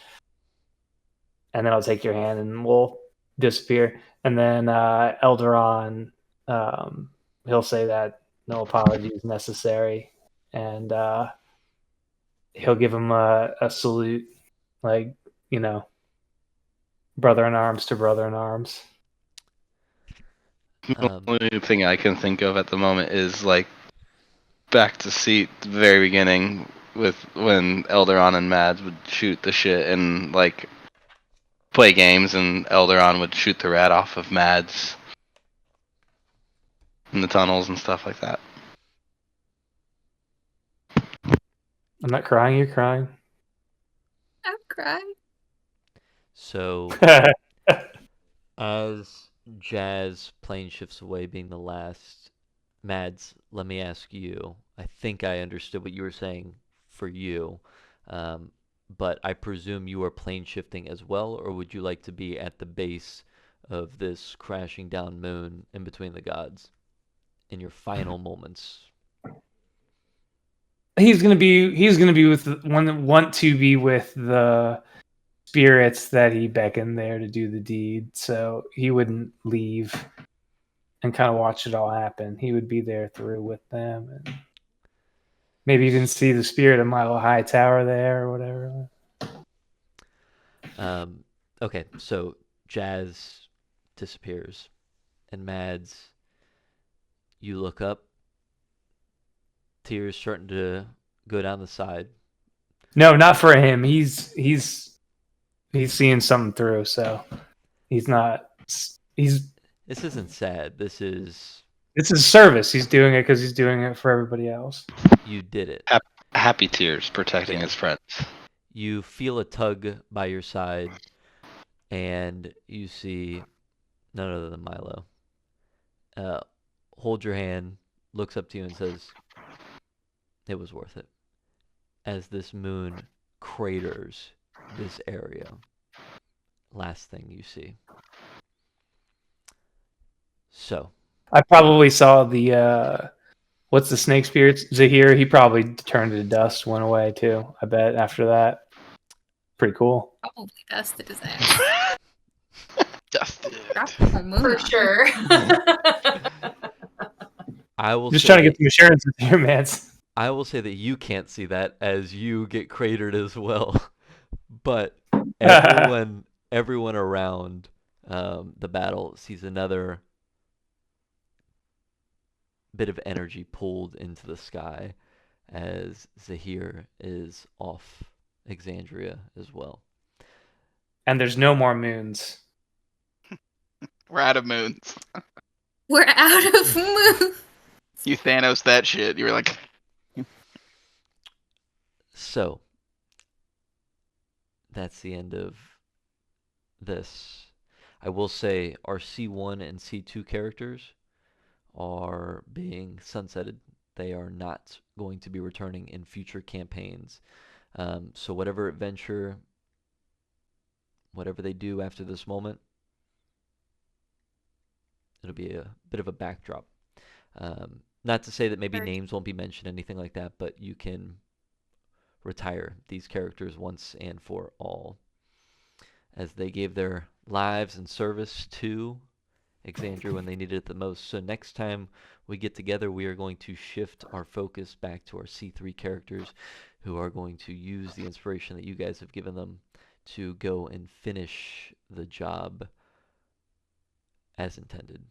And then I'll take your hand and we'll disappear. And then Eldaron, he'll say that no apologies necessary. And he'll give him a salute, like, brother in arms to brother in arms. The only thing I can think of at the moment is like back to seat the very beginning with when Eldaron and Mads would shoot the shit and like play games, and Eldaron would shoot the rat off of Mads in the tunnels and stuff like that. I'm not crying, you're crying. I'm crying. So, as Jazz plane shifts away, being the last, Mads, let me ask you. I think I understood what you were saying for you, but I presume you are plane shifting as well, or would you like to be at the base of this crashing down moon in between the gods in your final moments? He's gonna be with want to be with the spirits that he beckoned there to do the deed. So he wouldn't leave and kind of watch it all happen. He would be there through with them, and maybe even see the spirit of Milo High Tower there or whatever. Okay, so Jazz disappears, and Mads, you look up. Tears starting to go down the side. No, not for him. He's seeing something through, so he's not. This isn't sad. This is service. He's doing it because he's doing it for everybody else. You did it. Happy tears, protecting his friends. You feel a tug by your side, and you see none other than Milo. Hold your hand, looks up to you and says, "It was worth it." As this moon craters this area. Last thing you see. So. I probably saw the What's the snake spirit? Zahir, he probably turned to dust, went away too. I bet after that. Pretty cool. Probably dusted his ass. Dusted. Dropped the moon For on him. sure. I will Just say trying to that, get some assurances here, man. I will say that you can't see that as you get cratered as well. But everyone around the battle sees another bit of energy pulled into the sky as Zahir is off Exandria as well. And there's no more moons. We're out of moons. We're out of moon. You Thanos that shit. You were like, So, that's the end of this. I will say our C1 and C2 characters are being sunsetted. They are not going to be returning in future campaigns. So whatever adventure, whatever they do after this moment, it'll be a bit of a backdrop. Not to say that maybe names won't be mentioned, anything like that, but you can retire these characters once and for all, as they gave their lives in service to Exandria when they needed it the most. So next time we get together, we are going to shift our focus back to our C3 characters, who are going to use the inspiration that you guys have given them to go and finish the job as intended.